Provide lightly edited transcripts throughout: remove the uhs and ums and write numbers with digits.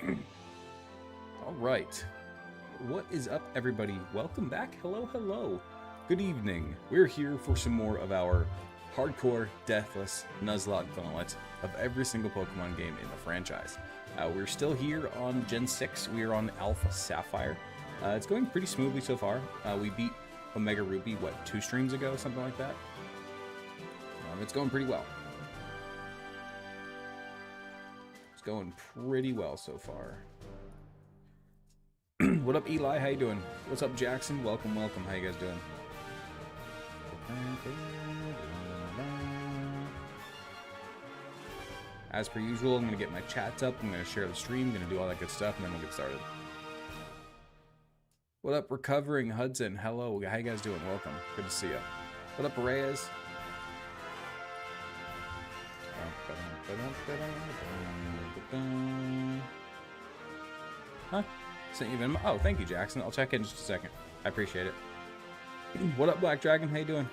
All right. What is up, everybody? Welcome back. Hello, hello. Good evening. We're here for some more of our hardcore, deathless Nuzlocke gauntlet of every single Pokemon game in the franchise. We're still here on Gen 6. We are on Alpha Sapphire. It's going pretty smoothly so far. We beat Omega Ruby, what, 2 streams ago? Something like that. It's going pretty well. It's going pretty well so far. What up, Eli? How you doing? What's up, Jackson? Welcome, welcome. How you guys doing? As per usual, I'm going to get my chats up. I'm going to share the stream. I'm going to do all that good stuff, and then we'll get started. What up, Recovering Hudson? Hello. How you guys doing? Welcome. Good to see you. What up, Reyes? Huh? Sent you Venmo? Oh, thank you, Jackson. I'll check in just a second. I appreciate it. What up, Black Dragon? How you doing?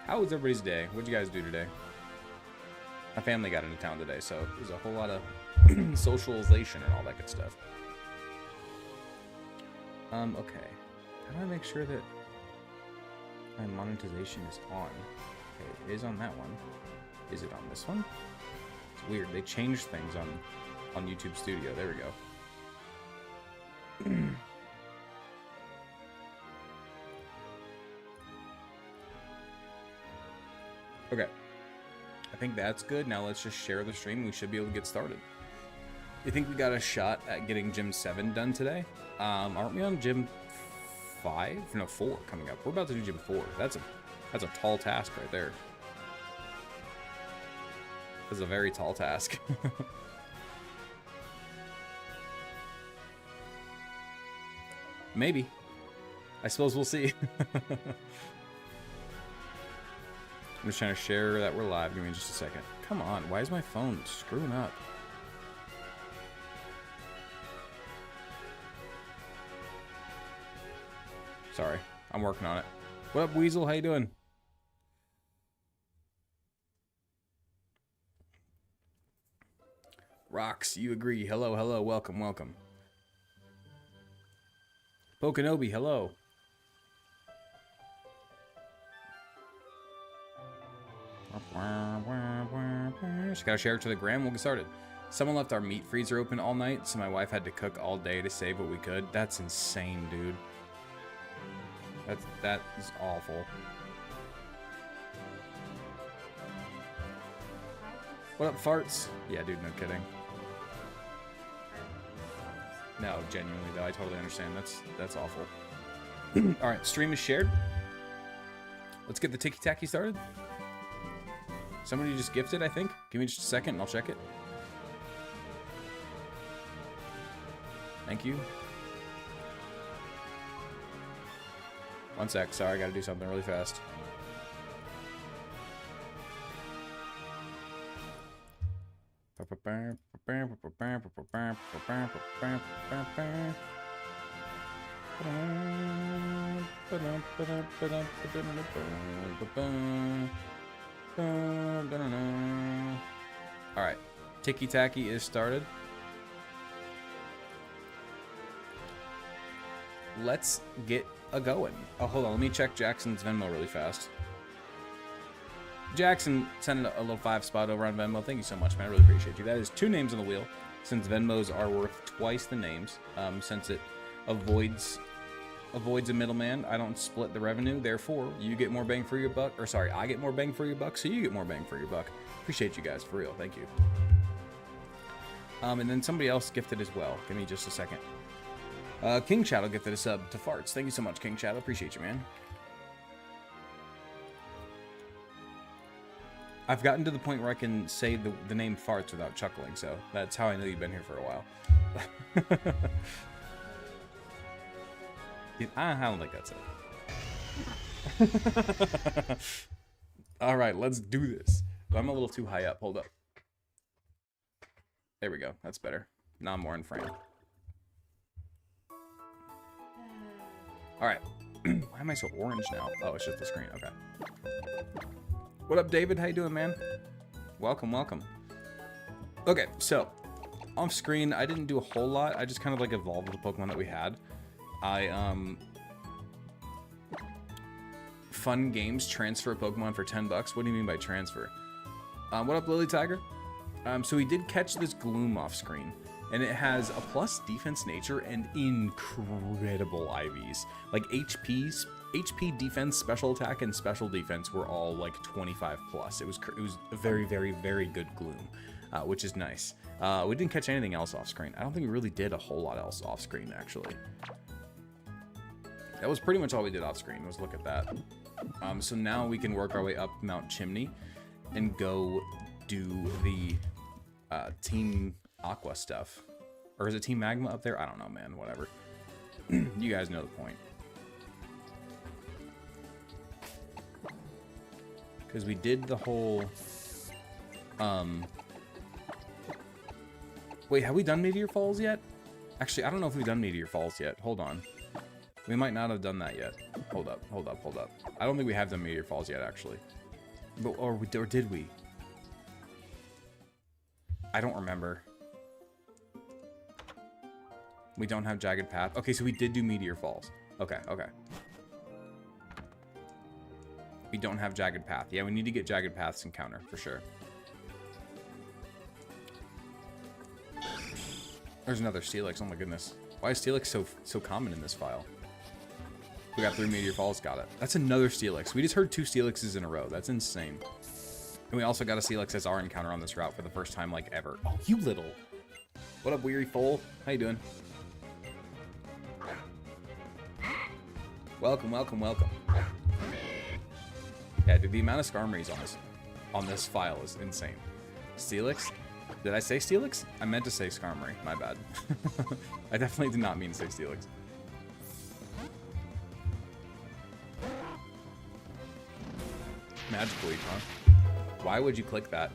How was everybody's day? What'd you guys do today? My family got into town today, so there's a whole lot of socialization and all that good stuff. Okay. How do I make sure that my monetization is on? Okay, it is on that one. Is it on this one? It's weird. They changed things on YouTube Studio. There we go. Okay. I think that's good. Now let's just share the stream. We should be able to get started. You think we got a shot at getting Gym 7 done today? Aren't we on Gym 5? No, 4 coming up. We're about to do Gym 4. That's a tall task right there. That's a very tall task. Maybe. I suppose we'll see. I'm just trying to share that we're live. Give me just a second. Come on, why is my phone screwing up? Sorry, I'm working on it. What up, Weasel? How you doing? Rocks, you agree. Hello, hello, welcome, welcome. Pokenobi, hello. Just gotta share it to the gram. We'll get started. Someone left our meat freezer open all night, so my wife had to cook all day to save what we could. That's insane, dude. That is awful. What up, farts? Yeah, dude, no kidding. No, genuinely though, I totally understand. That's awful. All right, stream is shared. Let's get the ticky-tacky started. Somebody just gifted, I think. Give me just a second and I'll check it. Thank you. One sec. Sorry, I gotta do something really fast. Alright, Tiki-Taki is started. Let's get a going. Oh, hold on, let me check Jackson's Venmo really fast. Jackson sent a little 5 spot over on Venmo. Thank you so much, man. I really appreciate you. That is 2 names on the wheel, since Venmos are worth twice the names, since it avoids a middleman. I don't split the revenue, therefore you get more bang for your buck. Or sorry, I get more bang for your buck, so you get more bang for your buck. Appreciate you guys, for real. Thank you. And then somebody else gifted as well. Give me just a second. King Shadow gifted a sub to Farts. Thank you so much, King Shadow. Appreciate you, man. I've gotten to the point where I can say the name Farts without chuckling, so that's how I know you've been here for a while. I don't think that's it. Alright, let's do this. I'm a little too high up. Hold up. There we go. That's better. Now I'm more in frame. Alright. Why am I so orange now? Oh, it's just the screen. Okay. What up, David? How you doing, man? Welcome, welcome. Okay, so off screen, I didn't do a whole lot. I just kind of like evolved the Pokemon that we had. Fun games, transfer a Pokemon for 10 bucks. What do you mean by transfer? What up, Lily Tiger? So we did catch this Gloom off screen, and it has a plus defense nature and incredible IVs. Like HP defense, special attack, and special defense were all like 25 plus. It was a very, very, very good Gloom, which is nice. We didn't catch anything else off screen. I don't think we really did a whole lot else off screen, actually. That was pretty much all we did off screen, was look at that. So now we can work our way up Mount Chimney and go do the Team Aqua stuff. Or is it Team Magma up there? I don't know, man. Whatever. You guys know the point. Because we did the whole... Wait, have we done Meteor Falls yet? Actually, I don't know if we've done Meteor Falls yet. Hold on. We might not have done that yet. Hold up, hold up, hold up. I don't think we have done Meteor Falls yet, actually. But, or did we? I don't remember. We don't have Jagged Path. Okay, so we did do Meteor Falls. Okay, okay. We don't have Jagged Path. Yeah, we need to get Jagged Path's encounter, for sure. There's another Steelix. Oh my goodness. Why is Steelix so common in this file? We got 3 Meteor Falls, got it. That's another Steelix. We just heard 2 Steelixes in a row. That's insane. And we also got a Steelix as our encounter on this route for the first time, like, ever. Oh, you little. What up, Weary Foal? How you doing? Welcome, welcome, welcome. Yeah, dude, the amount of Skarmories on this file is insane. Steelix? Did I say Steelix? I meant to say Skarmory. My bad. I definitely did not mean to say Steelix. Magical Leap, huh? Why would you click that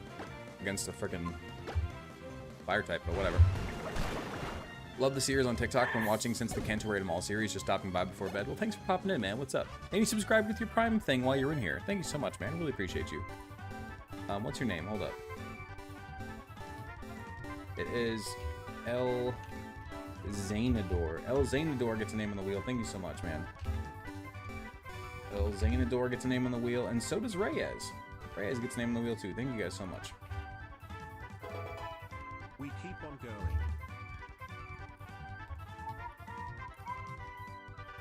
against a frickin' fire type, but whatever. Love the series on TikTok. Been watching since the Kanto Raid 'em All series. Just stopping by before bed. Well, thanks for popping in, man. What's up? And you subscribed with your Prime thing while you're in here. Thank you so much, man. I really appreciate you. What's your name? Hold up. It is El Zainador. El Zainador gets a name on the wheel. Thank you so much, man. El Zainador gets a name on the wheel, and so does Reyes. Reyes gets a name on the wheel, too. Thank you guys so much. We keep on going.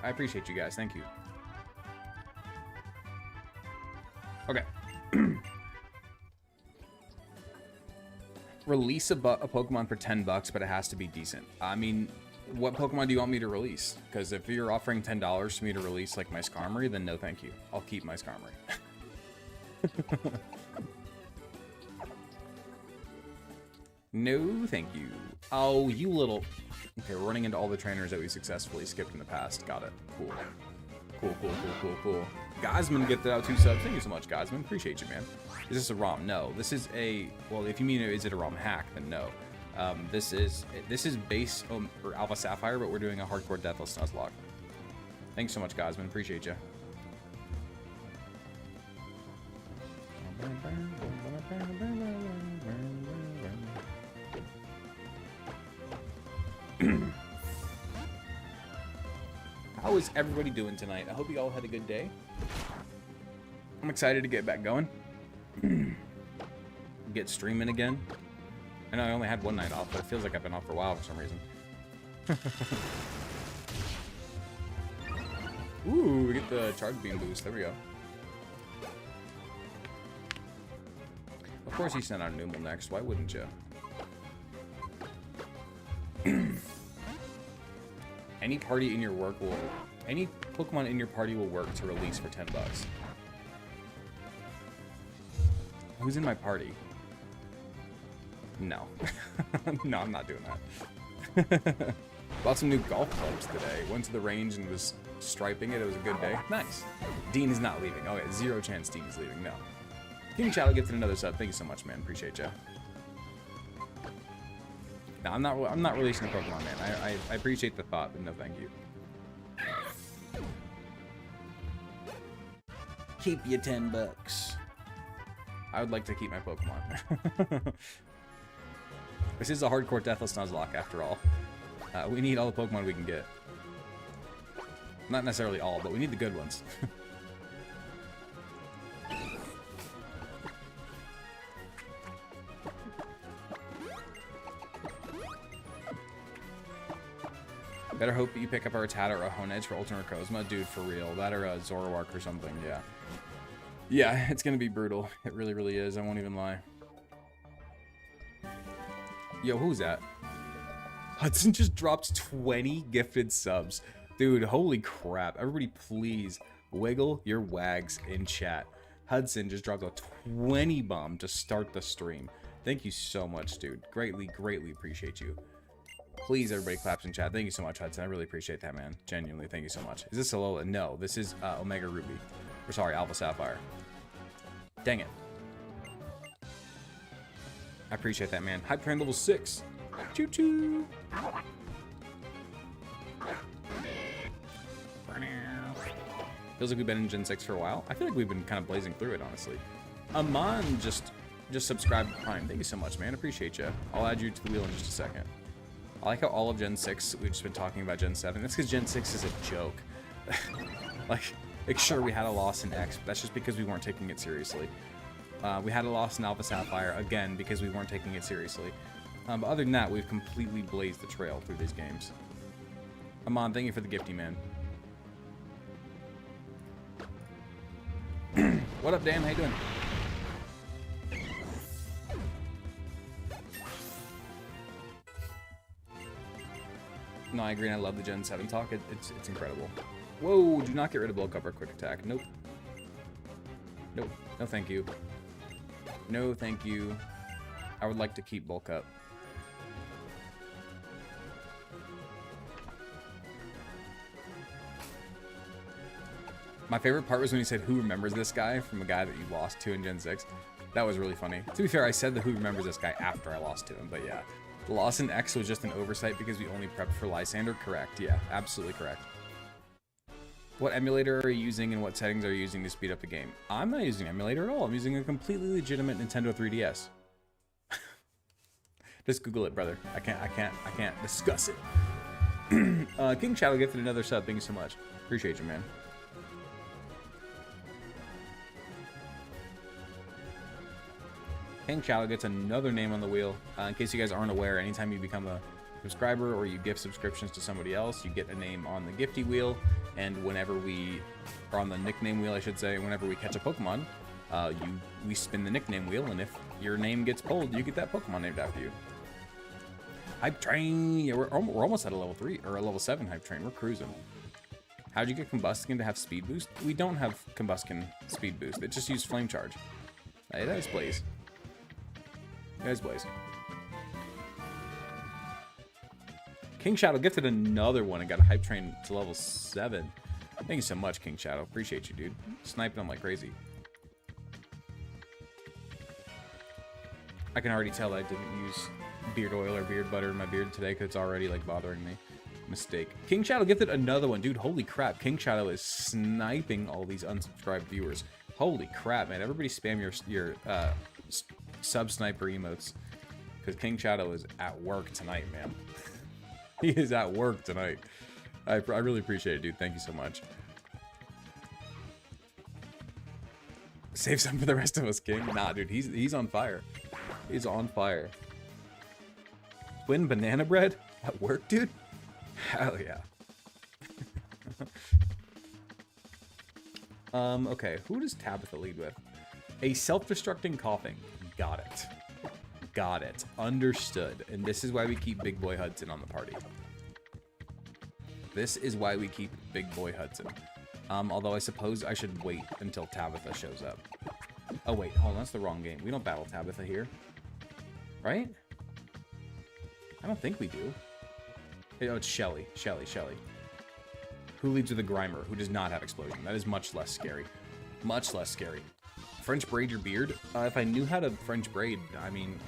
I appreciate you guys. Thank you. Okay. Release a Pokemon for 10 bucks, but it has to be decent. I mean, what Pokemon do you want me to release? Because if you're offering $10 for me to release, like, my Skarmory, then no thank you. I'll keep my Skarmory. No thank you. Oh, you little... Okay, we're running into all the trainers that we successfully skipped in the past. Got it. Cool. Cool, cool, cool, cool, cool. Gosman gifted out 2 subs. Thank you so much, Gosman. Appreciate you, man. Is this a ROM? No. This is a... Well, if you mean is it a ROM hack, then no. This is base for Alpha Sapphire, but we're doing a hardcore Deathless Nuzlocke. Thanks so much, Gosman. Appreciate you. How is everybody doing tonight? I hope you all had a good day. I'm excited to get back going. Get streaming again. I know I only had one night off, but it feels like I've been off for a while for some reason. Ooh, we get the Charge Beam boost. There we go. Of course he sent out a Numel next. Why wouldn't you? Any party in your work will... Any Pokemon in your party will work to release for 10 bucks. Who's in my party? No. No, I'm not doing that. Bought some new golf clubs today. Went to the range and was striping it. It was a good day. Nice. Dean is not leaving. Okay, 0 chance Dean is leaving. No. King Shadow gets another sub. Thank you so much, man. Appreciate you. No, I'm not releasing a Pokemon, man. I appreciate the thought, but no thank you. Keep your $10. I would like to keep my Pokemon. This is a hardcore Deathless Nuzlocke after all. We need all the Pokemon we can get. Not necessarily all, but we need the good ones. Better hope that you pick up a Rattata or a Honedge for Ultimate Rayquaza. Dude, for real. That or a Zoroark or something, yeah. Yeah, it's gonna be brutal. It really, really is. I won't even lie. Yo, who's that? Hudson just dropped 20 gifted subs. Dude, holy crap. Everybody please wiggle your wags in chat. Hudson just dropped a 20 bomb to start the stream. Thank you so much, dude. Greatly, greatly appreciate you. Please, everybody claps in chat. Thank you so much, Hudson. I really appreciate that, man. Genuinely, thank you so much. Is this Alola? No, this is Omega Ruby. Or sorry, Alpha Sapphire. Dang it. I appreciate that, man. Hype Train level 6. Choo-choo. Feels like we've been in Gen 6 for a while. I feel like we've been kind of blazing through it, honestly. Aman just subscribed to Prime. Thank you so much, man. Appreciate you. I'll add you to the wheel in just a second. I like how all of Gen 6, we've just been talking about Gen 7. That's because Gen 6 is a joke. like, sure, we had a loss in X, but that's just because we weren't taking it seriously. We had a loss in Alpha Sapphire, again, because we weren't taking it seriously. But other than that, we've completely blazed the trail through these games. Amon, thank you for the gifty, man. What up, Dan? How you doing? No, I agree, and I love the Gen 7 talk. It's incredible. Whoa, do not get rid of bulk up or quick attack. Nope. Nope. No, thank you. No, thank you. I would like to keep bulk up. My favorite part was when he said, "Who remembers this guy?" from a guy that you lost to in Gen 6. That was really funny. To be fair, I said the "Who remembers this guy" after I lost to him, but yeah. The loss in X was just an oversight because we only prepped for Lysander? Correct, yeah, absolutely correct. What emulator are you using and what settings are you using to speed up the game? I'm not using an emulator at all. I'm using a completely legitimate Nintendo 3DS. Just Google it, brother. I can't discuss it. King Shadow gifted another sub. Thank you so much. Appreciate you, man. King Shadow gets another name on the wheel. In case you guys aren't aware, anytime you become a subscriber or you gift subscriptions to somebody else, you get a name on the gifty wheel. And whenever we are on the nickname wheel, I should say, whenever we catch a Pokemon, we spin the nickname wheel, and if your name gets pulled, you get that Pokemon named after you. Hype Train! Yeah, we're almost at a level 3 or a level 7 Hype Train. We're cruising. How'd you get Combuskin to have speed boost? We don't have Combuskin speed boost. It just used Flame Charge. Hey, that is Blaze. There's Blaze. King Shadow gifted another one and got a Hype Train to level 7. Thank you so much, King Shadow. Appreciate you, dude. Sniping them like crazy. I can already tell that I didn't use beard oil or beard butter in my beard today because it's already like bothering me. Mistake. King Shadow gifted another one. Dude, holy crap. King Shadow is sniping all these unsubscribed viewers. Holy crap, man. Everybody spam your sub-sniper emotes. Because King Shadow is at work tonight, man. He is at work tonight. I really appreciate it, dude. Thank you so much. Save some for the rest of us, King. Nah, dude. He's on fire. He's on fire. Twin banana bread? At work, dude? Hell yeah. Okay. Who does Tabitha lead with? A self-destructing coughing. Got it. Got it. Understood. And this is why we keep Big Boy Hudson on the party. This is why we keep Big Boy Hudson. Although I suppose I should wait until Tabitha shows up. Oh, wait. Hold on. That's the wrong game. We don't battle Tabitha here. Right? I don't think we do. Oh, it's Shelly. Shelly. Who leads with a Grimer, who does not have Explosion. That is much less scary. Much less scary. French braid your beard? If I knew how to French braid, I mean,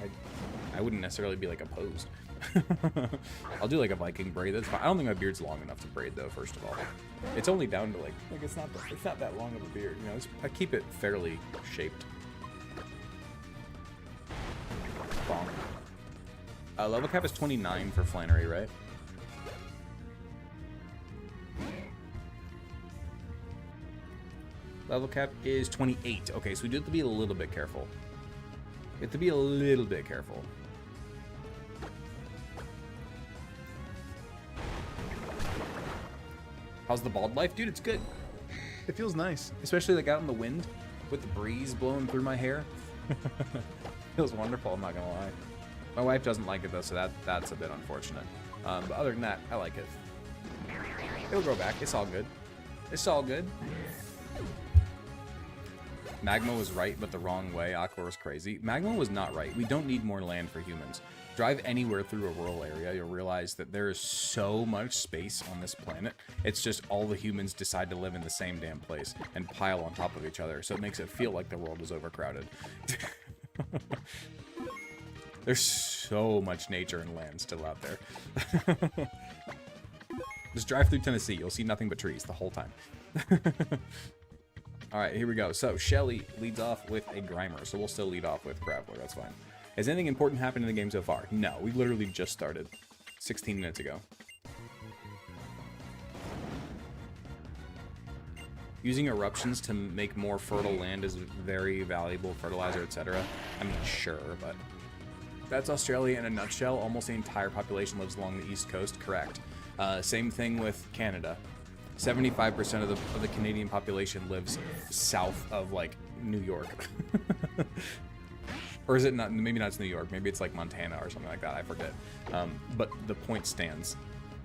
I wouldn't necessarily be, like, opposed. I'll do like a Viking braid. That's fine. I don't think my beard's long enough to braid though. First of all, it's only down to like it's not that long of a beard. You know, I keep it fairly shaped. Bonk. Level cap is 29 for Flannery, right? Level cap is 28. Okay, so we do have to be a little bit careful. We have to be a little bit careful. How's the bald life? Dude, it's good. It feels nice. Especially like out in the wind with the breeze blowing through my hair. Feels wonderful, I'm not gonna lie. My wife doesn't like it though, so that's a bit unfortunate. But other than that, I like it. It'll grow back. It's all good. It's all good. Magma was right, but the wrong way. Aqua was crazy. Magma was not right. We don't need more land for humans. Drive anywhere through a rural area, you'll realize that there is so much space on this planet. It's just all the humans decide to live in the same damn place and pile on top of each other, so it makes it feel like the world is overcrowded. There's so much nature and land still out there. Just drive through Tennessee. You'll see nothing but trees the whole time. All right, here we go. So Shelly leads off with a Grimer, so we'll still lead off with Grappler. That's fine. Has anything important happened in the game so far? No, we literally just started 16 minutes ago. Using eruptions to make more fertile land is very valuable fertilizer, etc. I mean, sure, but that's Australia in a nutshell. Almost the entire population lives along the east coast. Correct. Same thing with Canada. 75% of the Canadian population lives south of like New York. Or is it not? Maybe not New York. Maybe it's like Montana or something like that. I forget. But the point stands.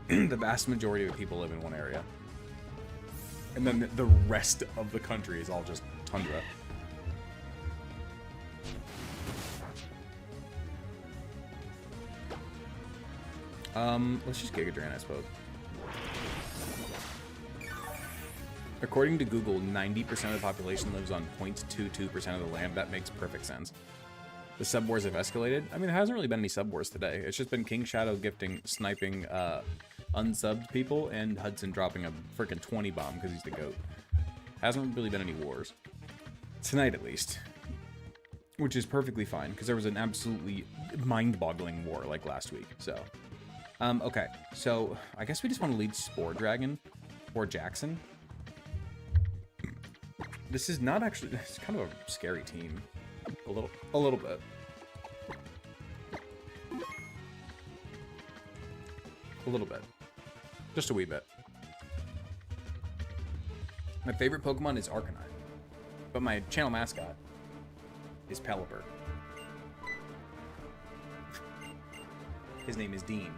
The vast majority of the people live in one area. And then the rest of the country is all just tundra. Let's just Giga Drain, I suppose. According to Google, 90% of the population lives on 0.22% of the land. That makes perfect sense. The sub wars have escalated. I mean, there hasn't really been any sub wars today. It's just been King Shadow gifting, sniping unsubbed people, and Hudson dropping a freaking 20 bomb because he's the GOAT. Hasn't really been any wars. Tonight, at least. Which is perfectly fine, because there was an absolutely mind-boggling war like last week, so. Okay, so I guess we just want to lead Spore Dragon or Jackson. This is not actually, it's kind of a scary team. A little bit. A little bit. Just a wee bit. My favorite Pokemon is Arcanine, but my channel mascot is Pelipper. His name is Dean.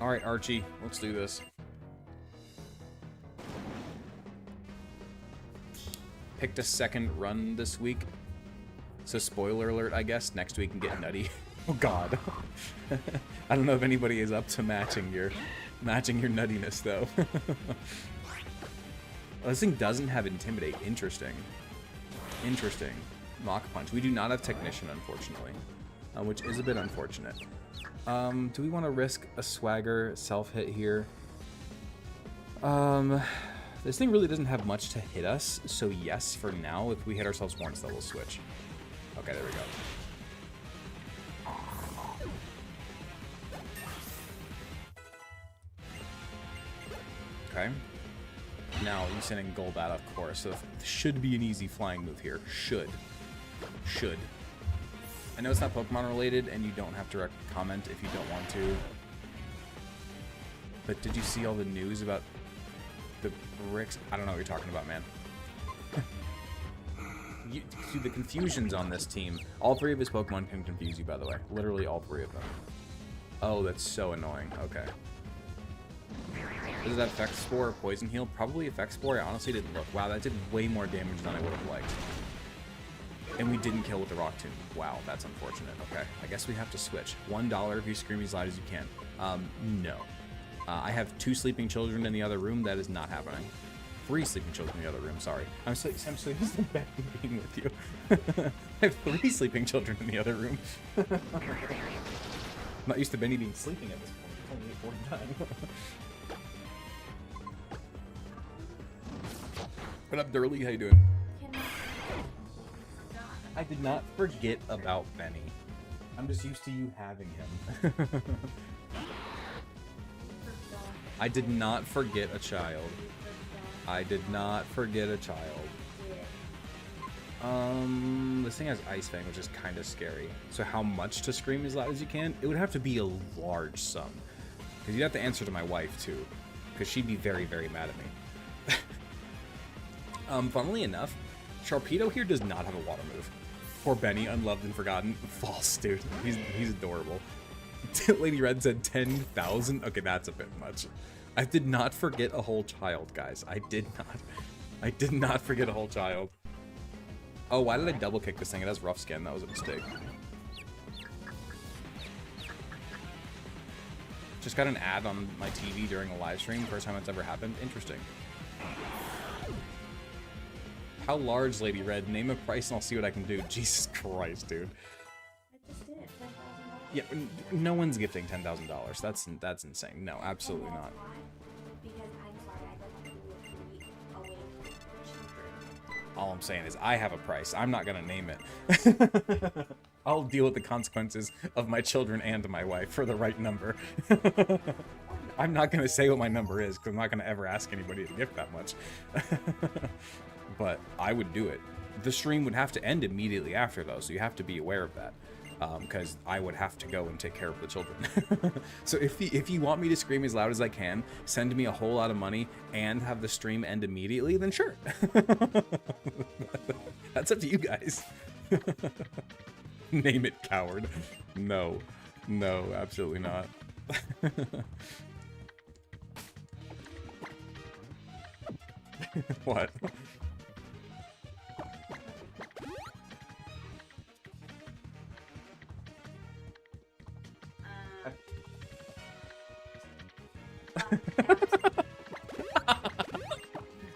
Alright, Archie, let's do this. Picked a second run this week. So spoiler alert, I guess. Next week can get nutty. Oh god. I don't know if anybody is up to matching your nuttiness though. This thing doesn't have Intimidate. Interesting. Interesting. Mach Punch. We do not have Technician, unfortunately. Which is a bit unfortunate. Do we want to risk a Swagger self-hit here? This thing really doesn't have much to hit us, so yes, for now. If we hit ourselves once, then we'll switch. Okay, there we go. Okay. Now, you sending Golbat, of course, so should be an easy flying move here. Should. I know it's not Pokemon related, and you don't have to comment if you don't want to. But did you see all the news about the bricks? I don't know what you're talking about, man. See, the confusions on this team. All three of his Pokemon can confuse you, by the way. Literally all three of them. Oh, that's so annoying. Okay. Does that Effect Spore or Poison Heal? Probably Effect Spore. I honestly didn't look. Wow, that did way more damage than I would have liked. And we didn't kill with the Rock Tomb. Wow, that's unfortunate. Okay, I guess we have to switch. $1 if you scream as loud as you can. No. I have 2 sleeping children in the other room. That is not happening. 3 sleeping children in the other room. Sorry. I'm so used to Benny being with you. I have 3 sleeping children in the other room. I'm not used to Benny being sleeping at this point. It's only 8:49. What up, Durley? How you doing? I did not forget about Benny. I'm just used to you having him. I did not forget a child. I did not forget a child. This thing has Ice Fang, which is kind of scary. So how much to scream as loud as you can? It would have to be a large sum. Because you'd have to answer to my wife, too. Because she'd be very, very mad at me. Funnily enough, Sharpedo here does not have a water move. Poor Benny, unloved and forgotten. False, dude. He's adorable. Lady Red said 10,000. Okay, that's a bit much. I did not forget a whole child, guys. I did not forget a whole child. Oh, why did I double kick this thing? It has rough skin. That was a mistake. Just got an ad on my TV during a live stream. First time it's ever happened. Interesting. How large, Lady Red? Name a price and I'll see what I can do. Jesus Christ, dude. I just did it. $10,000. Yeah, no one's gifting $10,000. That's insane. No, absolutely not. Because I'm sorry, I don't want to be away cheaper. All I'm saying is I have a price. I'm not gonna name it. I'll deal with the consequences of my children and my wife for the right number. I'm not gonna say what my number is because I'm not gonna ever ask anybody to gift that much. But I would do it. The stream would have to end immediately after though, so you have to be aware of that. Because I would have to go and take care of the children. So if you want me to scream as loud as I can, send me a whole lot of money, and have the stream end immediately, then sure. That's up to you guys. Name it, coward. No. No, absolutely not. What?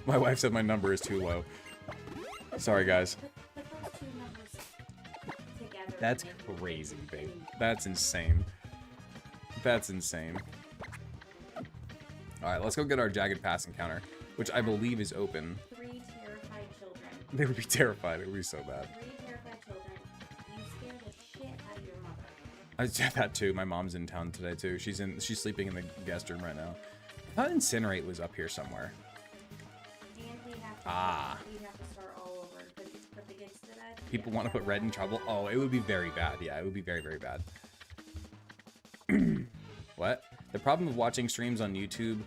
My wife said my number is too low. Sorry, guys. Put those two numbers together. That's crazy, babe. That's insane. That's insane. Alright, let's go get our Jagged Pass encounter, which I believe is open. 3 terrified children. They would be terrified. It would be so bad. 3 terrified children. You scared the shit out of your mother. I said that too. My mom's in town today too. She's sleeping in the guest room right now. I thought Incinerate was up here somewhere. And we'd have to, we'd have to start all over. Put the gifts to that. People want to put Red in trouble. Oh, it would be very bad. Yeah, it would be very, very bad. What? The problem of watching streams on YouTube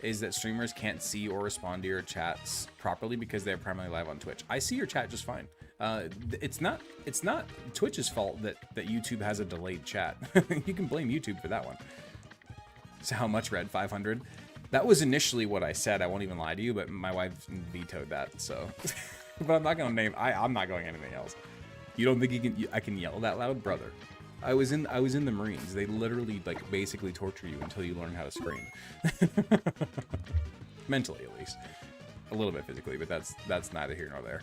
is that streamers can't see or respond to your chats properly because they're primarily live on Twitch. I see your chat just fine. It's not Twitch's fault that YouTube has a delayed chat. You can blame YouTube for that one. So how much, Red? 500? That was initially what I said. I won't even lie to you, but my wife vetoed that. So, but I'm not gonna name. I'm not going anything else. You don't think I can yell that loud, brother? I was in the Marines. They literally like basically torture you until you learn how to scream. Mentally, at least. A little bit physically, but that's neither here nor there.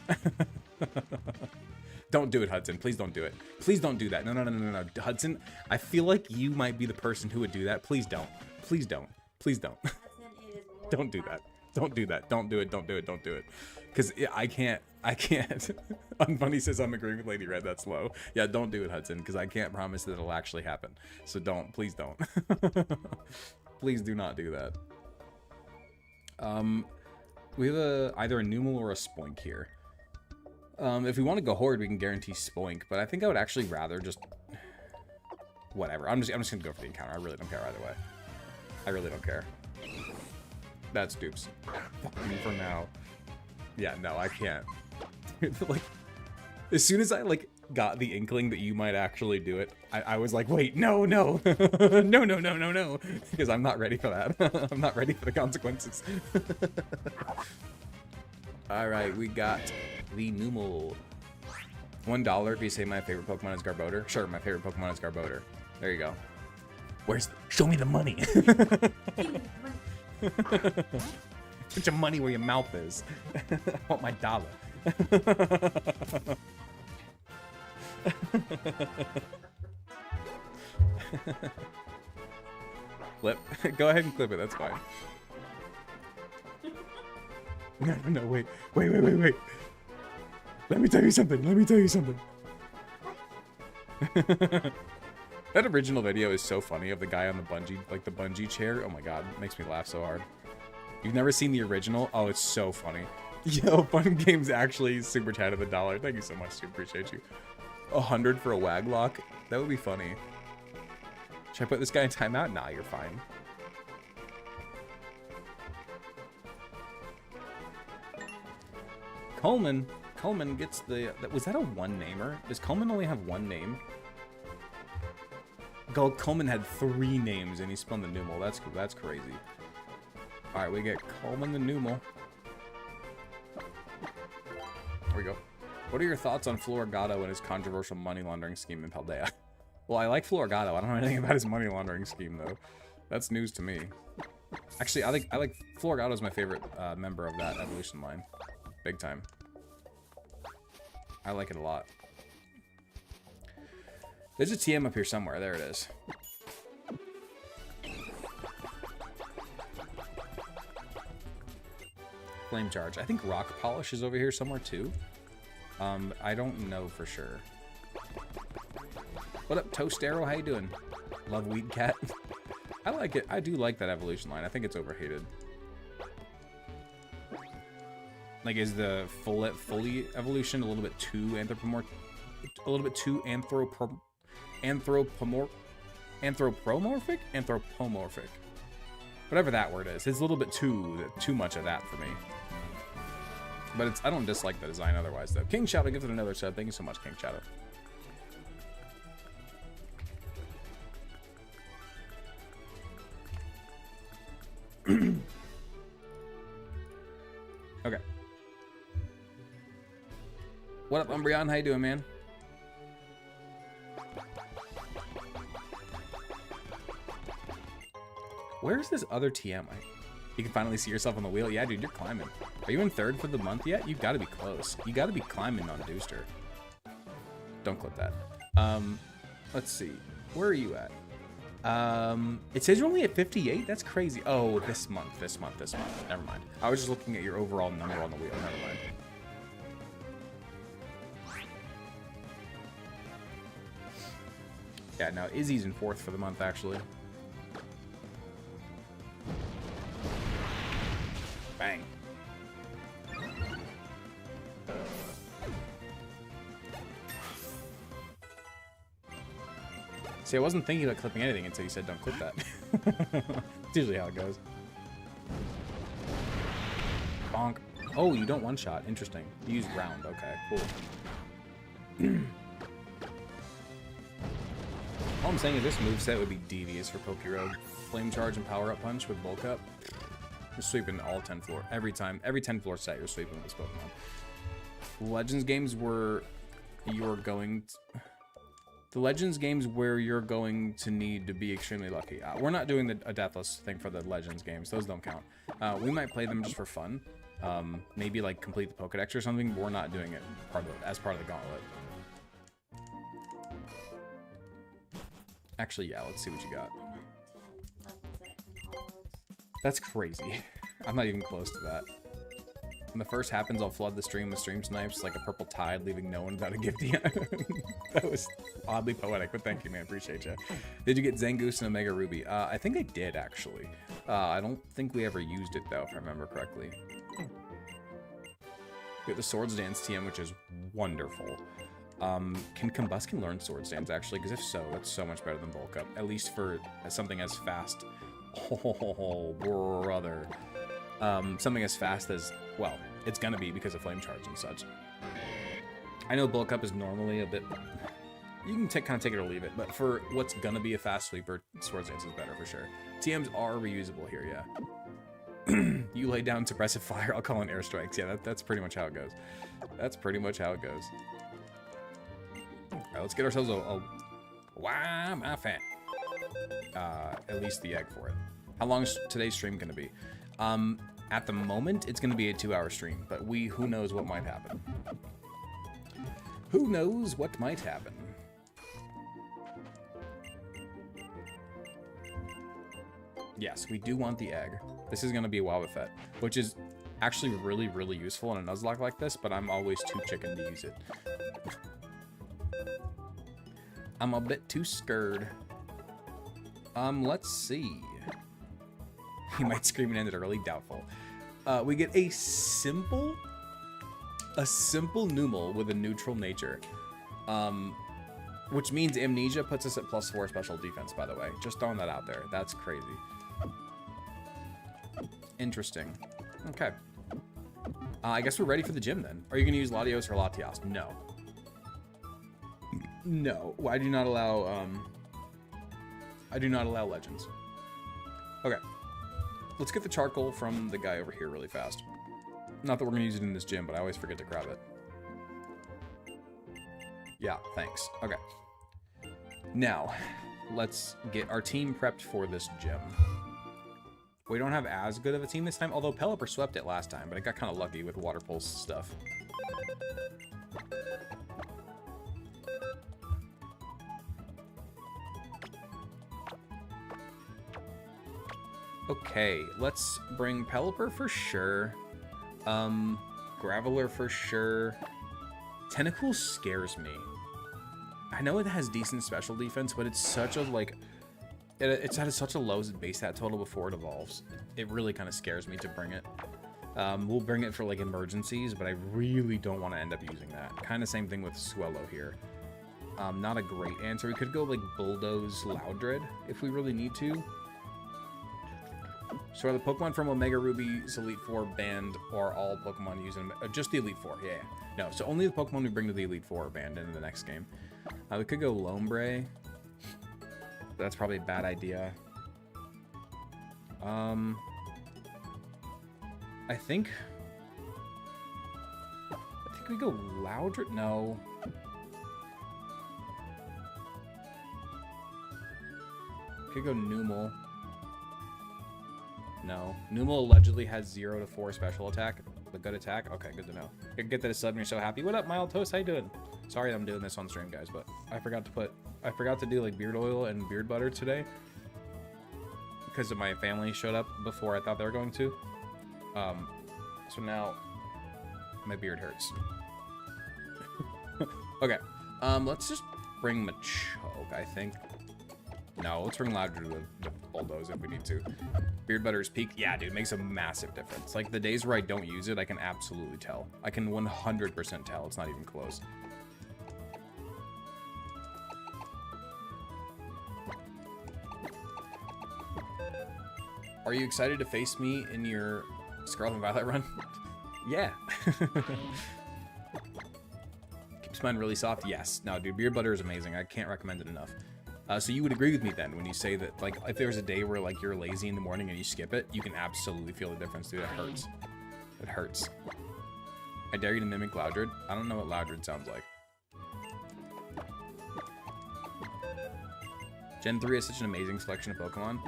Don't do it, Hudson. Please don't do it. Please don't do that. No. Hudson, I feel like you might be the person who would do that. Please don't. Please don't. Please don't. Don't do that. Don't do that. Don't do it. Don't do it. Don't do it. Because I can't. Unfunny says I'm agreeing with Lady Red. That's low. Yeah, don't do it, Hudson, because I can't promise that it'll actually happen. So don't. Please don't. Please do not do that. We have either a Numal or a Spoink here. If we want to go Horde, we can guarantee Spoink, but I think I would actually rather just... Whatever. I'm just gonna go for the encounter. I really don't care either way. I really don't care. That's dupes. Fuck me for now. Yeah, no, I can't. Like, as soon as I, like, got the inkling that you might actually do it, I was like, wait, no. No. Because I'm not ready for that. I'm not ready for the consequences. Alright, we got the Numal. $1 if you say my favorite Pokemon is Garbodor. Sure, my favorite Pokemon is Garbodor. There you go. Show me the money. Put your money where your mouth is. I want my dollar. Clip. Go ahead and clip it. That's fine. No, wait. Let me tell you something. That original video is so funny of the guy on the bungee, like the bungee chair. Oh my god, it makes me laugh so hard. You've never seen the original? Oh, it's so funny. Yo, Fun Games actually super chatted $1. Thank you so much, dude. Appreciate you. 100 for a waglock? That would be funny. Should I put this guy in timeout? Nah, you're fine. Coleman gets the... Was that a one-namer? Does Coleman only have one name? Coleman had 3 names and he spun the Numal. That's crazy. Alright, we get Coleman the Numal. There we go. What are your thoughts on Florigato and his controversial money laundering scheme in Paldea? Well, I like Florigato. I don't know anything about his money laundering scheme, though. That's news to me. Actually, I like Florigato's my favorite member of that evolution line. Big time. I like it a lot. There's a TM up here somewhere. There it is. Flame Charge. I think Rock Polish is over here somewhere, too. I don't know for sure. What up, Toast Arrow? How you doing? Love Weed Cat. I like it. I do like that evolution line. I think it's overhated. Like, is the fully evolution a little bit too anthropomorphic? A little bit too anthropomorphic? Whatever that word is. It's a little bit too much of that for me. But I don't dislike the design otherwise, though. King Shadow gives it another sub. Thank you so much, King Shadow. Okay. What up, Umbreon? How you doing, man? Where's this other TM? You can finally see yourself on the wheel. Yeah, dude, you're climbing. Are you in 3rd for the month yet? You've got to be close. You got to be climbing on Dooster. Don't clip that. Let's see. Where are you at? It says you're only at 58? That's crazy. Oh, this month. Never mind. I was just looking at your overall number on the wheel. Never mind. Yeah, no, Izzy's in 4th for the month, actually. Bang. See, I wasn't thinking about clipping anything until you said don't clip that. It's usually how it goes. Bonk. Oh, you don't one-shot. Interesting. You use round. Okay, cool. All I'm saying is this moveset would be devious for Pokerogue. Flame Charge and Power Up Punch with Bulk Up. You're sweeping all 10 floor. Every time. Every 10 floor set, you're sweeping with this Pokemon. Legends games where you're going to... The Legends games where you're going to need to be extremely lucky. We're not doing a Deathless thing for the Legends games. Those don't count. We might play them just for fun. Maybe like complete the Pokedex or something, but we're not doing it as part of the Gauntlet. Actually, yeah, let's see what you got. That's crazy. I'm not even close to that. When the first happens, I'll flood the stream with stream snipes like a purple tide, leaving no one without a gift. That was oddly poetic, but thank you, man. Appreciate you. Did you get Zangoose and Omega Ruby? I think I did, actually. I don't think we ever used it, though, if I remember correctly. We get the Swords Dance TM, which is wonderful. Can Combuskin learn Swords Dance, actually? Because if so, that's so much better than Bulk Up. At least for something as fast. Oh, brother. Something as fast as, well, it's gonna be because of Flame Charge and such. I know Bulk Up is normally a bit, you can kind of take it or leave it, but for what's gonna be a fast sweeper, Swords Dance is better for sure. TMs are reusable here, yeah. You lay down suppressive fire, I'll call in airstrikes. Yeah, that's pretty much how it goes. That's pretty much how it goes. Alright, let's get ourselves a why am I fat? At least the egg for it. How long is today's stream gonna be? At the moment, it's going to be a 2-hour stream, but who knows what might happen. Who knows what might happen? Yes, we do want the egg. This is going to be a Wobbuffet, which is actually really, really useful in a Nuzlocke like this, but I'm always too chicken to use it. I'm a bit too scared. Let's see. He might scream and end it early. Doubtful. We get a simple Numal with a neutral nature. Which means Amnesia puts us at +4 special defense, by the way. Just throwing that out there. That's crazy. Interesting. Okay. I guess we're ready for the gym then. Are you going to use Latios or Latias? No. No. I do not allow, legends. Okay. Let's get the charcoal from the guy over here really fast. Not that we're going to use it in this gym, but I always forget to grab it. Yeah, thanks. Okay. Now, let's get our team prepped for this gym. We don't have as good of a team this time, although Pelipper swept it last time, but it got kind of lucky with water pulse stuff. Okay, let's bring Pelipper for sure. Graveler for sure. Tentacool scares me. I know it has decent special defense, but it's such a, like... It's at such a low base stat total before it evolves. It really kind of scares me to bring it. We'll bring it for, like, emergencies, but I really don't want to end up using that. Kind of same thing with Swellow here. Not a great answer. We could go, like, Bulldoze Loudred if we really need to. So are the Pokemon from Omega Ruby's Elite Four banned, or all Pokemon using just the Elite Four? Yeah. No, so only the Pokemon we bring to the Elite Four are banned into the next game. We could go Lombre. That's probably a bad idea. I think we go Loudred. No. Could go Numel. No. Numel allegedly has 0 to 4 special attack. The good attack? Okay, good to know. Get that a sub and you're so happy. What up, Mild Toast? How you doing? Sorry I'm doing this on stream, guys, but I forgot to do like beard oil and beard butter today. Because of my family showed up before I thought they were going to. So now my beard hurts. Okay. Let's just bring Machoke, I think. No, let's bring Loudred with Bulldoze if we need to. Beard Butter's peak. Yeah, dude, makes a massive difference. Like, the days where I don't use it, I can absolutely tell. I can 100% tell. It's not even close. Are you excited to face me in your Scarlet and Violet run? Yeah. Keeps mine really soft? Yes. No, dude, Beard Butter is amazing. I can't recommend it enough. So you would agree with me then when you say that, like, if there's a day where, like, you're lazy in the morning and you skip it, you can absolutely feel the difference, dude. It hurts. It hurts. I dare you to mimic Loudred. I don't know what Loudred sounds like. Gen 3 is such an amazing selection of Pokemon.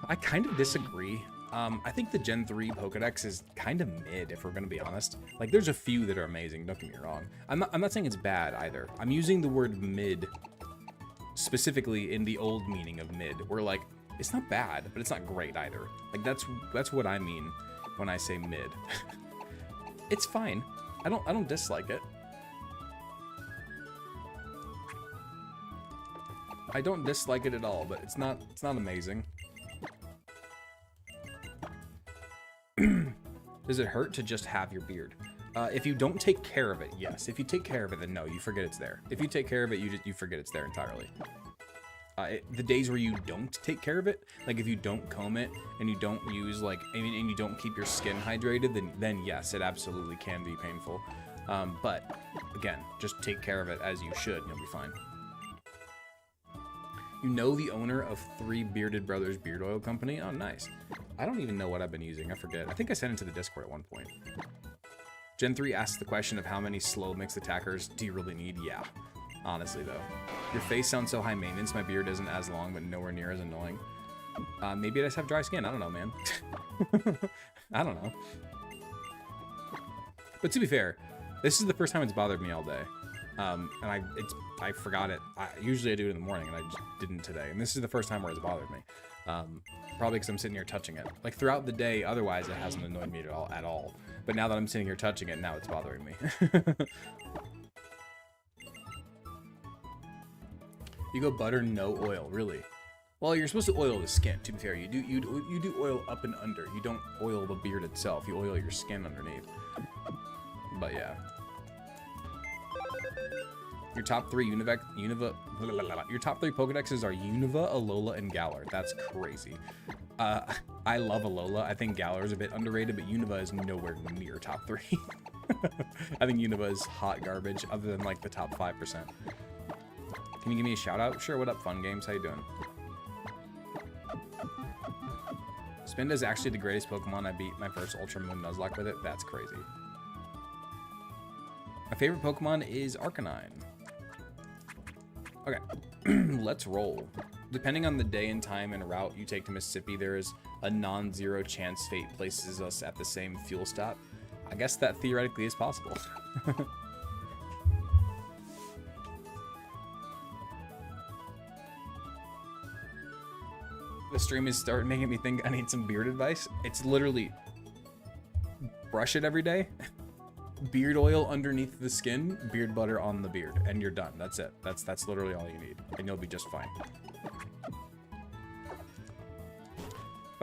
I kind of disagree. I think the Gen 3 Pokedex is kind of mid, if we're going to be honest. Like, there's a few that are amazing, don't get me wrong. I'm not saying it's bad either. I'm using the word mid specifically in the old meaning of mid, where, like, it's not bad, but it's not great either. Like, that's what I mean when I say mid. It's fine. I don't dislike it. I don't dislike it at all, but it's not amazing. Does it hurt to just have your beard? If you don't take care of it, yes. If you take care of it, then no, you forget it's there. If you take care of it, you forget it's there entirely. The days where you don't take care of it, like if you don't comb it and you don't use, like, and you don't keep your skin hydrated, then yes, it absolutely can be painful. But again, just take care of it as you should, and you'll be fine. You know the owner of 3 Bearded Brothers Beard Oil Company? Oh, nice. I don't even know what I've been using. I forget. I think I sent it to the Discord at one point. Gen 3 asks the question of how many slow mixed attackers do you really need? Yeah. Honestly, though. Your face sounds so high maintenance. My beard isn't as long, but nowhere near as annoying. Maybe I just have dry skin. I don't know, man. I don't know. But to be fair, this is the first time it's bothered me all day. And I forgot it. Usually I do it in the morning, and I just didn't today. And this is the first time where it's bothered me. Probably because I'm sitting here touching it. Like, throughout the day, otherwise, it hasn't annoyed me at all. But now that I'm sitting here touching it, now it's bothering me. You go butter, no oil, really? Well, you're supposed to oil the skin, to be fair. You do oil up and under. You don't oil the beard itself. You oil your skin underneath. But yeah. Your top three your top three Pokedexes are Unova, Alola, and Galar. That's crazy. I love Alola. I think Galar is a bit underrated, but Unova is nowhere near top 3. I think Unova is hot garbage, other than like the top 5%. Can you give me a shout out? Sure, what up, Fun Games? How you doing? Spinda is actually the greatest Pokemon. I beat my first Ultra Moon Nuzlocke with it. That's crazy. My favorite Pokemon is Arcanine. Okay, let's roll. Depending on the day and time and route you take to Mississippi, there is a non-zero chance fate places us at the same fuel stop. I guess that theoretically is possible. The stream is starting making me think I need some beard advice. It's literally brush it every day, beard oil underneath the skin, beard butter on the beard, and you're done. That's it. That's literally all you need, and you'll be just fine.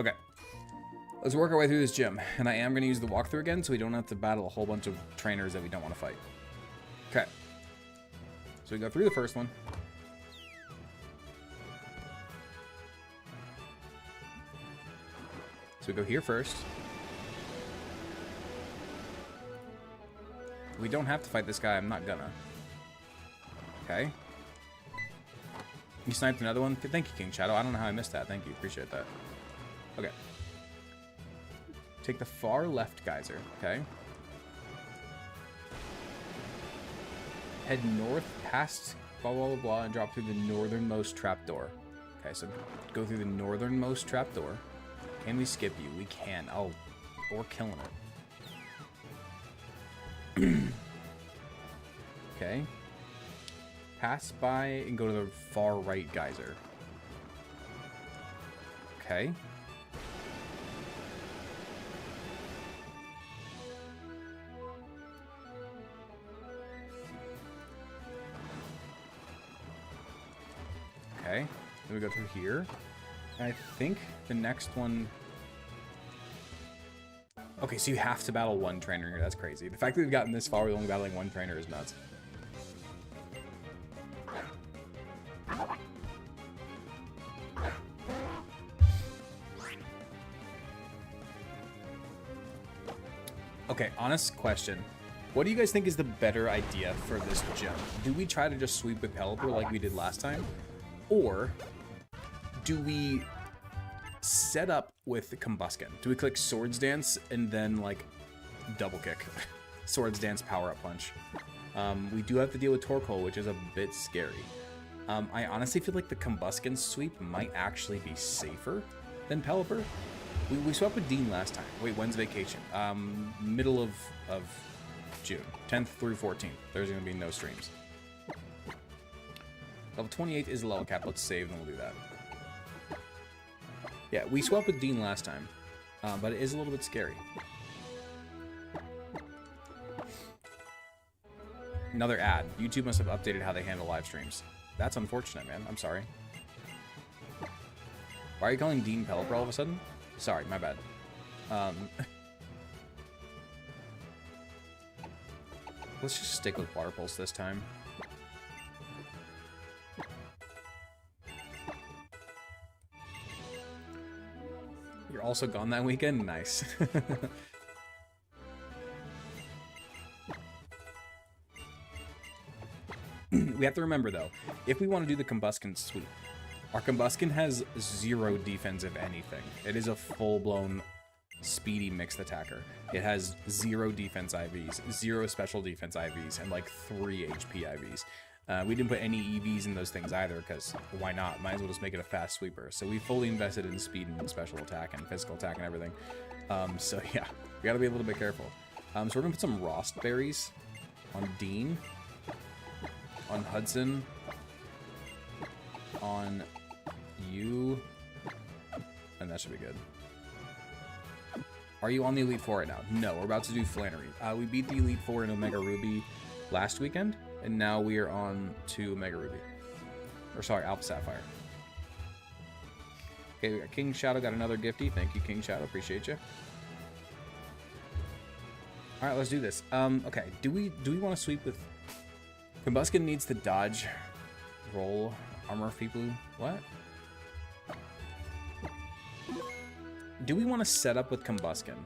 Okay, let's work our way through this gym, and I am going to use the walkthrough again so we don't have to battle a whole bunch of trainers that we don't want to fight. Okay, so we go through the first one. So we go here first. We don't have to fight this guy. I'm not gonna. Okay. You sniped another one? Thank you, King Shadow. I don't know how I missed that. Thank you. Appreciate that. Okay. Take the far left geyser. Okay. Head north past blah, blah, blah, blah, and drop through the northernmost trapdoor. Okay, so go through the northernmost trapdoor. Can we skip you? We can. Oh, we're killing it. Okay. Pass by and go to the far right geyser. Okay. Okay. Then we go through here. I think the next one... Okay, so you have to battle one trainer here. That's crazy. The fact that we've gotten this far with only battling one trainer is nuts. Okay, honest question. What do you guys think is the better idea for this gym? Do we try to just sweep with Pelipper like we did last time? Or do we set up with the Combusken? Do we click Swords Dance and then like double kick? Swords Dance Power Up Punch. We do have to deal with Torkoal, which is a bit scary. I honestly feel like the Combusken sweep might actually be safer than Pelipper. We swapped with Dean last time. Wait, when's vacation? Middle of June, 10th through 14th. There's going to be no streams. Level 28 is the level cap. Let's save and we'll do that. Yeah, we swapped with Dean last time, but it is a little bit scary. Another ad. YouTube must have updated how they handle live streams. That's unfortunate, man. I'm sorry. Why are you calling Dean Pelipper all of a sudden? Sorry, my bad. Let's just stick with Water Pulse this time. You're also gone that weekend? Nice. We have to remember, though, if we want to do the Combusken sweep, our Combusken has 0 defense, if anything. It is a full-blown speedy mixed attacker. It has 0 defense IVs, 0 special defense IVs, and like 3 HP IVs. We didn't put any EVs in those things either, because why not? Might as well just make it a fast sweeper. So we fully invested in speed and special attack and physical attack and everything. So yeah, we gotta be a little bit careful. So we're gonna put some Rost berries on Dean, on Hudson, on you, and that should be good. Are you on the Elite Four right now? No, we're about to do Flannery. We beat the Elite Four in Omega Ruby last weekend, and now we are on to Omega Ruby. Or sorry, Alpha Sapphire. Okay, we got King Shadow got another gifty. Thank you, King Shadow. Appreciate you. All right, let's do this. Okay, do we want to sweep with... Combuskin needs to dodge, roll, armor people. What? Do we want to set up with Combuskin?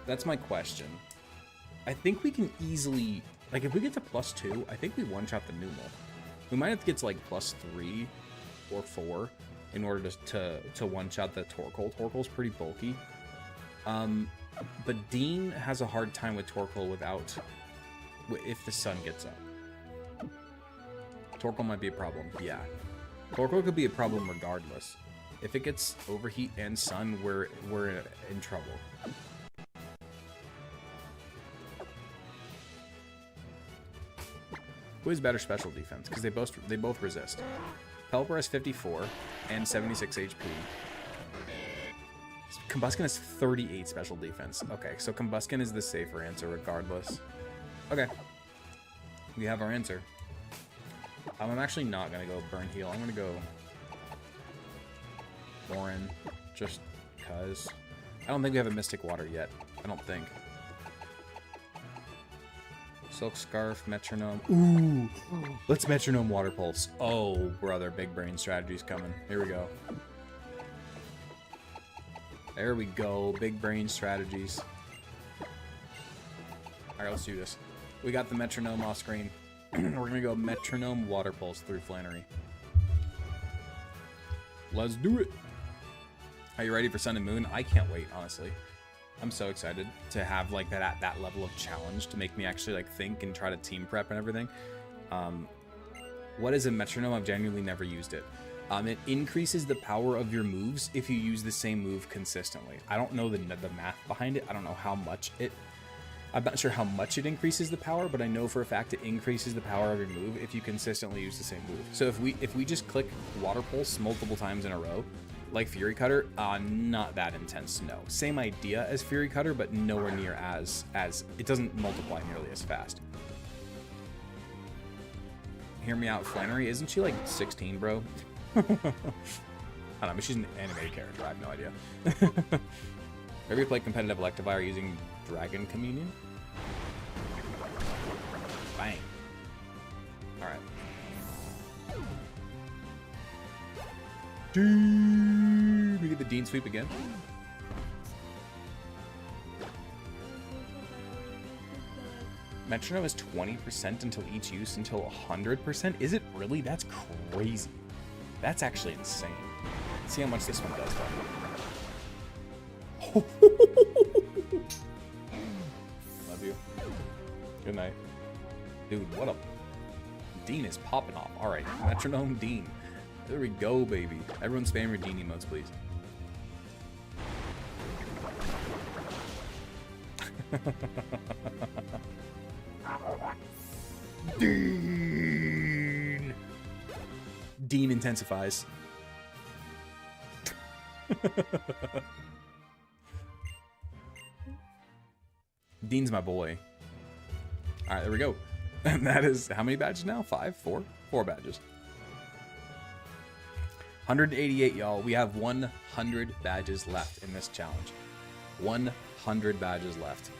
That's my question. I think we can easily... Like, if we get to +2, I think we one-shot the Numal. We might have to get to, like, +3 or 4 in order to one-shot the Torkoal. Torkoal's pretty bulky. But Dean has a hard time with Torkoal without... if the sun gets up. Torkoal might be a problem. Yeah. Torkoal could be a problem regardless. If it gets overheat and sun, we're in trouble. Who has better special defense? Because they both resist. Pelipper has 54 and 76 HP. Combuskin has 38 special defense. Okay, so Combuskin is the safer answer regardless. Okay. We have our answer. I'm actually not going to go Burn Heal. I'm going to go Warren, just because. I don't think we have a Mystic Water yet. I don't think. Silk Scarf, Metronome. Ooh! Let's Metronome Water Pulse. Oh, brother, big brain strategy's coming. Here we go. There we go. Big brain strategies. Alright, let's do this. We got the Metronome off screen. We're going to go Metronome Water Pulse through Flannery. Let's do it. Are you ready for Sun and Moon? I can't wait, honestly. I'm so excited to have like that level of challenge to make me actually like think and try to team prep and everything. What is a metronome? I've genuinely never used it. It increases the power of your moves if you use the same move consistently. I don't know the math behind it. I don't know how much it... I'm not sure how much it increases the power, but I know for a fact it increases the power of your move if you consistently use the same move. So if we just click Water Pulse multiple times in a row, like Fury Cutter, not that intense, no. Same idea as Fury Cutter, but nowhere near as it doesn't multiply nearly as fast. Hear me out, Flannery. Isn't she like 16, bro? I don't know, but she's an animated character. I have no idea. Maybe play competitive Electivire using Dragon Communion? Bang. Alright. We get the Dean sweep again. Metronome is 20% until each use until 100%. Is it really? That's crazy. That's actually insane. Let's see how much this one does though. Love you. Good night. Dude, what a... Dean is popping off. Alright, Metronome Dean. There we go, baby. Everyone spam your Dean emotes, please. Dean! Dean intensifies. Dean's my boy. Alright, there we go. And that is, how many badges now? 5? 4? 4 badges. 188, y'all. We have 100 badges left in this challenge. 100 badges left.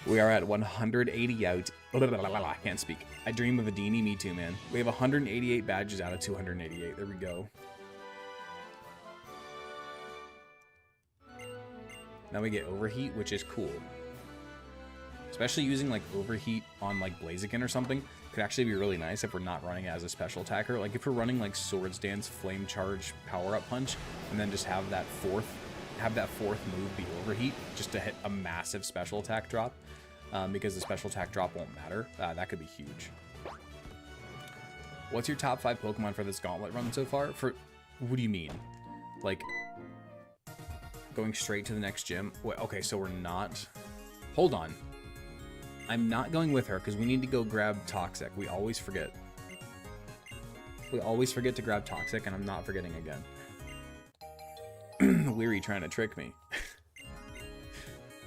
We are at 180 out. I can't speak. I dream of a Deanie. Me too, man. We have 188 badges out of 288. There we go. Now we get Overheat, which is cool. Especially using like Overheat on like Blaziken or something could actually be really nice if we're not running as a special attacker. Like if we're running like Swords Dance, Flame Charge, Power Up Punch, and then just have that fourth move be Overheat just to hit a massive special attack drop. because the special attack drop won't matter. That could be huge. What's your top 5 Pokemon for this Gauntlet run so far? What do you mean? Like, going straight to the next gym? Wait, okay, so we're not... Hold on. I'm not going with her because we need to go grab Toxic. We always forget. We always forget to grab Toxic, and I'm not forgetting again. Weary trying to trick me.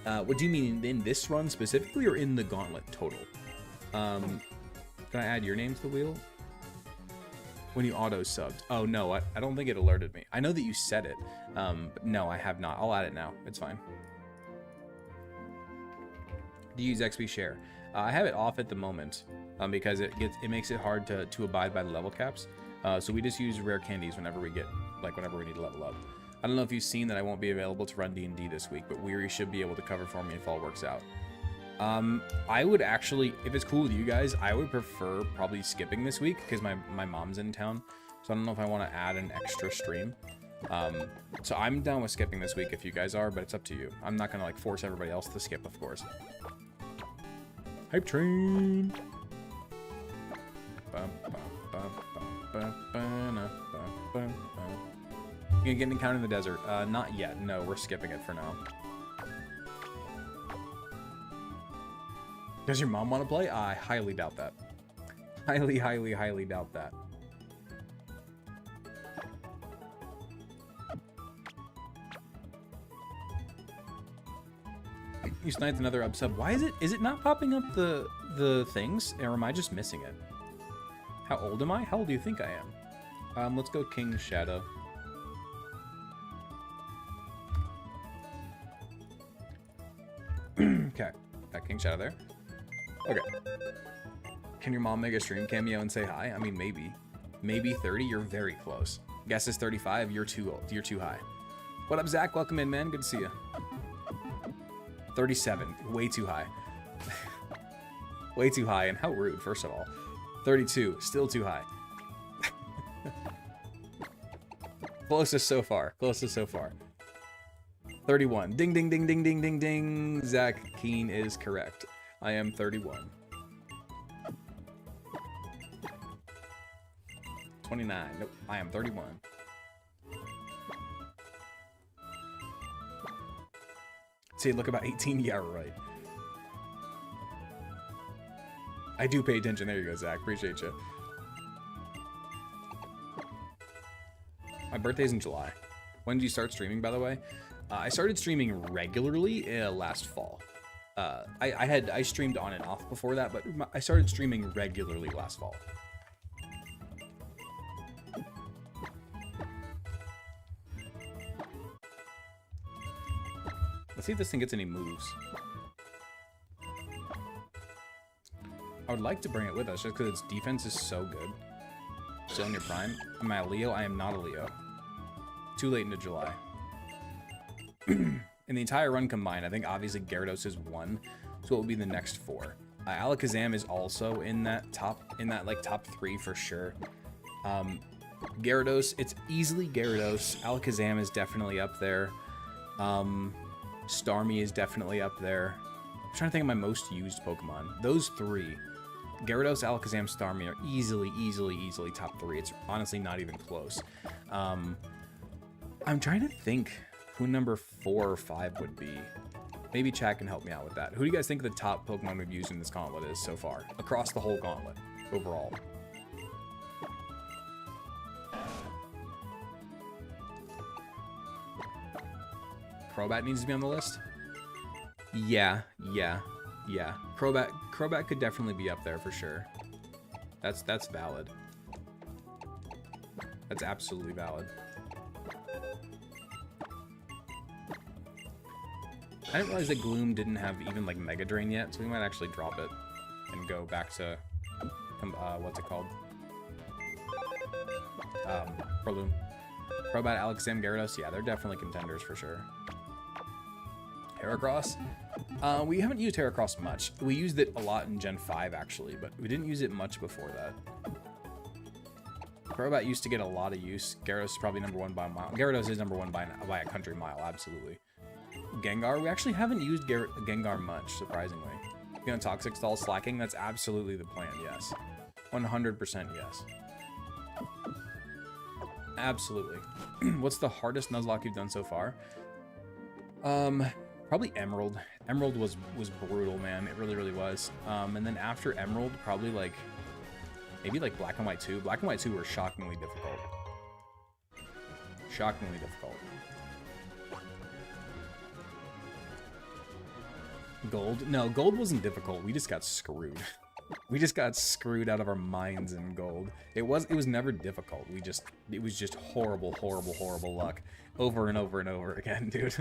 What do you mean in this run specifically, or in the Gauntlet total? Can I add your name to the wheel? When you auto-subbed. Oh, no, I don't think it alerted me. I know that you said it, but no, I have not. I'll add it now. It's fine. Do you use XP share? I have it off at the moment because it makes it hard to abide by the level caps. So we just use rare candies whenever we need to level up. I don't know if you've seen that I won't be available to run D&D this week, but Weary should be able to cover for me if all works out. I would actually, if it's cool with you guys, I would prefer probably skipping this week because my mom's in town. So I don't know if I want to add an extra stream. So I'm down with skipping this week if you guys are, but it's up to you. I'm not going to like force everybody else to skip, of course. Hype train. You gonna get an encounter in the desert? Not yet. No, we're skipping it for now. Does your mom want to play? I highly doubt that. Highly, highly, highly doubt that. You sniped another sub. Why is it not popping up the things, or am I just missing it? How old am I? How old do you think I am? Let's go King Shadow. Okay, got King Shadow there. Okay. Can your mom make a stream cameo and say hi? I mean, maybe. Maybe 30. You're very close. Guess is 35. You're too old. You're too high. What up, Zach? Welcome in, man. Good to see you. 37. Way too high. Way too high, and how rude, first of all. 32. Still too high. Closest so far. Closest so far. 31. Ding, ding, ding, ding, ding, ding, ding. Zach Keen is correct. I am 31. 29. Nope, I am 31. See, look about 18. Yeah, right. I do pay attention. There you go, Zach. Appreciate you. My birthday's in July. When did you start streaming, by the way? I started streaming regularly last fall. I streamed on and off before that, but I started streaming regularly last fall. Let's see if this thing gets any moves. I would like to bring it with us just because its defense is so good. Still in your prime? Am I a Leo? I am not a Leo. Too late into July. In the entire run combined, I think obviously Gyarados is 1, so it will be the next 4. Alakazam is also in that top 3 for sure. Gyarados, it's easily Gyarados. Alakazam is definitely up there. Starmie is definitely up there. I'm trying to think of my most used Pokemon. Those 3, Gyarados, Alakazam, Starmie, are easily top 3. It's honestly not even close. I'm trying to think who number 4 or 5 would be. Maybe chat can help me out with that. Who do you guys think the top Pokemon we've used in this gauntlet is so far? Across the whole gauntlet, overall. Crobat needs to be on the list? Yeah. Crobat could definitely be up there for sure. That's valid. That's absolutely valid. I didn't realize that Gloom didn't have even like Mega Drain yet, so we might actually drop it and go back to what's it called? Breloom. Crobat, Alakazam, Gyarados, yeah, they're definitely contenders for sure. Heracross? We haven't used Heracross much. We used it a lot in Gen 5 actually, but we didn't use it much before that. Crobat used to get a lot of use. Gyarados is probably number 1 by a mile. Gyarados is number 1 by a country mile, absolutely. Gengar? We actually haven't used Gengar much, surprisingly. Gonna toxic stall slacking? That's absolutely the plan, yes. 100% yes. Absolutely. What's the hardest Nuzlocke you've done so far? Probably Emerald. Emerald was brutal, man. It really, really was. And then after Emerald, probably like, maybe like Black and White 2. Black and White 2 were shockingly difficult. Shockingly difficult. Gold? No, gold wasn't difficult. We just got screwed. We just got screwed out of our minds in gold. It was never difficult. It was just horrible, horrible, horrible luck. Over and over and over again, dude.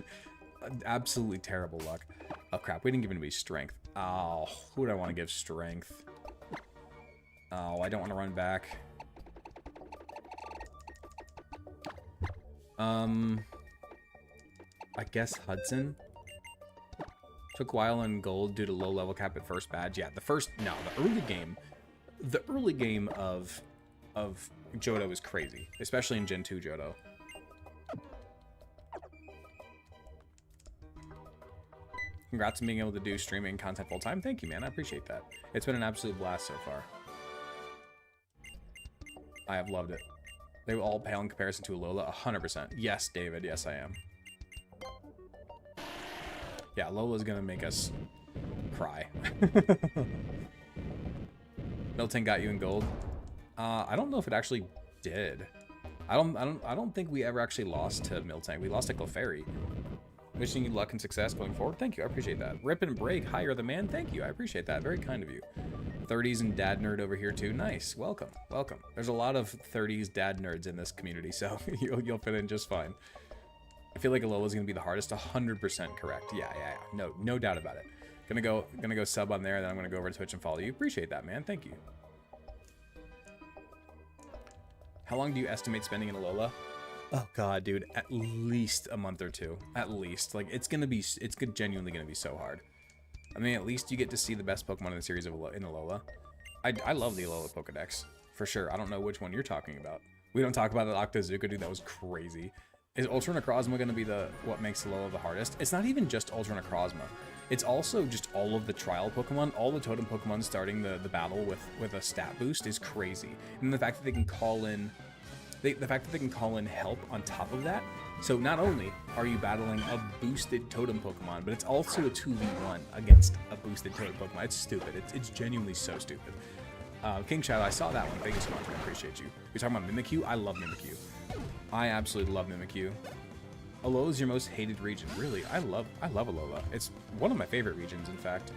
Absolutely terrible luck. Oh crap, we didn't give anybody strength. Oh, who do I want to give strength? Oh, I don't want to run back. I guess Hudson. Took a while in gold due to low level cap at first badge. Yeah, the early game of Johto is crazy, especially in Gen 2 Johto. Congrats on being able to do streaming content full time. Thank you, man. I appreciate that. It's been an absolute blast so far. I have loved it. They will all pale in comparison to Alola. 100%. Yes, David. Yes, I am. Yeah, Lola's gonna make us cry. Miltank got you in gold. I don't know if it actually did. I don't think we ever actually lost to Miltank. We lost to Clefairy. Wishing you luck and success going forward. Thank you, I appreciate that. Rip and break, hi, you're the man. Thank you, I appreciate that. Very kind of you. 30s and dad nerd over here too. Nice, welcome, welcome. There's a lot of 30s dad nerds in this community, so you'll fit in just fine. I feel like Alola's gonna be the hardest. 100% correct. Yeah. No doubt about it. Gonna go sub on there, then I'm gonna go over to Twitch and follow you. Appreciate that, man. Thank you. How long do you estimate spending in Alola? Oh god, dude, at least a month or two. At least. Like, it's genuinely gonna be so hard. I mean, at least you get to see the best Pokemon in the series in Alola. I love the Alola Pokedex, for sure. I don't know which one you're talking about. We don't talk about the Octazooka, dude, that was crazy. Is Ultra Necrozma gonna be what makes Alola the hardest? It's not even just Ultra Necrozma. It's also just all of the trial Pokemon, all the totem Pokemon starting the battle with a stat boost is crazy. And the fact that they can call in help on top of that. So not only are you battling a boosted totem Pokemon, but it's also a 2v1 against a boosted totem Pokemon. It's stupid. It's genuinely so stupid. King Shadow, I saw that one. Thank you so much. I appreciate you. You're talking about Mimikyu? I love Mimikyu. I absolutely love Mimikyu. Alola is your most hated region. Really, I love Alola. It's one of my favorite regions, in fact.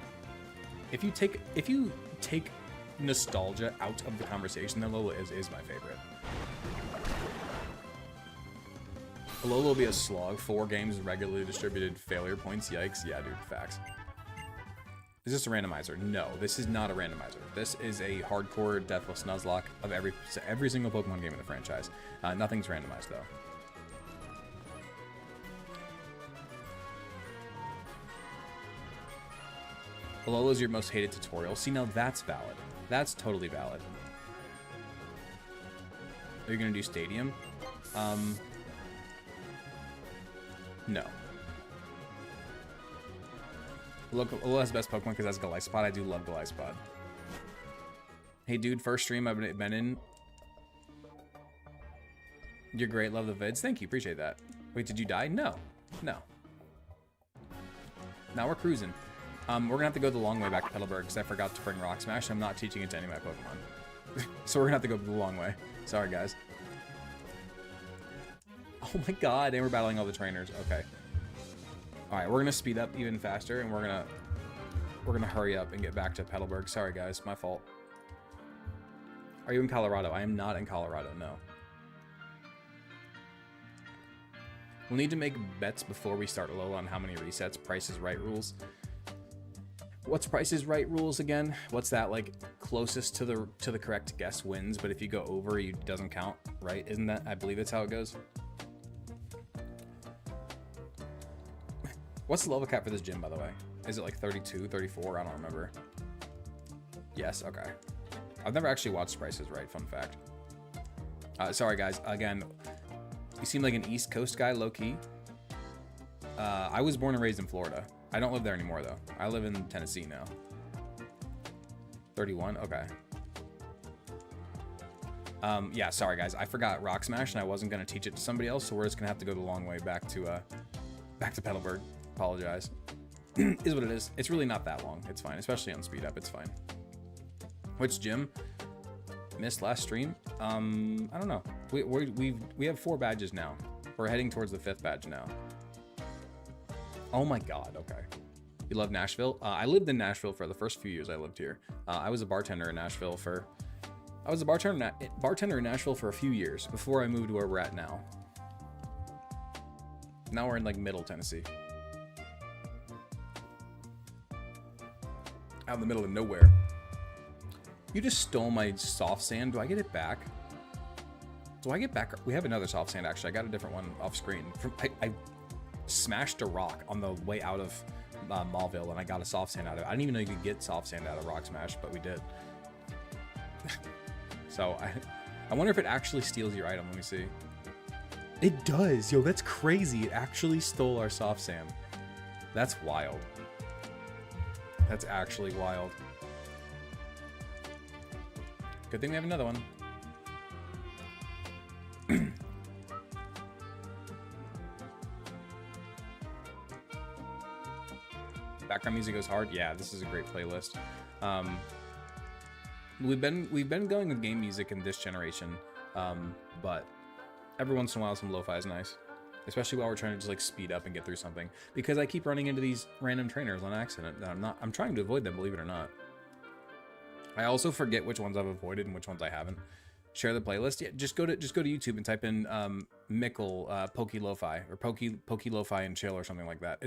If you take nostalgia out of the conversation, then Alola is my favorite. Alola will be a slog. 4 games, regularly distributed failure points. Yikes. Yeah, dude, facts. Is this a randomizer? No, this is not a randomizer. This is a hardcore Deathless Nuzlocke of every single Pokemon game in the franchise. Nothing's randomized, though. Alola is your most hated tutorial. See, now that's valid. That's totally valid. Are you going to do Stadium? No. Look, Alola has best Pokemon because that's Gallipod. I do love Gallipod. Hey, dude, first stream I've been in. You're great. Love the vids. Thank you. Appreciate that. Wait, did you die? No. No. Now we're cruising. We're going to have to go the long way back to Petalburg because I forgot to bring Rock Smash. I'm not teaching it to any of my Pokemon. So we're going to have to go the long way. Sorry, guys. Oh my god, and we're battling all the trainers. Okay. Alright, we're gonna speed up even faster, and we're gonna hurry up and get back to Petalburg. Sorry guys, my fault. Are you in Colorado? I am not in Colorado, no. We'll need to make bets before we start Alola on how many resets. Price is Right rules. What's Price is Right rules again? What's that, like, closest to the correct guess wins, but if you go over, it doesn't count, right? Isn't that, I believe that's how it goes. What's the level cap for this gym, by the way? Is it like 32, 34? I don't remember. Yes, okay. I've never actually watched Price is Right, fun fact. Sorry, guys. Again, you seem like an East Coast guy, low-key. I was born and raised in Florida. I don't live there anymore, though. I live in Tennessee now. 31. Okay. Yeah, sorry guys, I forgot Rock Smash and I wasn't gonna teach it to somebody else, so we're just gonna have to go the long way back to Petalburg. Apologize. Is what it is. It's really not that long. It's fine, especially on speed up. It's fine. Which gym? Missed last stream? I don't know. We have 4 badges now. We're heading towards the 5th badge now. Oh my god. Okay. You love Nashville? I lived in Nashville for the first few years I lived here. I was a bartender in Nashville for. I was a bartender in Nashville for a few years before I moved to where we're at now. Now we're in like Middle Tennessee. Out in the middle of nowhere. You just stole my soft sand. Do I get it back? Do I get back? We have another soft sand actually. I got a different one off screen. I smashed a rock on the way out of Mauville and I got a soft sand out of it. I didn't even know you could get soft sand out of Rock Smash, but we did. So I wonder if it actually steals your item. Let me see. It does. Yo, that's crazy. It actually stole our soft sand. That's wild. That's actually wild. Good thing we have another one. Background music goes hard. Yeah, this is a great playlist. We've been going with game music in this generation, but every once in a while some lo-fi is nice, especially while we're trying to just like speed up and get through something, because I keep running into these random trainers on accident that I'm trying to avoid them, believe it or not. I also forget which ones I've avoided and which ones I haven't. Share the playlist. Yeah, just go to YouTube and type in Mickle Pokey Lo-Fi or Pokey Lo-Fi and Chill or something like that.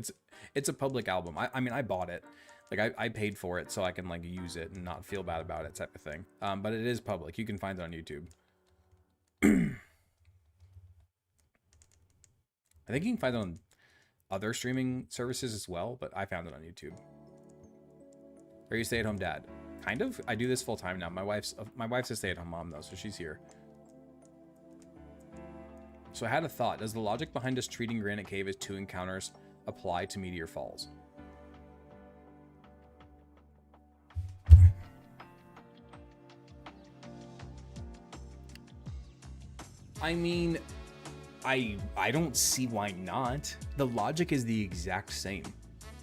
It's a public album. I mean I bought it. Like I paid for it so I can like use it and not feel bad about it type of thing. But it is public. You can find it on YouTube. I think you can find it on other streaming services as well, but I found it on YouTube. Are you a stay-at-home dad? Kind of. I do this full time now. My wife's a stay-at-home mom though, so she's here. So I had a thought. Does the logic behind us treating Granite Cave as 2 encounters apply to Meteor Falls? I mean, I don't see why not. The logic is the exact same.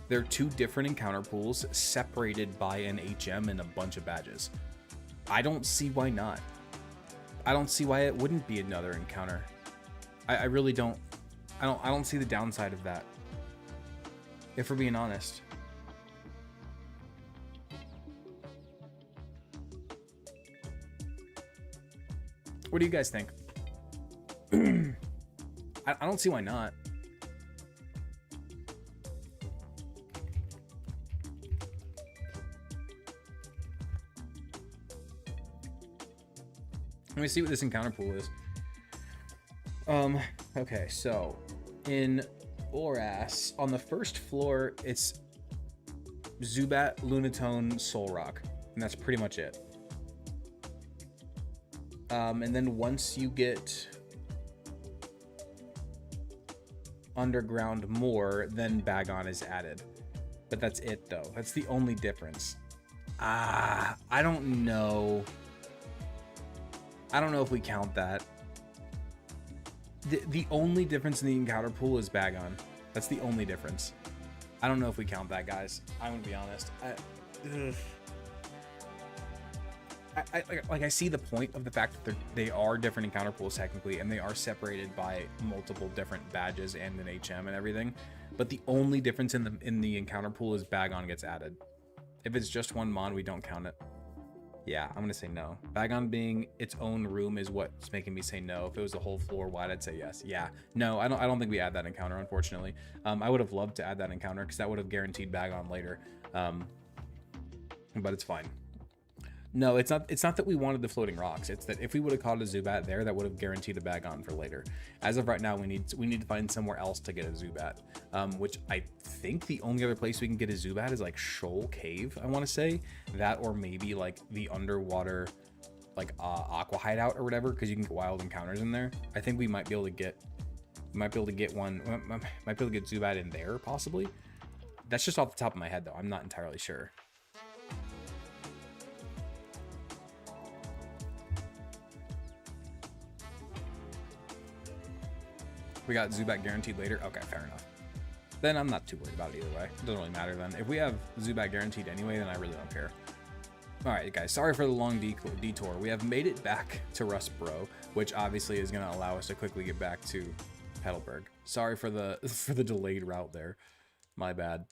They're 2 different encounter pools separated by an HM and a bunch of badges. I don't see why not. I don't see why it wouldn't be another encounter. I really don't. I don't see the downside of that, if we're being honest. What do you guys think? I don't see why not. Let me see what this encounter pool is. Okay, so in Oras, on the first floor, it's Zubat, Lunatone, Solrock, and that's pretty much it. And then once you get underground more, then Bagon is added. But that's it though. That's the only difference. I don't know. I don't know if we count that. The only difference in the encounter pool is Bagon. That's the only difference. I don't know if we count that, guys. I'm gonna be honest. I see the point of the fact that they are different encounter pools technically, and they are separated by multiple different badges and an HM and everything. But the only difference in the encounter pool is Bagon gets added. If it's just one mon, we don't count it. Yeah, I'm gonna say no. Bagon being its own room is what's making me say no. If it was the whole floor wide, I'd say yes. Yeah, no, I don't think we add that encounter, unfortunately. I would have loved to add that encounter because that would have guaranteed Bagon later. But it's fine. No, it's not that we wanted the floating rocks. It's that if we would have caught a Zubat there, that would have guaranteed a Bagon for later. As of right now, we need to find somewhere else to get a Zubat. Which I think the only other place we can get a Zubat is like Shoal Cave, I want to say. That or maybe like the underwater like Aqua Hideout or whatever, because you can get wild encounters in there. I think we might be able to get one. Might be able to get Zubat in there possibly. That's just off the top of my head though. I'm not entirely sure. We got Zubat guaranteed later. Okay, fair enough. Then I'm not too worried about it either way. It doesn't really matter then. If we have Zubat guaranteed anyway, then I really don't care. Alright guys, sorry for the long detour. We have made it back to Rustboro, which obviously is going to allow us to quickly get back to Petalburg. Sorry for the delayed route there. My bad.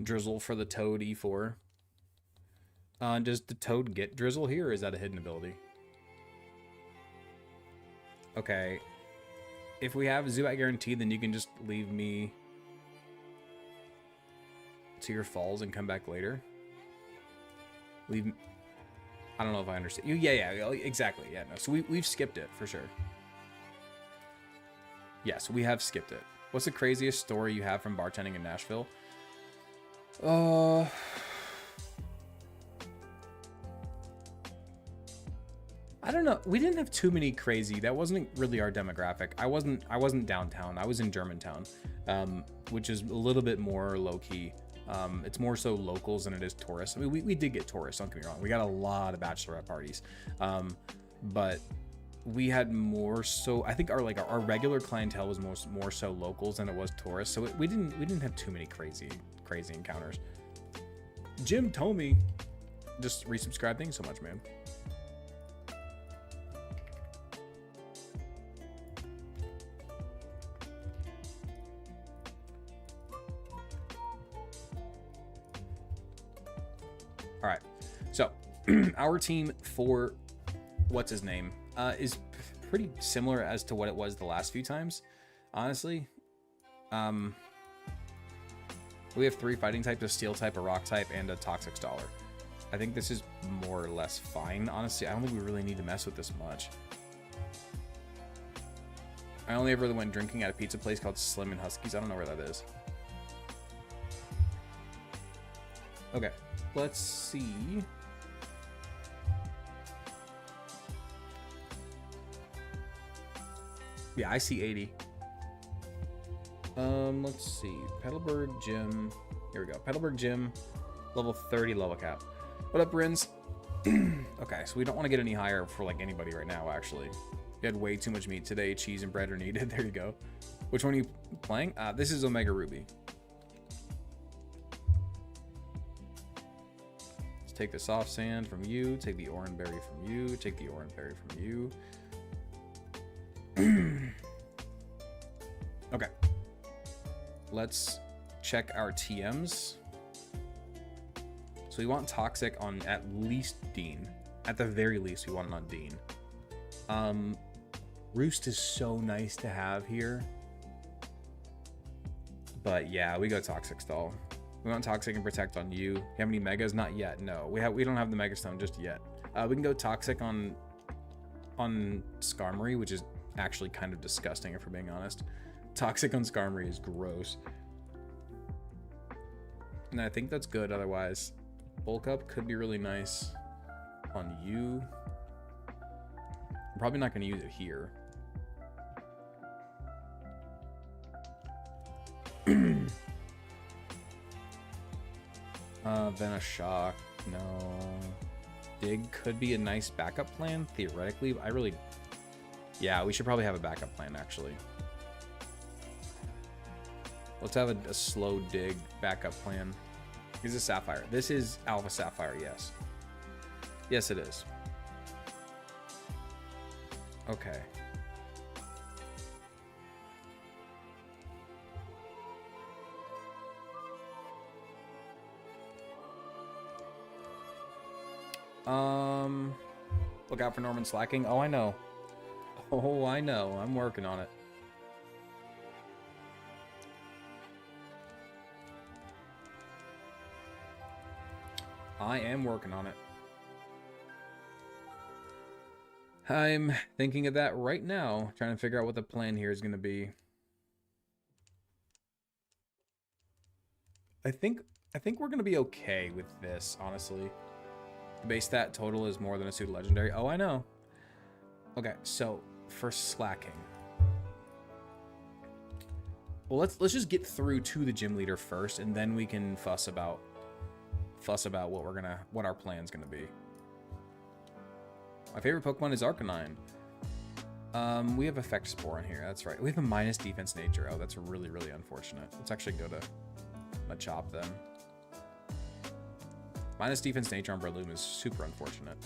Drizzle for the Toad E4. Does the Toad get Drizzle here, or is that a hidden ability? Okay. If we have Zubat guaranteed, then you can just leave me to your falls and come back later. Leave. I don't know if I understand you. Yeah, exactly. Yeah, no. So we've skipped it for sure. Yes, we have skipped it. What's the craziest story you have from bartending in Nashville? I don't know. We didn't have too many crazy. That wasn't really our demographic. I wasn't downtown. I was in Germantown, which is a little bit more low key. It's more so locals than it is tourists. I mean, we did get tourists, don't get me wrong. We got a lot of bachelorette parties. But we had more so, I think our regular clientele was more so locals than it was tourists. So we didn't have too many crazy encounters. Jim Tomey just resubscribed. Thanks so much, man. All right, so our team for what's his name is pretty similar as to what it was the last few times, honestly. We have 3 fighting types: a steel type, a rock type, and a toxic staller. I think this is more or less fine, honestly. I don't think we really need to mess with this much. I only ever went drinking at a pizza place called Slim and Huskies. I don't know where that is. Okay. Let's see. Yeah, I see 80. Let's see. Petalburg Gym. Here we go. Petalburg Gym, level 30 level cap. What up, Rins? Okay, so we don't want to get any higher for like anybody right now, actually. You had way too much meat today. Cheese and bread are needed. There you go. Which one are you playing? This is Omega Ruby. Take the soft sand from you, take the orange berry from you, take the orange berry from you. Okay. Let's check our TMs. So we want Toxic on at least Dean. At the very least, we want it on Dean. Roost is so nice to have here. But yeah, we go Toxic stall. We want Toxic and Protect on you. You have any Megas? Not yet. No, we don't have the Mega Stone just yet. We can go Toxic on Skarmory, which is actually kind of disgusting if we're being honest. Toxic on Skarmory is gross. And I think that's good otherwise. Bulk Up could be really nice on you. I'm probably not going to use it here. Venoshock, no. Dig could be a nice backup plan, theoretically. Yeah, we should probably have a backup plan, actually. Let's have a slow dig backup plan. Is this Sapphire? This is Alpha Sapphire, yes. Yes, it is. Okay. Look out for Norman slacking. Oh, I know. Oh, I know. I'm working on it. I am working on it. I'm thinking of that right now, trying to figure out what the plan here is going to be. I think we're going to be okay with this, honestly. The base stat total is more than a pseudo legendary. Oh, I know. Okay, so for slacking. Well, let's just get through to the gym leader first, and then we can fuss about what our plan's gonna be. My favorite Pokemon is Arcanine. We have Effect Spore in here. That's right. We have a minus defense nature. Oh, that's really, really unfortunate. Let's actually go to Machop then. Minus defense nature on Breloom is super unfortunate.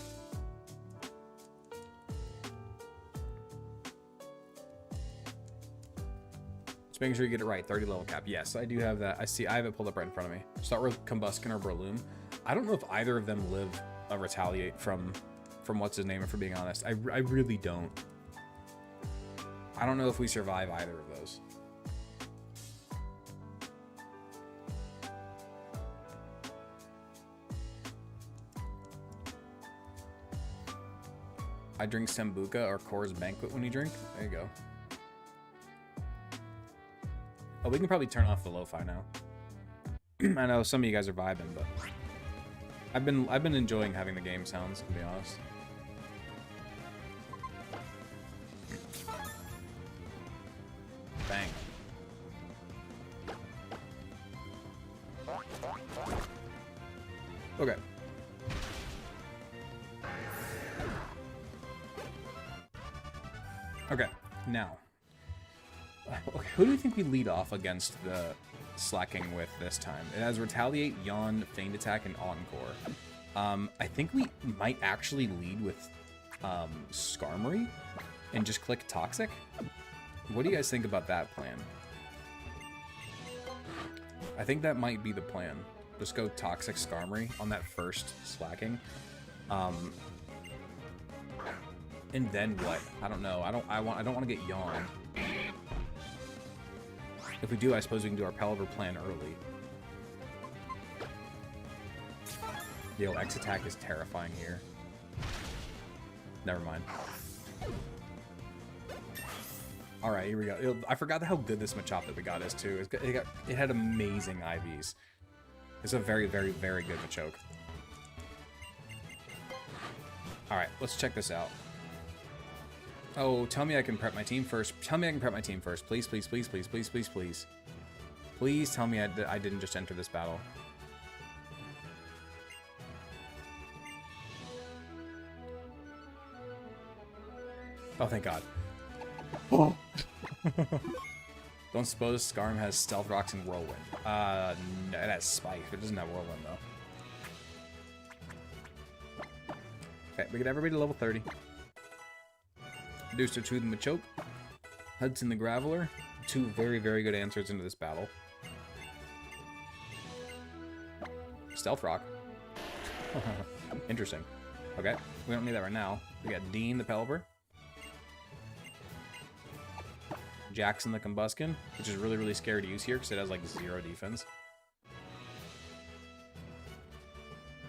Just making sure you get it right. 30 level cap. Yes, I do have that. I have it pulled up right in front of me. Start with Combuskin or Breloom. I don't know if either of them live a Retaliate from what's his name, if we're being honest. I really don't. I don't know if we survive either of those. I drink Sambuca or Core's Banquet when you drink. There you go. Oh, we can probably turn off the lo-fi now. I know some of you guys are vibing, but I've been enjoying having the game sounds, to be honest. Bang. Okay. Okay, now. Okay, who do you think we lead off against the slacking with this time? It has Retaliate, Yawn, Feigned Attack, and Encore. I think we might actually lead with Skarmory and just click Toxic. What do you guys think about that plan? I think that might be the plan. Just go Toxic Skarmory on that first slacking. And then what? I don't know. I don't want to get Yawn. If we do, I suppose we can do our Pelipper plan early. Yo, X attack is terrifying here. Never mind. Alright, here we go. I forgot how good this Machop that we got is, too. It had amazing IVs. It's a very, very, very good Machoke. Alright, let's check this out. Oh, tell me I can prep my team first. Tell me I can prep my team first. Please, please, please, please, please, please, please. Please tell me I didn't just enter this battle. Oh, thank God. Oh. Don't suppose Skarm has Stealth Rocks and Whirlwind. No, it has Spike. It doesn't have Whirlwind, though. Okay, we get everybody to level 30. Booster 2 the Machoke. Hudson the Graveler. Two very, very good answers into this battle. Stealth Rock. Interesting. Okay, we don't need that right now. We got Dean the Pelipper. Jackson the Combuskin, which is really, really scary to use here because it has like 0 defense.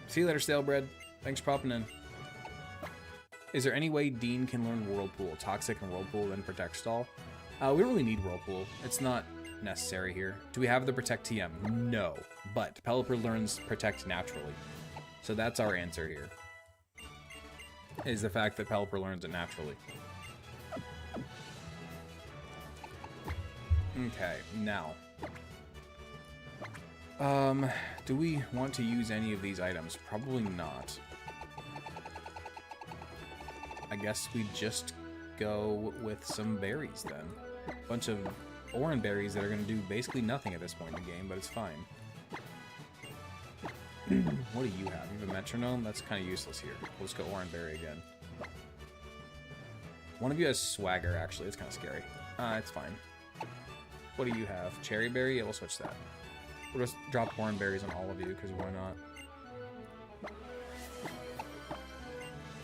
See you later, Stalebread. Thanks for popping in. Is there any way Dean can learn Whirlpool? Toxic and Whirlpool, then Protect Stall? We don't really need Whirlpool. It's not necessary here. Do we have the Protect TM? No. But Pelipper learns Protect naturally. So that's our answer here. Is the fact that Pelipper learns it naturally. Okay, now. Do we want to use any of these items? Probably not. I guess we just go with some berries then. A bunch of orange berries that are going to do basically nothing at this point in the game, but it's fine. What do you have? You have a metronome? That's kind of useless here. Let's go orange berry again. One of you has swagger, actually. It's kind of scary. It's fine. What do you have? Cherry berry? Yeah, we'll switch that. We'll just drop orange berries on all of you, because why not?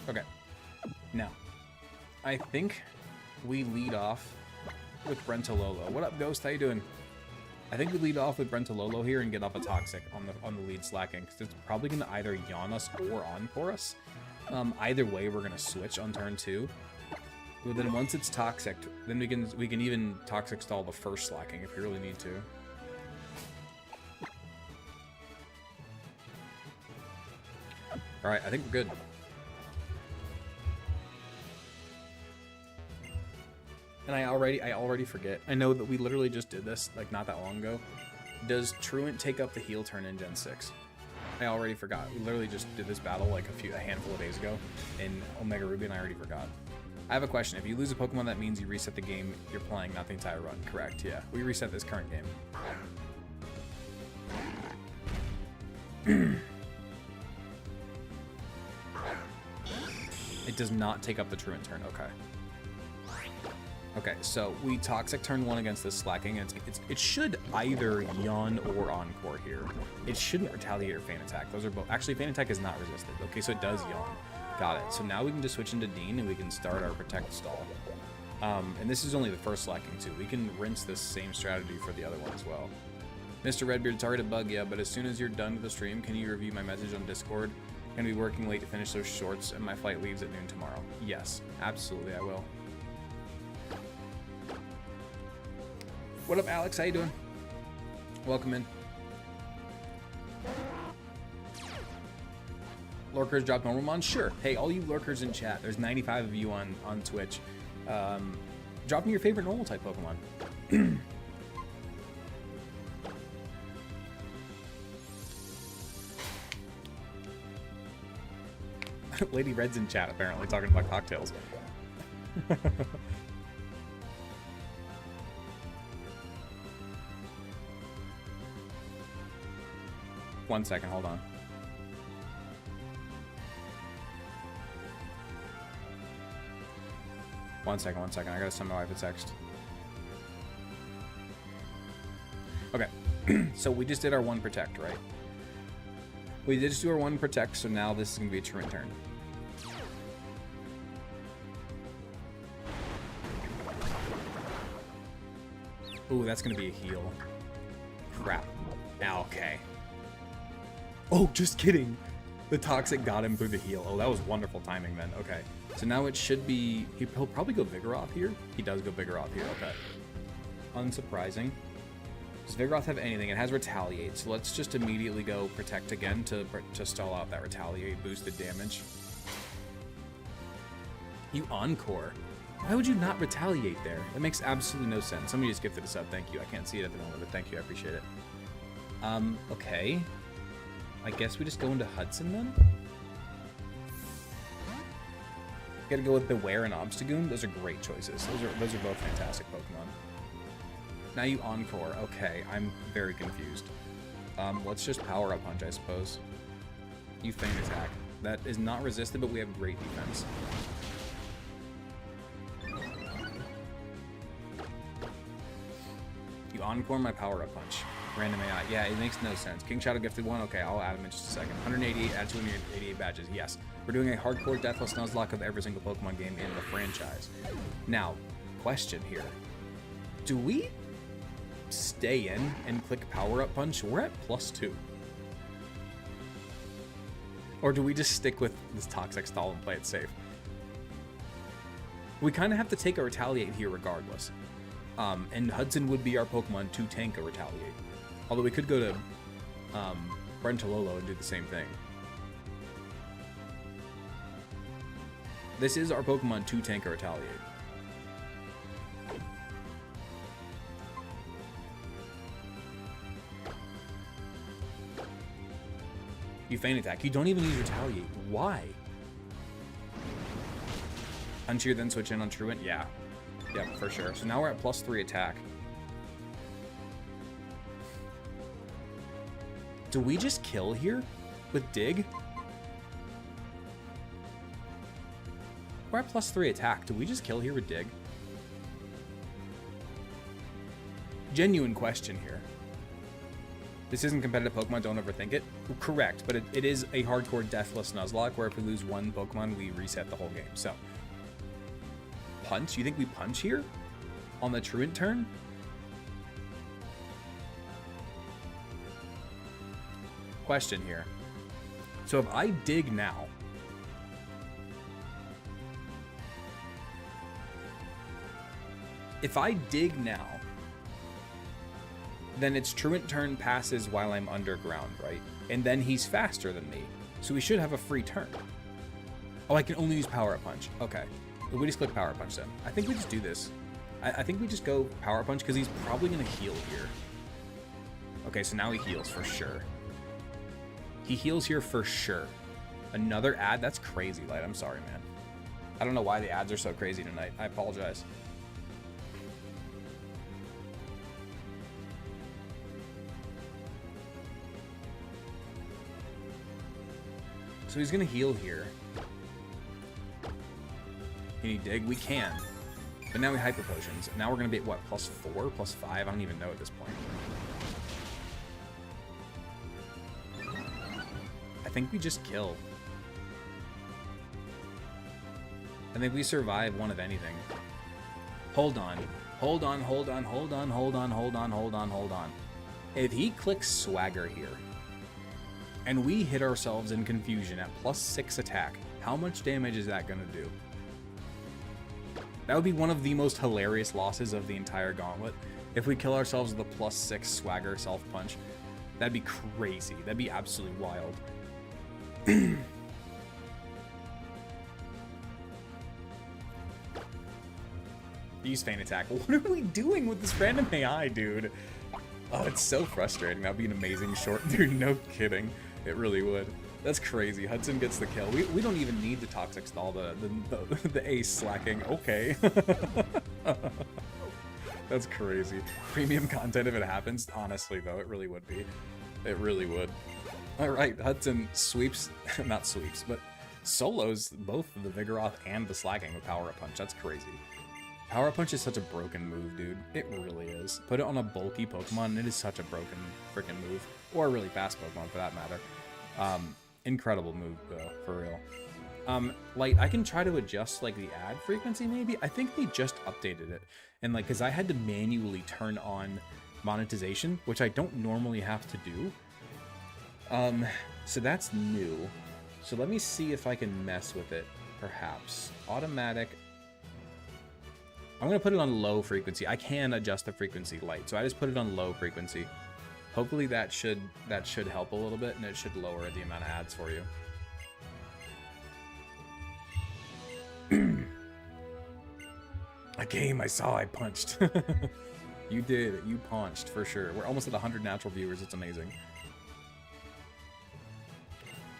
Okay. Now, I think we lead off with Brentalolo. What up, Ghost? How you doing? I think we lead off with Brentalolo here and get off a Toxic on the lead slacking, because it's probably going to either yawn us or encore us. Either way, we're going to switch on turn 2. But then once it's Toxic, then we can even Toxic stall the first slacking if we really need to. Alright, I think we're good. And I already forget. I know that we literally just did this, like, not that long ago. Does Truant take up the heel turn in Gen 6? I already forgot. We literally just did this battle, like, a handful of days ago in Omega Ruby, and I already forgot. I have a question. If you lose a Pokemon, that means you reset the game you're playing, not the entire run. Correct, yeah. We reset this current game. It does not take up the Truant turn, okay. Okay, so we Toxic turn 1 against this Slacking, and it should either Yawn or Encore here. It shouldn't Retaliate or Feint Attack. Those are both. Actually, Feint Attack is not resisted. Okay, so it does Yawn. Got it. So now we can just switch into Dean, and we can start our Protect stall. And this is only the first Slacking, too. We can rinse this same strategy for the other one as well. Mr. Redbeard, sorry to bug ya, but as soon as you're done with the stream, can you review my message on Discord? Gonna be working late to finish those shorts, and my flight leaves at noon tomorrow. Yes, absolutely, I will. What up, Alex? How you doing? Welcome in. Lurkers drop normal mon? Sure. Hey, all you lurkers in chat, there's 95 of you on Twitch. Drop me your favorite normal type Pokemon. Lady Red's in chat, apparently, talking about cocktails. 1 second, hold on. One second, I gotta send my wife a text. Okay, so we just did our 1 Protect, right? We did just do our 1 Protect, so now this is gonna be a Truant turn. Ooh, that's gonna be a heal. Crap. Okay. Oh, just kidding. The Toxic got him through the heal. Oh, that was wonderful timing then. Okay. So now it should be... He'll probably go Vigoroth here. He does go Vigoroth here. Okay. Unsurprising. Does Vigoroth have anything? It has Retaliate. So let's just immediately go Protect again to stall out that Retaliate boosted damage. You Encore. Why would you not Retaliate there? That makes absolutely no sense. Somebody just gifted us up. Thank you. I can't see it at the moment, but thank you. I appreciate it. Okay. I guess we just go into Hudson then? Gotta go with Beware and Obstagoon. Those are great choices. Those are both fantastic Pokemon. Now you Encore. Okay, I'm very confused. Let's just Power Up Punch, I suppose. You Feint Attack. That is not resisted, but we have great defense. You Encore my Power Up Punch. Random AI. Yeah, it makes no sense. King Shadow gifted 1. Okay, I'll add him in just a second. 188 out of 288 badges. Yes. We're doing a hardcore Deathless Nuzlocke of every single Pokemon game in the franchise. Now, question here. Do we stay in and click Power Up Punch? We're at +2. Or do we just stick with this Toxic stall and play it safe? We kind of have to take a Retaliate here regardless. And Hudson would be our Pokemon to tank a Retaliate. Although we could go to Brentololo and do the same thing. This is our Pokemon to tank or Retaliate. You Feint Attack. You don't even use Retaliate. Why? Uncheer, then switch in on Truant? Yeah. Yeah, for sure. So now we're at +3 attack. Do we just kill here with Dig? We're at +3 attack. Do we just kill here with Dig? Genuine question here. This isn't competitive Pokemon, don't overthink it. Correct, but it is a hardcore Deathless Nuzlocke where if we lose 1 Pokemon, we reset the whole game. So, punch? You think we punch here? On the Truant turn? Question here. So if I dig now, then its Truant turn passes while I'm underground, right? And then he's faster than me, so we should have a free turn. Oh, I can only use Power Up Punch. Okay, we just click Power Up Punch then. I think we just do this. I think we just go Power Up Punch because he's probably gonna heal here. Okay, so now he heals for sure. He heals here for sure. Another ad? That's crazy, Light. I'm sorry, man. I don't know why the ads are so crazy tonight. I apologize. So he's gonna heal here. Can you dig? We can. But now we hyper potions. Now we're gonna be at what, +4, +5? I don't even know at this point. I think we just kill. I think we survive one of anything. Hold on. Hold on, hold on, hold on, hold on, hold on, hold on, hold on. If he clicks Swagger here, and we hit ourselves in confusion at +6 attack, how much damage is that gonna do? That would be one of the most hilarious losses of the entire gauntlet. If we kill ourselves with a +6 Swagger self-punch, that'd be crazy. That'd be absolutely wild. Use feint attack. What are we doing with this random AI, dude? Oh, it's so frustrating. That'd be an amazing short, dude. No kidding. It really would. That's crazy. Hudson gets the kill. We don't even need the toxic stall, the ace slacking. Okay. That's crazy. Premium content if it happens. Honestly, though, it really would be. It really would. All right, Hudson sweeps, not sweeps, but solos both the Vigoroth and the slacking with Power Up Punch. That's crazy. Power Up Punch is such a broken move, dude. It really is. Put it on a bulky Pokemon, and it is such a broken freaking move. Or a really fast Pokemon, for that matter. Incredible move, though, for real. Like, I can try to adjust, like, the ad frequency, maybe? I think they just updated it. And, like, because I had to manually turn on monetization, which I don't normally have to do. So that's new. So let me see if I can mess with it, perhaps. Automatic. I'm going to put it on low frequency. I can adjust the frequency light, so I just put it on low frequency. Hopefully that should help a little bit, and it should lower the amount of ads for you. A game I saw, I punched. You did. You punched, for sure. We're almost at 100 natural viewers. It's amazing.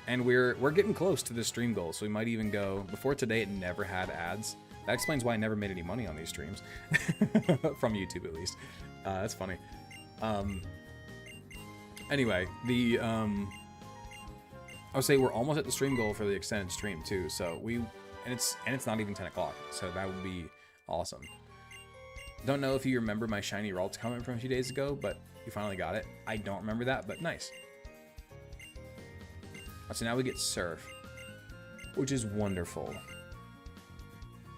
And we're getting close to the stream goal, so we might even go... Before today, it never had ads. That explains why I never made any money on these streams. From YouTube, at least. That's funny. Anyway, I would say we're almost at the stream goal for the extended stream, too. So it's not even 10 o'clock, so that would be awesome. Don't know if you remember my shiny Ralts comment from a few days ago, but you finally got it. I don't remember that, but nice. So now we get Surf, which is wonderful.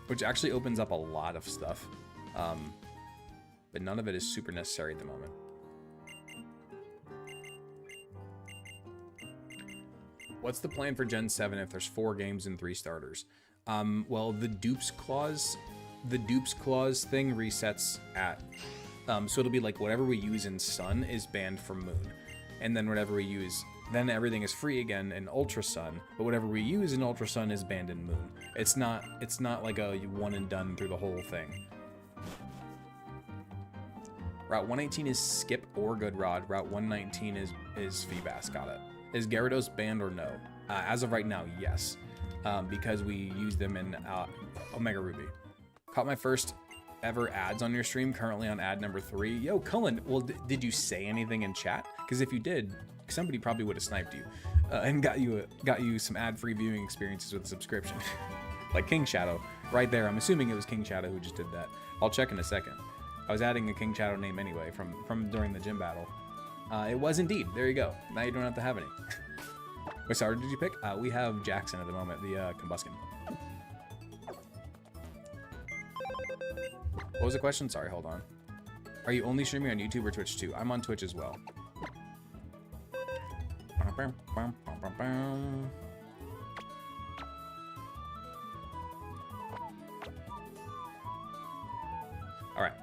Which actually opens up a lot of stuff. But none of it is super necessary at the moment. What's the plan for Gen 7 if there's 4 games and 3 starters? Well, the dupes clause thing resets at... so it'll be like whatever we use in Sun is banned from Moon. And then whatever we use... Then everything is free again in Ultra Sun, but whatever we use in Ultra Sun is banned in Moon. It's not like a one and done through the whole thing. Route 118 is Skip or Good Rod. Route 119 is Feebas. Got it. Is Gyarados banned or no? As of right now, yes, because we use them in Omega Ruby. Caught my first ever ads on your stream. Currently on ad number 3. Yo, Cullen. Well, did you say anything in chat? Because if you did, somebody probably would have sniped you and got you some ad-free viewing experiences with a subscription. Like King Shadow right there. I'm assuming it was King Shadow who just did that. I'll check in a second. I was adding a King Shadow name anyway from during the gym battle. It was indeed. There you go. Now you don't have to have any. What starter did you pick? We have Jackson at the moment, the Combuskin. What was the question? Sorry, hold on. Are you only streaming on YouTube or Twitch too? I'm on Twitch as well. Alright.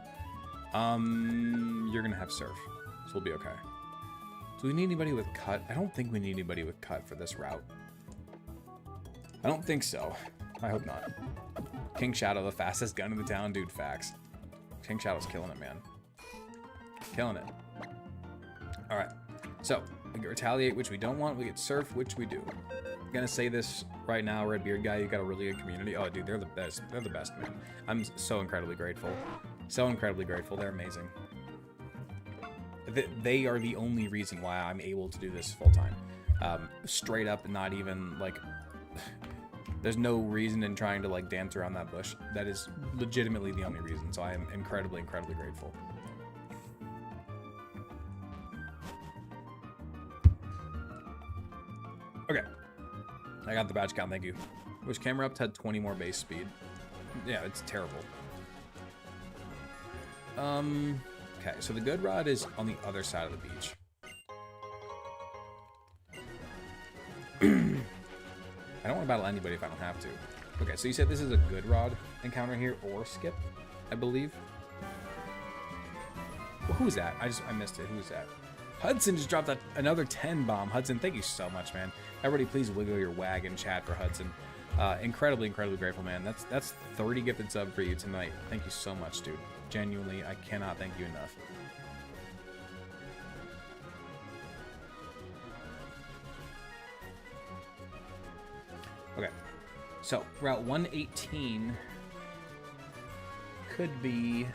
You're gonna have Surf, so we'll be okay. Do we need anybody with Cut? I don't think we need anybody with Cut for this route. I don't think so. I hope not. King Shadow, the fastest gun in the town, dude, facts. King Shadow's killing it, man. Killing it. Alright. So, we get Retaliate, which we don't want. We get Surf, which we do. gonna say this right now, Red Beard guy, you got a really good community. Oh, dude, they're the best. They're the best, man. I'm so incredibly grateful. So incredibly grateful. They're amazing. They are the only reason why I'm able to do this full time. Straight up, not even like. There's no reason in trying to like dance around that bush. That is legitimately the only reason. So I am incredibly, incredibly grateful. Okay. I got the badge count, thank you. Wish camera up had 20 more base speed. Yeah, it's terrible. Okay, so the good rod is on the other side of the beach. I don't want to battle anybody if I don't have to. Okay, so you said this is a good rod encounter here, or skip, I believe. Well, who is that? I missed it. Who is that? Hudson just dropped another 10 bomb. Hudson, thank you so much, man. Everybody, please wiggle your wag in chat for Hudson. Incredibly, incredibly grateful, man. That's 30 gifted sub for you tonight. Thank you so much, dude. Genuinely, I cannot thank you enough. Okay, so Route 118 could be.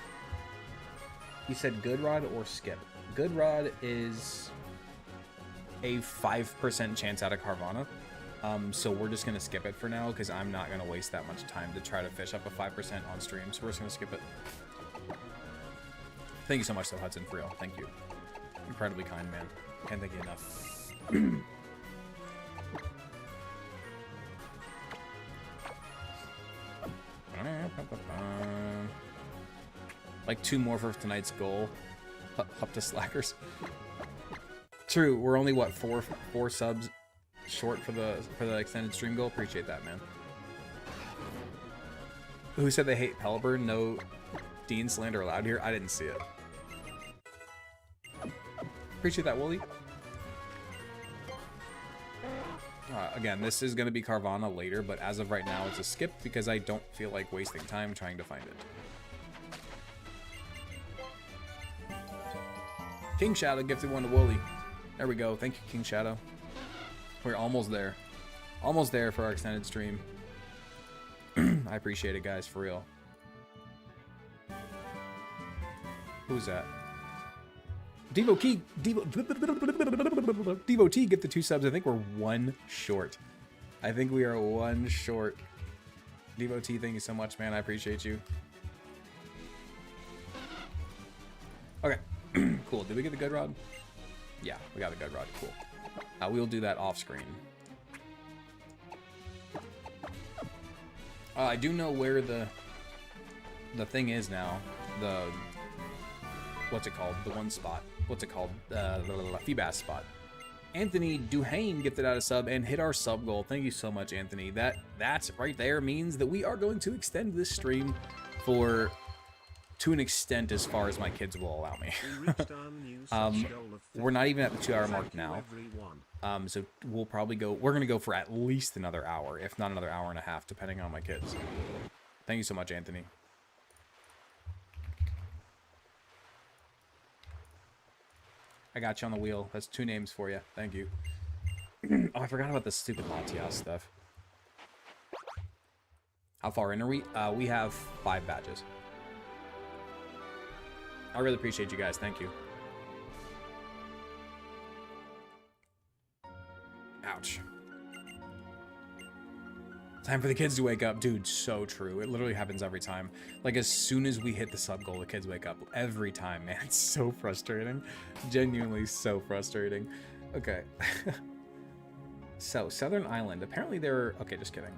You said good rod or skip. Good rod is a 5% chance out of Carvana. So we're just going to skip it for now because I'm not going to waste that much time to try to fish up a 5% on stream. So we're just going to skip it. Thank you so much, though, Hudson, for real. Thank you. Incredibly kind, man. Can't thank you enough. Like 2 more for tonight's goal. Up to slackers. True, we're only what four subs short for the extended stream goal. Appreciate that, man. Who said they hate Pelibur? No Dean slander allowed here. I didn't see it. Appreciate that, Wooly. Again, this is going to be Carvana later, but as of right now, it's a skip because I don't feel like wasting time trying to find it. King Shadow gifted one to Wooly. There we go. Thank you, King Shadow. We're almost there. Almost there for our extended stream. I appreciate it, guys, for real. Who's that? Devo T get the 2 subs. I think we're 1 short. I think we are 1 short. Devo T, thank you so much, man. I appreciate you. Okay. Cool. Did we get the good rod? Yeah, we got a good rod. Cool. We'll do that off screen. I do know where the thing is now. What's it called? The one spot. What's it called? The Feebass spot. Anthony Duhane gifted out a sub and hit our sub goal. Thank you so much, Anthony. That's right there means that we are going to extend this stream to an extent as far as my kids will allow me. We're not even at the 2-hour mark now. So we'll probably go. We're gonna go for at least another hour, if not another hour and a half, depending on my kids. Thank you so much, Anthony. I got you on the wheel. That's 2 names for you. Thank you. Oh, I forgot about the stupid Latias stuff. How far in are we? We have 5 badges. I really appreciate you guys. Thank you. Ouch. Time for the kids to wake up. Dude, so true. It literally happens every time. Like, as soon as we hit the sub goal, the kids wake up. Every time, man. It's so frustrating. Genuinely so frustrating. Okay. So, Southern Island. Apparently they're... Okay, just kidding.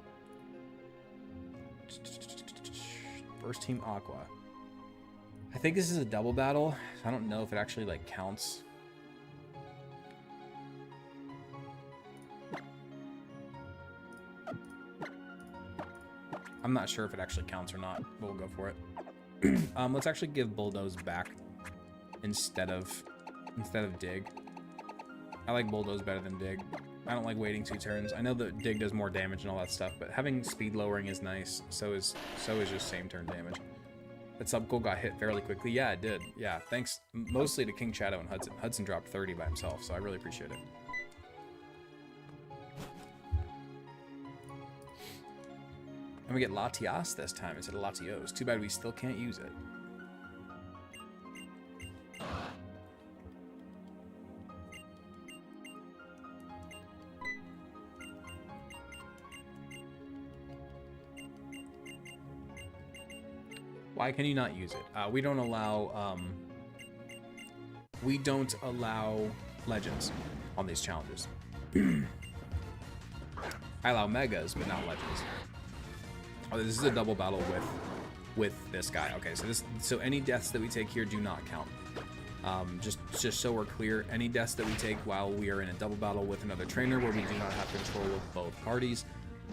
First Team Aqua. I think this is a double battle. I don't know if it actually, like, counts. I'm not sure if it actually counts or not, but we'll go for it. Let's actually give Bulldoze back instead of Dig. I like Bulldoze better than Dig. I don't like waiting 2 turns. I know that Dig does more damage and all that stuff, but having speed lowering is nice. So is just same turn damage. That sub goal got hit fairly quickly. Yeah, it did. Yeah, thanks mostly to King Shadow and Hudson. Hudson dropped 30 by himself, so I really appreciate it. And we get Latias this time instead of Latios. Too bad we still can't use it. Why can you not use it? We don't allow legends on these challenges. I allow megas, but not legends. Oh, this is a double battle with this guy. Okay, so any deaths that we take here do not count. Just so we're clear, any deaths that we take while we are in a double battle with another trainer where we do not have control of both parties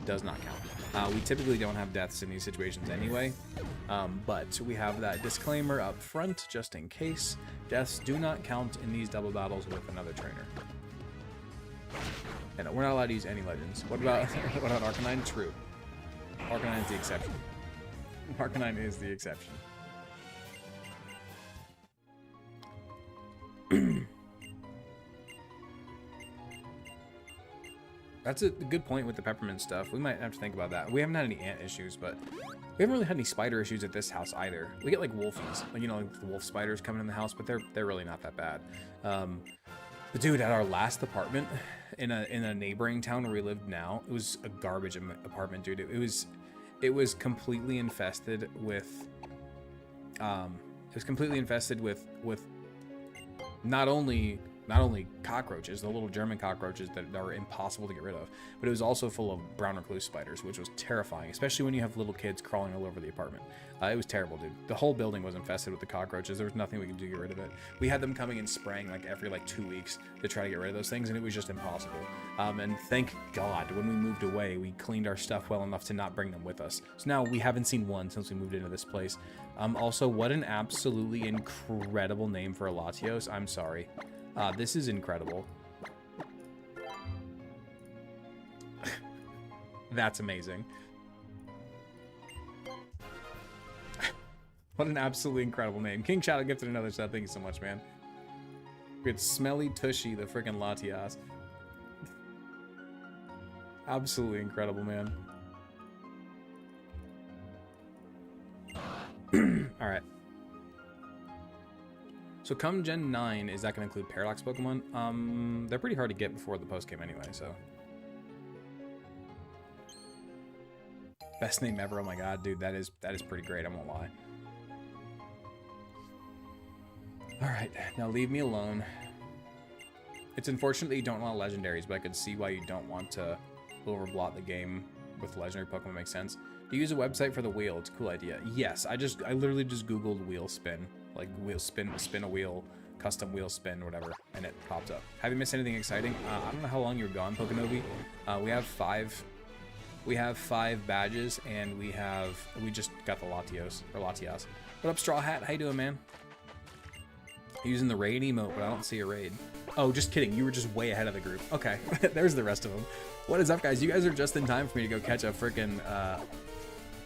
does not count. We typically don't have deaths in these situations anyway, but we have that disclaimer up front just in case. Deaths do not count in these double battles with another trainer. And we're not allowed to use any legends. What about Arcanine? True. Arcanine is the exception. Arcanine is the exception. That's a good point with the peppermint stuff. We might have to think about that. We haven't had any ant issues, but we haven't really had any spider issues at this house either. We get like wolfies, like, you know, like the wolf spiders coming in the house, but they're really not that bad. But dude, at our last apartment in a neighboring town where we lived now, it was a garbage apartment, dude. It was completely infested with not only cockroaches, the little German cockroaches that are impossible to get rid of, but it was also full of brown recluse spiders, which was terrifying, especially when you have little kids crawling all over the apartment. It was terrible, dude. The whole building was infested with the cockroaches. There was nothing we could do to get rid of it. We had them coming and spraying like every 2 weeks to try to get rid of those things, and it was just impossible. And thank God, when we moved away, we cleaned our stuff well enough to not bring them with us. So now we haven't seen one since we moved into this place. Also, what an absolutely incredible name for a Latios. I'm sorry. This is incredible. That's amazing. What an absolutely incredible name. King Shadow gifted another sub. Thank you so much, man. We had Smelly Tushy, the freaking Latias. Absolutely incredible, man. All right. So come Gen 9, is that going to include Paradox Pokemon? They're pretty hard to get before the post game anyway, so. Best name ever, oh my god, dude, that is pretty great, I won't lie. Alright, now leave me alone. It's unfortunate that you don't allow legendaries, but I could see why you don't want to overblot the game with legendary Pokemon. Makes sense. Do you use a website for the wheel? It's a cool idea. Yes, I literally just googled wheel spin. Like wheel spin a wheel, custom wheel spin, whatever, and it popped up. Have you missed anything exciting? I don't know how long you were gone, Pokenobi. We have five badges, and we just got the Latios. What up, Straw Hat? How you doing, man? Using the raid emote, but I don't see a raid. Oh, just kidding. You were just way ahead of the group. Okay, there's the rest of them. What is up, guys? You guys are just in time for me to go catch a freaking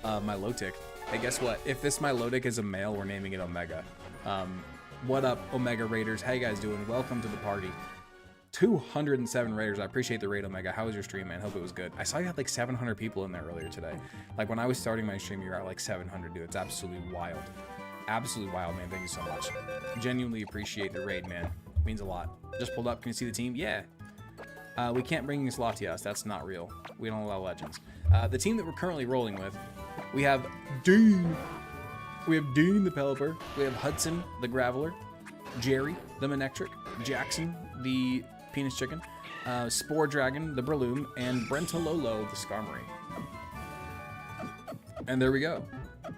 Milotic. Hey, guess what? If this Milotic is a male, we're naming it Omega. What up, Omega Raiders? How you guys doing? Welcome to the party. 207 Raiders. I appreciate the raid, Omega. How was your stream, man? Hope it was good. I saw you had like 700 people in there earlier today. Like when I was starting my stream, you were at like 700, dude. It's absolutely wild. Absolutely wild, man. Thank you so much. Genuinely appreciate the raid, man. It means a lot. Just pulled up. Can you see the team? Yeah. We can't bring this Latias. That's not real. We don't allow legends. The team that we're currently rolling with, we have Dean. We have Dean the Pelipper. We have Hudson the Graveler. Jerry the Manectric. Jackson the Penis Chicken. Spore Dragon the Breloom. And Brentalolo the Skarmory. And there we go.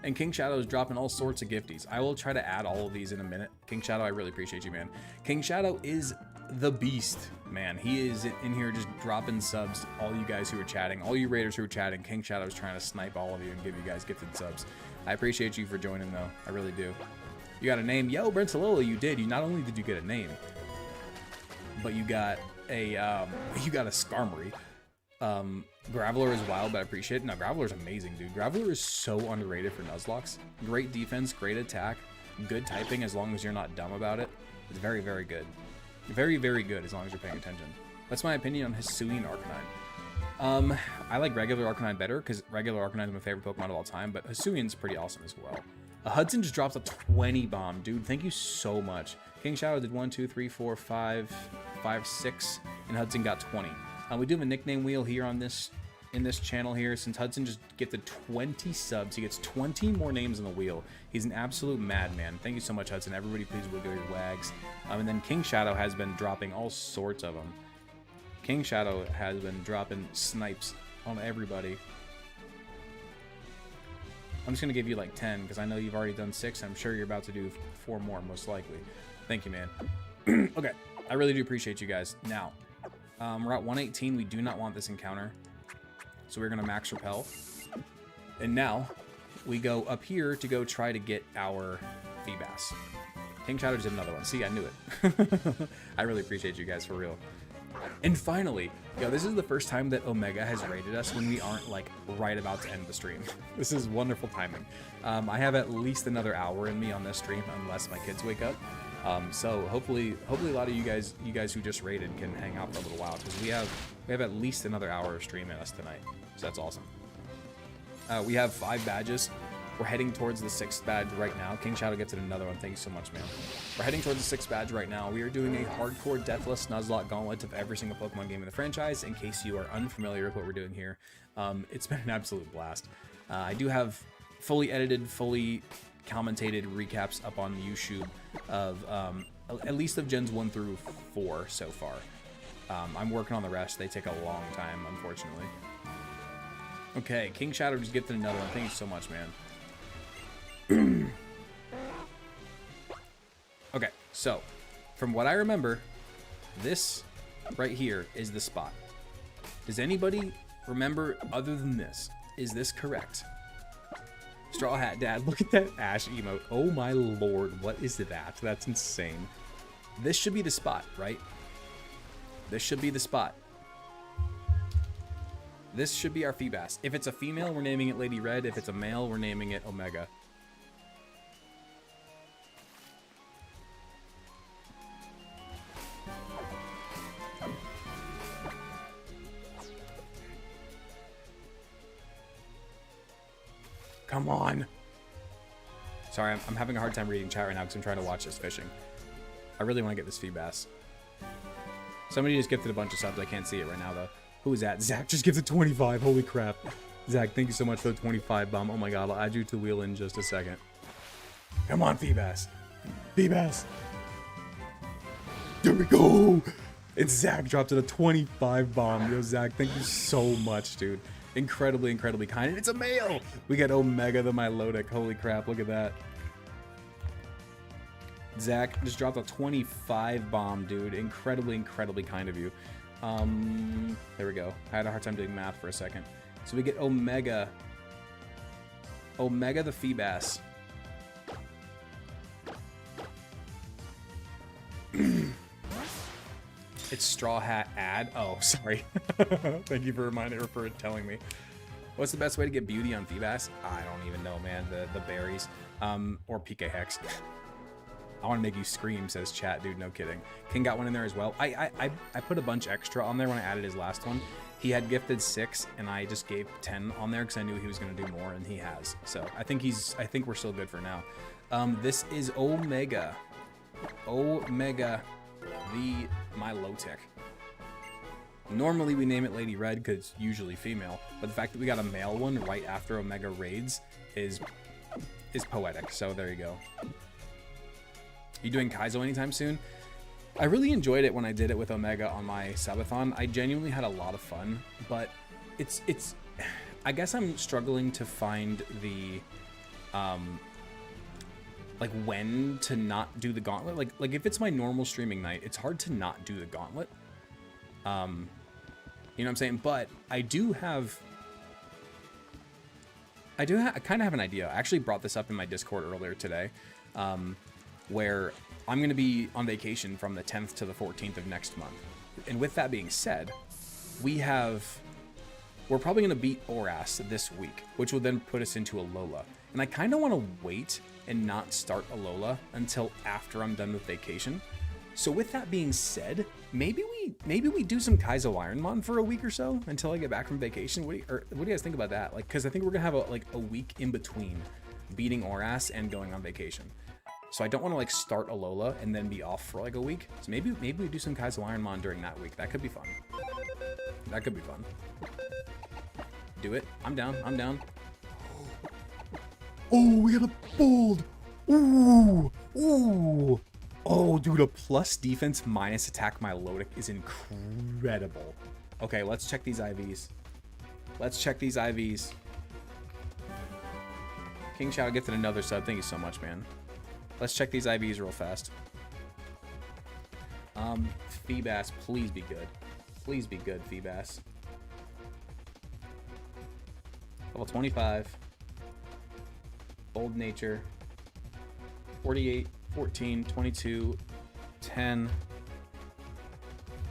And King Shadow is dropping all sorts of gifties. I will try to add all of these in a minute. King Shadow, I really appreciate you, man. King Shadow is the beast, man. He is in here just dropping subs. All you guys who are chatting, all you raiders who are chatting, King Shadow is trying to snipe all of you and give you guys gifted subs. I appreciate you for joining, though. I really do. You got a name? Yo, Brentalolo, you did. You not only did you get a name, but you got a Skarmory. Graveler is wild, but I appreciate it. No, Graveler is amazing, dude. Graveler is so underrated for Nuzlocke. Great defense, great attack, good typing as long as you're not dumb about it. It's very, very good. Very, very good as long as you're paying attention. That's my opinion on Hisuian Arcanine. I like regular Arcanine better because regular Arcanine is my favorite Pokemon of all time, but Hisuian's pretty awesome as well. Hudson just dropped a 20 bomb, dude. Thank you so much. King Shadow did 1, 2, 3, 4, 5, 6, and Hudson got 20. We do have a nickname wheel here on this in this channel here. Since Hudson just gifted 20 subs, he gets 20 more names on the wheel. He's an absolute madman. Thank you so much, Hudson. Everybody, please wiggle your wags. And then King Shadow has been dropping all sorts of them. King Shadow has been dropping snipes on everybody. I'm just gonna give you like 10 because I know you've already done 6. I'm sure you're about to do 4 more, most likely. Thank you, man. Okay, I really do appreciate you guys. Now, we're at 118. We do not want this encounter, so we're gonna max repel. And now we go up here to go try to get our Feebas. King Shadow just did another one. See, I knew it. I really appreciate you guys, for real. And finally, this is the first time that Omega has raided us when we aren't like right about to end the stream. This is wonderful timing. I have at least another hour in me on this stream unless my kids wake up. So hopefully a lot of you guys who just raided can hang out for a little while because we have at least another hour of stream in us tonight. So that's awesome. We have 5 badges. We're heading towards the 6th badge right now. King Shadow gets it another one. Thank you so much, man. We're heading towards the 6th badge right now. We are doing a hardcore Deathless Nuzlocke Gauntlet of every single Pokemon game in the franchise. In case you are unfamiliar with what we're doing here, it's been an absolute blast. I do have fully edited, fully commentated recaps up on YouTube of at least of Gens 1 through 4 so far. I'm working on the rest. They take a long time, unfortunately. Okay, King Shadow just gifted another one. Thank you so much, man. Okay, so from what I remember, this right here is the spot. Does anybody remember other than this? Is this correct? Straw Hat Dad, look at that Ash emote. Oh my lord, what is that? That's insane. This should be the spot, right? This should be the spot. This should be our Feebas. If it's a female, we're naming it Lady Red. If it's a male, we're naming it Omega. Come on. Sorry, I'm having a hard time reading chat right now because I'm trying to watch this fishing. I really want to get this Feebas. Somebody just gifted a bunch of subs. I can't see it right now, though. Who is that? Zach just gifted 25. Holy crap. Zach, thank you so much for the 25 bomb. Oh my god, I'll add you to the wheel in just a second. Come on, Feebas. Feebas. There we go. And Zach dropped it a 25 bomb. Yo, Zach, thank you so much, dude. Incredibly, incredibly kind. And it's a male. We got Omega the Milotic. Holy crap, look at that. Zach just dropped a 25 bomb, dude. Incredibly, incredibly kind of you. There we go. I had a hard time doing math for a second. So we get Omega. Omega the Feebas. It's Straw Hat ad. Oh, sorry. Thank you for reminding her for telling me. What's the best way to get beauty on Feebas? I don't even know, man. The berries. Or PK Hex. I want to make you scream, says chat, dude. No kidding. King got one in there as well. I put a bunch extra on there when I added his last one. He had gifted 6, and I just gave 10 on there because I knew he was going to do more, and he has. So I think we're still good for now. This is Omega. Omega the Milotic. Normally we name it Lady Red because it's usually female, but the fact that we got a male one right after Omega raids is poetic. So there you go. You doing Kaizo anytime soon? I really enjoyed it when I did it with Omega on my subathon. I genuinely had a lot of fun, but it's I guess I'm struggling to find the like when to not do the gauntlet. Like if it's my normal streaming night, it's hard to not do the gauntlet. You know what I'm saying? But I kind of have an idea. I actually brought this up in my Discord earlier today, where I'm going to be on vacation from the 10th to the 14th of next month. And with that being said, we're probably going to beat Oras this week, which will then put us into Alola. And I kind of want to wait and not start Alola until after I'm done with vacation, So with that being said, maybe we do some Kaizo Ironmon for a week or so until I get back from vacation. What do you guys think about that? Like, because I think we're gonna have a week in between beating Oras and going on vacation. So I don't want to like start Alola and then be off for like a week. So maybe we do some Kaizo Ironmon during that week. That could be fun. That could be fun. Do it. I'm down. I'm down. Oh, we got a bold. Ooh. Ooh. Oh, dude, a plus defense minus attack Milotic is incredible. Okay, let's check these IVs. Let's check these IVs. King Shadow gifted another sub. Thank you so much, man. Let's check these IVs real fast. Feebas, please be good. Please be good, Feebas. Level 25. Bold Nature. 48, 14, 22, 10,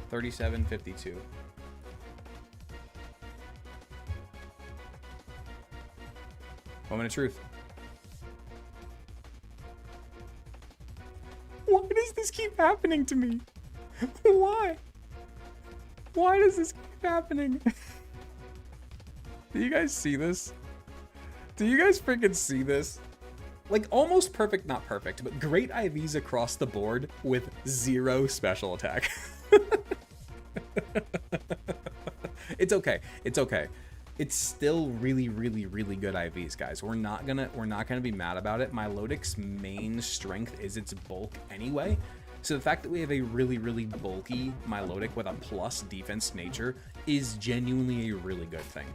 37, 52. Moment of truth. Why does this keep happening to me? Why? Why does this keep happening? Do you guys see this? Do you guys freaking see this? Like, almost perfect, not perfect, but great IVs across the board with 0 special attack. It's okay. It's okay. It's still really, really, really good IVs, guys. We're not gonna be mad about it. Milotic's main strength is its bulk anyway. So the fact that we have a really, really bulky Milotic with a plus defense nature is genuinely a really good thing.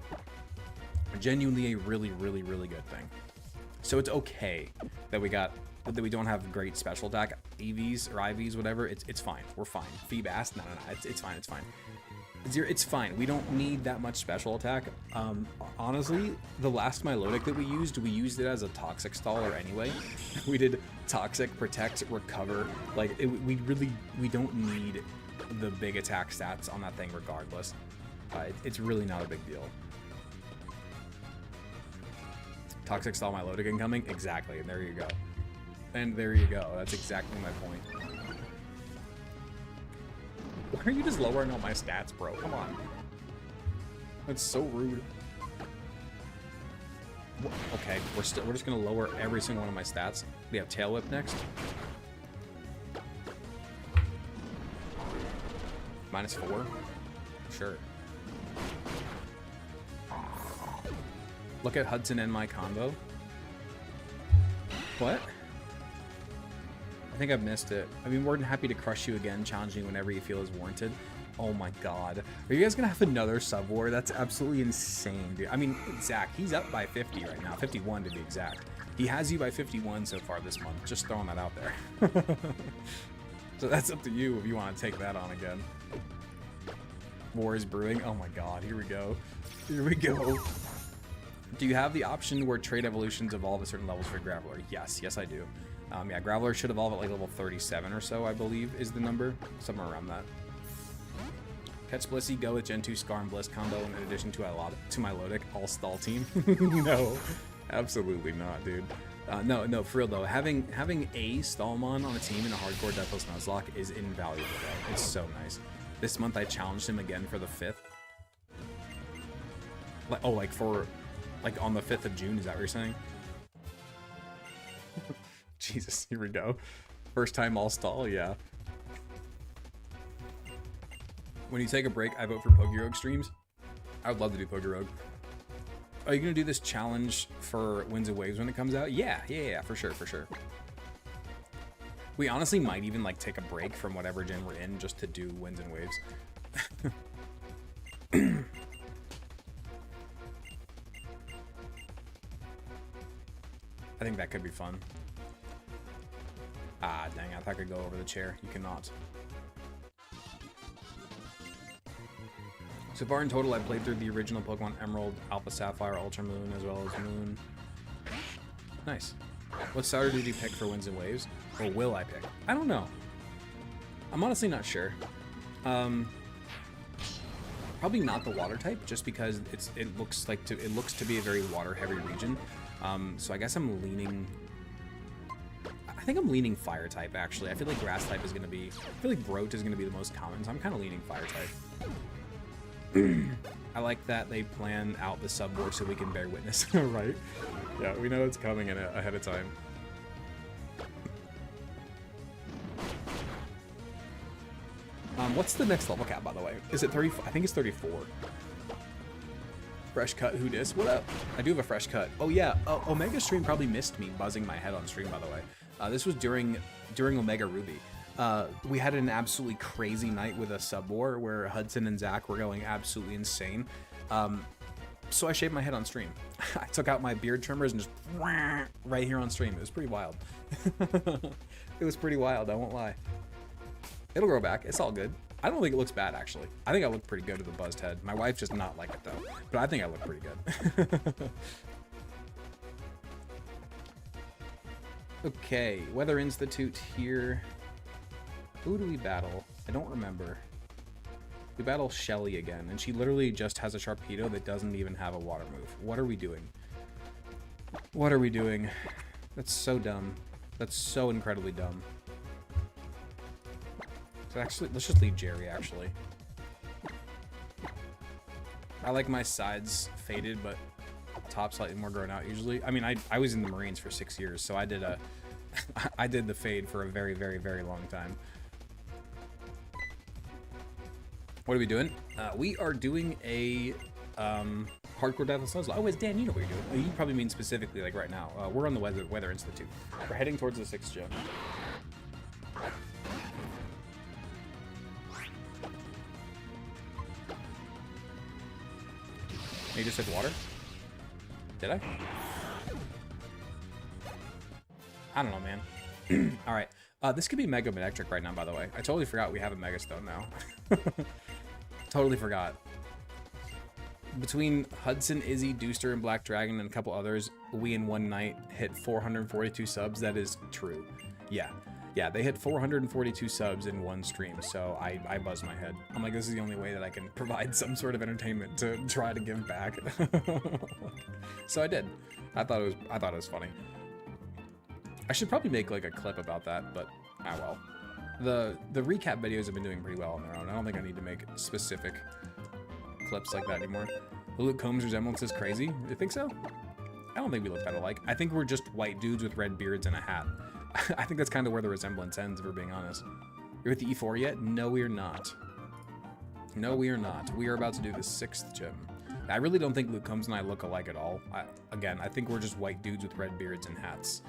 Genuinely a really, really, really good thing. So it's okay that we don't have great special attack EVs or IVs, whatever. It's fine. We're fine. Feebas, no. It's fine. It's fine. It's fine. We don't need that much special attack. Honestly, the last Milotic that we used it as a Toxic Staller anyway. We did Toxic, Protect, Recover. Like, we don't need the big attack stats on that thing regardless. It's really not a big deal. Toxic Stall Milotic incoming? Exactly, and there you go. And there you go. That's exactly my point. Why are you just lowering all my stats, bro? Come on. That's so rude. Okay, we're just gonna lower every single one of my stats. We have Tail Whip next. -4? Sure. Look at Hudson and my combo. What? I think I've missed it. I'd be more than happy to crush you again, challenging you whenever you feel is warranted. Oh my god. Are you guys gonna have another sub war? That's absolutely insane, dude. I mean, Zach, he's up by 50 right now. 51 to be exact. He has you by 51 so far this month. Just throwing that out there. So that's up to you if you want to take that on again. War is brewing. Oh my god, here we go. Here we go. Do you have the option where trait evolutions evolve at certain levels for Graveler? Yes, yes I do. Yeah, Graveler should evolve at like level 37 or so, I believe is the number. Somewhere around that. Catch Blissey, go with Gen 2 Scar and Bliss combo in addition to Milotic, all stall team. No, absolutely not, dude. No, for real though, having a Stallmon on a team in a hardcore Deathless Nuzlocke is invaluable, though. It's so nice. This month I challenged him again for the 5th. Like on the 5th of June, is that what you're saying? Jesus, here we go. First time all stall, yeah. When you take a break, I vote for Pokerogue streams. I would love to do Pokerogue. Are you gonna do this challenge for Winds and Waves when it comes out? Yeah, for sure. We honestly might even like take a break from whatever gen we're in just to do Winds and Waves. I think that could be fun. Ah, dang, I thought I could go over the chair. You cannot. So far in total, I've played through the original Pokemon Emerald, Alpha Sapphire, Ultra Moon, as well as Moon. Nice. What starter did you pick for Winds and Waves? Or will I pick? I don't know. I'm honestly not sure. Probably not the water type, just because it looks to be a very water heavy region. So I guess I'm leaning. think I'm leaning fire type, actually. I feel like grass type is going to be... I feel like Brot is going to be the most common, so I'm kind of leaning fire type. I like that they plan out the sub war so we can bear witness, right? Yeah, we know it's coming in ahead of time. What's the next level cap, by the way? Is it 30? I think it's 34. Fresh cut, who dis? What up? I do have a fresh cut. Oh yeah, Omega stream probably missed me buzzing my head on stream, by the way. This was during Omega Ruby. We had an absolutely crazy night with a sub war where Hudson and Zach were going absolutely insane. So I shaved my head on stream. I took out my beard trimmers and just right here on stream. It was pretty wild. It was pretty wild, I won't lie. It'll grow back. It's all good. I don't think it looks bad, actually. I think I look pretty good with a buzzed head. My wife does not like it, though. But I think I look pretty good. Okay, Weather Institute here. Who do we battle? I don't remember. We battle Shelly again, and she literally just has a Sharpedo that doesn't even have a water move. What are we doing? What are we doing? That's so dumb. That's so incredibly dumb. So actually, let's just leave Jerry, actually. I like my sides faded, but top slightly more grown out usually. I mean, I was in the Marines for 6 years, so I did I did the fade for a very, very, very long time. What are we doing? We are doing a hardcore Deathless Nuzlocke. Oh, it's Dan, you know what you're doing. Oh, you probably mean specifically like right now. We're on the Weather Institute. We're heading towards the 6th gym. You just said water? Did I? I don't know, man. Alright. This could be Mega Electric right now, by the way. I totally forgot we have a Mega Stone now. Totally forgot. Between Hudson, Izzy, Dooster, and Black Dragon, and a couple others, we in one night hit 442 subs. That is true. Yeah. Yeah, they hit 442 subs in one stream, so I buzzed my head. I'm like, this is the only way that I can provide some sort of entertainment to try to give back. So I did. I thought it was funny. I should probably make like a clip about that, but ah well. The recap videos have been doing pretty well on their own. I don't think I need to make specific clips like that anymore. Luke Combs' resemblance is crazy. You think so? I don't think we look that alike. I think we're just white dudes with red beards and a hat. I think that's kind of where the resemblance ends, if we're being honest. You're at the E4 yet? No, we are not. No, we are not. We are about to do the 6th gym. I really don't think Luke Combs and I look alike at all. Again, I think we're just white dudes with red beards and hats.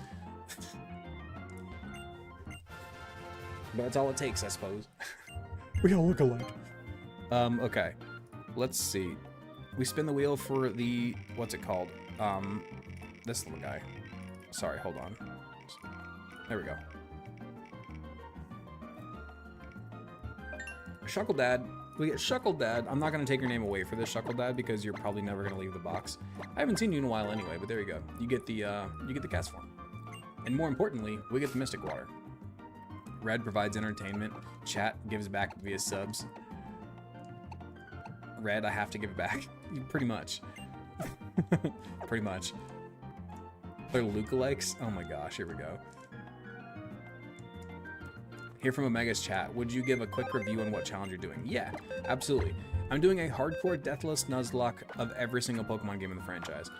But that's all it takes, I suppose. We all look alike. Okay. Let's see. We spin the wheel for the... What's it called? This little guy. Sorry, hold on. There we go. Shuckle Dad. We get Shuckle Dad. I'm not going to take your name away for this, Shuckle Dad, because you're probably never going to leave the box. I haven't seen you in a while anyway, but there you go. You get the cast form. And more importantly, we get the Mystic Water. Red provides entertainment. Chat gives back via subs. Red, I have to give it back. Pretty much. Pretty much. They're lookalikes? Oh my gosh, here we go. Here from Omega's chat, would you give a quick review on what challenge you're doing? Yeah, absolutely. I'm doing a hardcore Deathless Nuzlocke of every single Pokemon game in the franchise.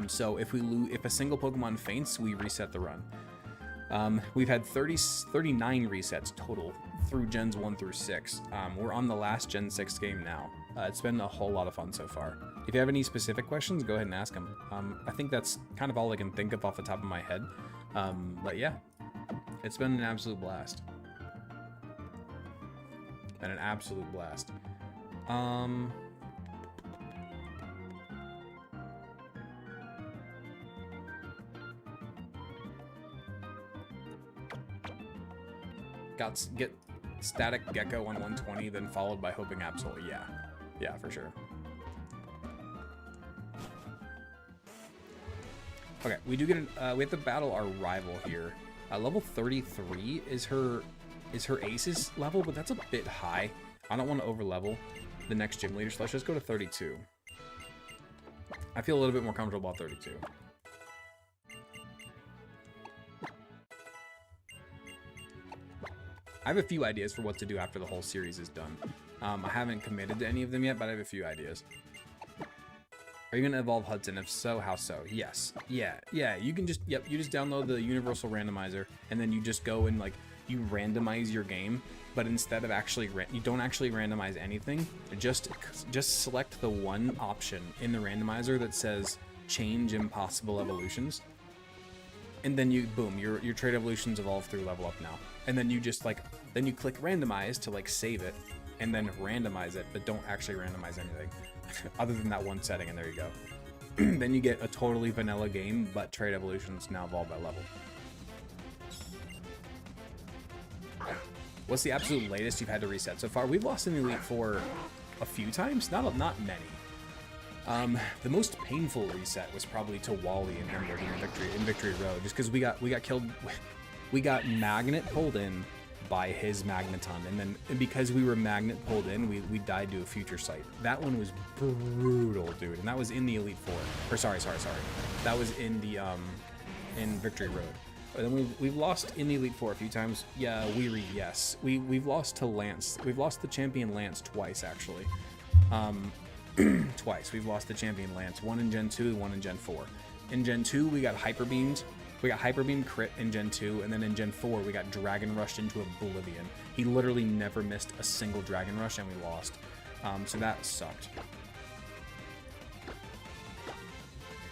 So if a single Pokemon faints, we reset the run. We've had 39 resets total through Gens 1 through 6. We're on the last Gen 6 game now. It's been a whole lot of fun so far. If you have any specific questions, go ahead and ask them. I think that's kind of all I can think of off the top of my head. But yeah, it's been an absolute blast. And an absolute blast. Get Static Gecko on 120, then followed by Hoping Absol. Yeah. Yeah, for sure. Okay, we do get we have to battle our rival here. Level 33 is her Ace's level, but that's a bit high. I don't want to over-level the next gym leader, so let's just go to 32. I feel a little bit more comfortable at 32. I have a few ideas for what to do after the whole series is done. I haven't committed to any of them yet, but I have a few ideas. Are you gonna evolve Hudson? If so, how so? Yes. Yeah. You can just, you just download the universal randomizer, and then you just go and like, you randomize your game, but instead of actually, you don't actually randomize anything. Just select the one option in the randomizer that says change impossible evolutions. And then you, boom, your trait evolutions evolve through level up now. And then you just like, then you click randomize to like save it, and then randomize it, but don't actually randomize anything other than that one setting, and there you go. Then you get a totally vanilla game, but trait evolutions now evolve by level. What's the absolute latest you've had to reset so far? We've lost in the Elite Four a few times, not many. The most painful reset was probably to Wally and Ember in Victory Road, just because we got killed. We got magnet pulled in by his magneton, and then because we were magnet pulled in, we died to a future sight. That one was brutal, dude, and that was in the Elite Four. Or sorry. That was in the in Victory Road. But then we've lost in the Elite Four a few times. Yeah, Weary, yes. We've lost to Lance. We've lost the champion Lance twice, actually. Twice. We've lost the champion Lance. One in Gen 2, one in Gen 4. In Gen 2, we got Hyper Beamed. We got Hyper Beam crit in Gen 2, and then in Gen 4, we got Dragon Rushed into Oblivion. He literally never missed a single Dragon Rush, and we lost. So that sucked.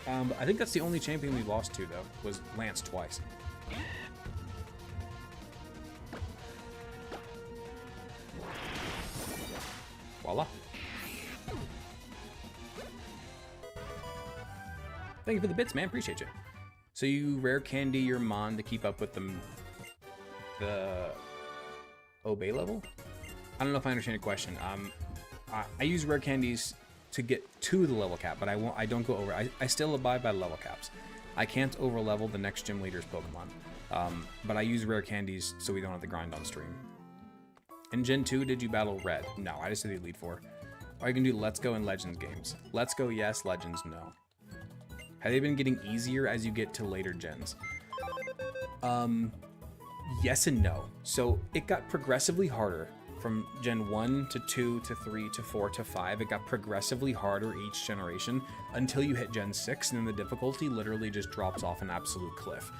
I think that's the only champion we lost to, though, was Lance twice. Voila. Thank you for the bits, man. Appreciate you. So you rare candy your Mon to keep up with the obey level? I don't know if I understand your question. I use rare candies to get to the level cap, but I don't go over. I still abide by level caps. I can't over level the next gym leader's Pokemon, but I use rare candies so we don't have to grind on stream. In Gen 2, did you battle Red? No, I just did the Elite Four. Or you can do Let's Go and Legends games. Let's Go, yes. Legends, no. Have they been getting easier as you get to later gens? Yes and no. So it got progressively harder from Gen 1 to 2 to 3 to 4 to 5. It got progressively harder each generation until you hit Gen 6, and then the difficulty literally just drops off an absolute cliff.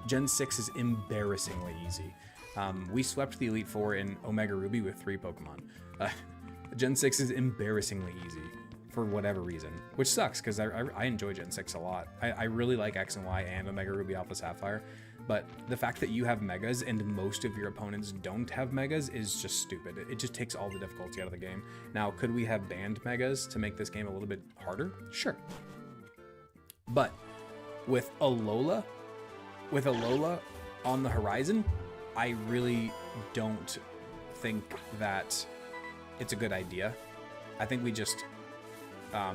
Gen 6 is embarrassingly easy. We swept the Elite Four in Omega Ruby with 3 Pokemon. Gen 6 is embarrassingly easy for whatever reason, which sucks because I enjoy Gen 6 a lot. I really like X and Y and Omega Ruby Alpha Sapphire, but the fact that you have Megas and most of your opponents don't have Megas is just stupid. It just takes all the difficulty out of the game. Now, could we have banned Megas to make this game a little bit harder? Sure. But with Alola on the horizon, I really don't think that it's a good idea. I think we just...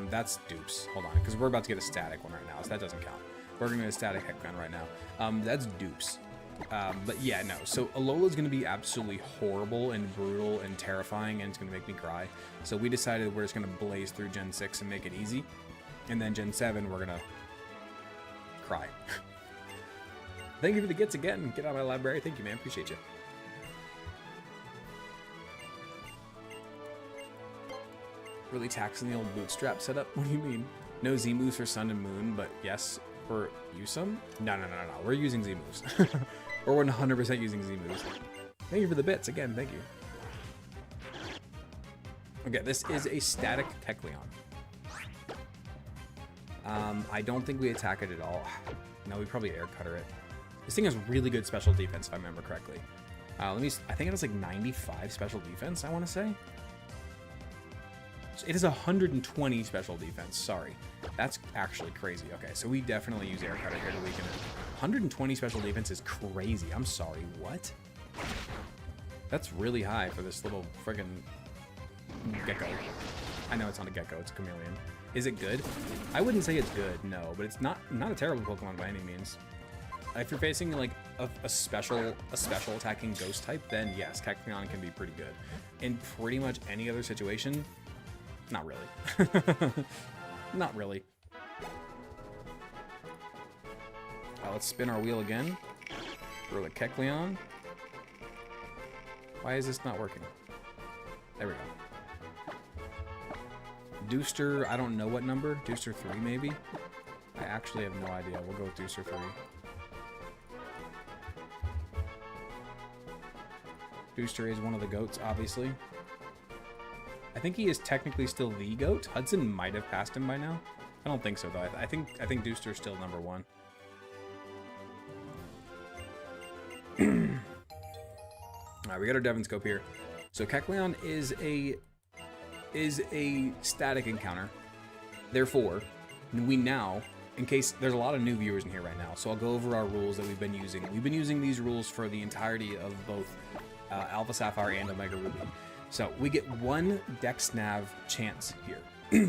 that's dupes. Hold on, because we're about to get a static one right now, so that doesn't count. We're going to get a static heck gun right now. That's dupes. But yeah, no. So Alola's going to be absolutely horrible and brutal and terrifying, and it's going to make me cry. So we decided we're just going to blaze through Gen 6 and make it easy. And then Gen 7, we're going to cry. Thank you for the gits again. Get out of my library. Thank you, man. Appreciate you. Really taxing the old bootstrap setup? What do you mean? No Z-moves for Sun and Moon, but yes for Usum? No. We're using Z-moves. We're 100% using Z-moves. Thank you for the bits. Again, thank you. Okay, this is a static Kecleon. I don't think we attack it at all. No, we probably air cutter it. This thing has really good special defense, if I remember correctly. I think it has like 95 special defense, I want to say. It is 120 special defense. Sorry. That's actually crazy. Okay, so we definitely use air cutter here to weaken it. 120 special defense is crazy. I'm sorry. What? That's really high for this little friggin' gecko. I know it's not a gecko. It's a chameleon. Is it good? I wouldn't say it's good, no, but it's not a terrible Pokemon by any means. If you're facing like a special attacking ghost type, then yes, Kecleon can be pretty good. In pretty much any other situation, not really. Not really. Let's spin our wheel again. Throw the Kecleon. Why is this not working? There we go. Deuster, I don't know what number. Deuster 3, maybe? I actually have no idea. We'll go with Deucer 3. Deuster is one of the goats, obviously. I think he is technically still the goat. Hudson might have passed him by now. I don't think so, though. I think Deucer is still number 1. Alright, we got our Devon scope here. So Kecleon is a static encounter. Therefore, we now, in case there's a lot of new viewers in here right now, so I'll go over our rules that we've been using. We've been using these rules for the entirety of both Alpha Sapphire and Omega Ruby. So we get 1 Dex Nav chance here.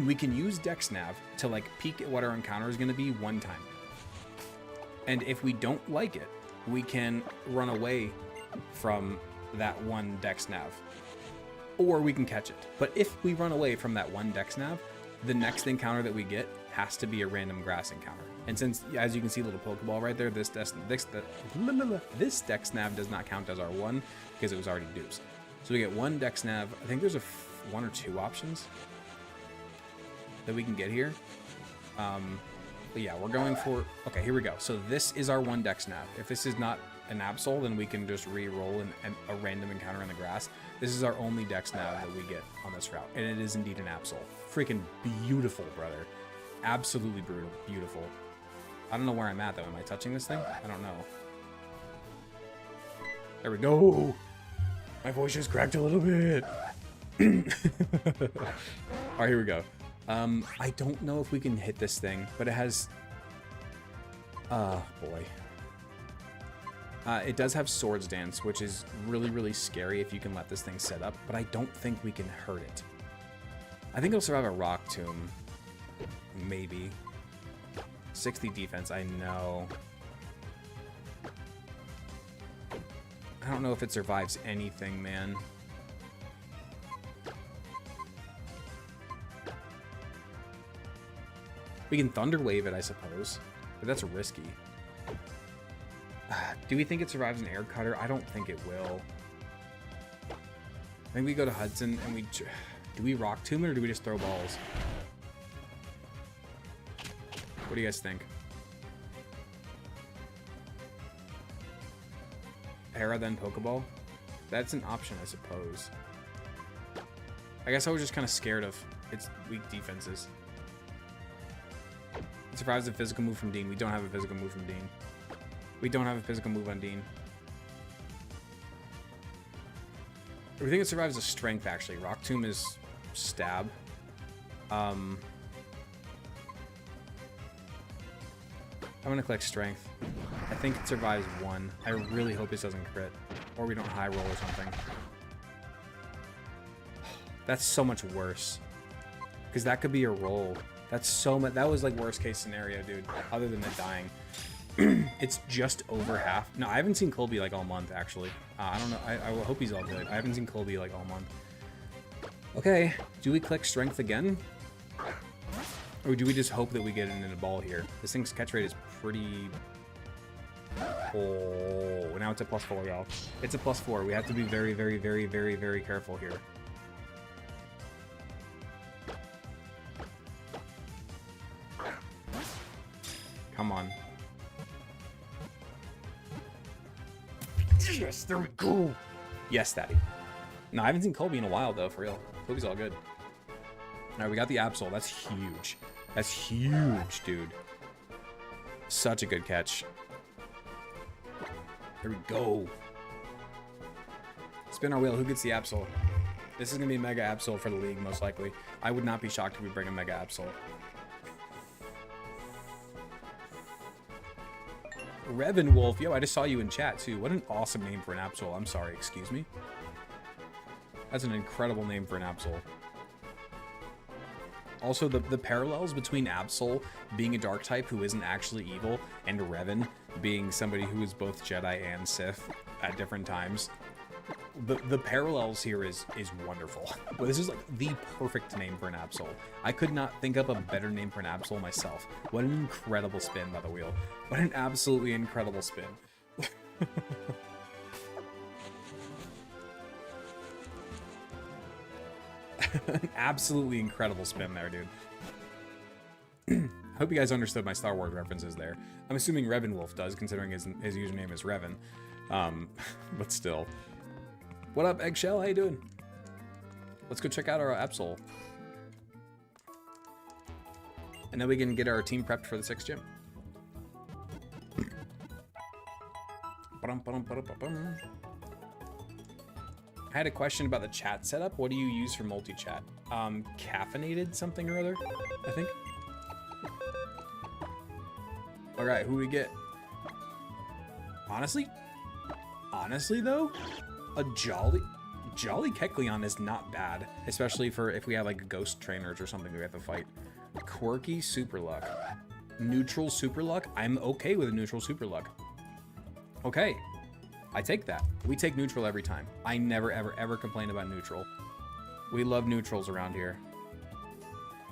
We can use Dex Nav to like peek at what our encounter is going to be 1 time. And if we don't like it, we can run away from that 1 Dex Nav. Or we can catch it. But if we run away from that 1 Dex Nav, the next encounter that we get has to be a random grass encounter. And since, as you can see, a little Pokeball right there, this Dex Nav does not count as our 1 because it was already dupes. So we get 1 Dex Nav. I think there's 1 or 2 options that we can get here. But yeah, we're going for... Okay, here we go. So this is our 1 Dex Nav. If this is not an Absol, then we can just re-roll a random encounter in the grass. This is our only Dex Nav that we get on this route, and it is indeed an Absol. Freaking beautiful, brother. Absolutely brutal. Beautiful. I don't know where I'm at, though. Am I touching this thing? I don't know. There we go. My voice just cracked a little bit. All right, here we go. I don't know if we can hit this thing, but it has... boy. It does have Swords Dance, which is really, really scary if you can let this thing set up, but I don't think we can hurt it. I think it'll survive a Rock Tomb. Maybe. 60 defense, I know. I don't know if it survives anything, man. We can Thunder Wave it, I suppose, but that's risky. Do we think it survives an Air Cutter? I don't think it will. I think we go to Hudson and we... Do we Rock Tomb it or do we just throw balls? What do you guys think? Para, then Pokeball? That's an option, I suppose. I guess I was just kind of scared of its weak defenses. It survives a physical move from Dean. We don't have a physical move from Dean. We don't have a physical move on Dean. We think it survives a strength, actually. Rock Tomb is stab. I'm gonna click strength. I think it survives 1. I really hope this doesn't crit. Or we don't high roll or something. That's so much worse. Because that could be a roll. That's so much. That was like worst case scenario, dude. Other than it dying. It's just over half. No, I haven't seen Colby like all month, actually. I don't know. I hope he's all good. I haven't seen Colby like all month. Okay. Do we click strength again? Or do we just hope that we get it in a ball here? This thing's catch rate is pretty... Oh, now it's a +4, y'all. It's a +4. We have to be very, very, very, very, very careful here. Come on. Yes, there we go. Yes, Daddy. No, I haven't seen Colby in a while, though, for real. Colby's all good. All right, we got the Absol. That's huge. That's huge, dude. Such a good catch. There we go. Spin our wheel. Who gets the Absol? This is going to be a Mega Absol for the league, most likely. I would not be shocked if we bring a Mega Absol. Revan Wolf. Yo, I just saw you in chat, too. What an awesome name for an Absol. I'm sorry, excuse me. That's an incredible name for an Absol. Also, the parallels between Absol being a dark type who isn't actually evil and Revan being somebody who is both Jedi and Sith at different times. The parallels here is wonderful. But this is like the perfect name for an Absol. I could not think up a better name for an Absol myself. What an incredible spin by the wheel. What an absolutely incredible spin. An absolutely incredible spin there, dude. I hope you guys understood my Star Wars references there. I'm assuming Revan Wolf does, considering his username is Revan. But still. What up, Eggshell? How you doing? Let's go check out our Absol. And then we can get our team prepped for the 6th gym. I had a question about the chat setup. What do you use for multi-chat? Caffeinated something or other, I think. Alright, who do we get? Honestly though, a Jolly Kecleon is not bad, especially for if we have like ghost trainers or something we have to fight. Quirky Super Luck. Neutral Super Luck? I'm okay with a neutral Super Luck. Okay, I take that. We take neutral every time. I never, ever, ever complain about neutral. We love neutrals around here.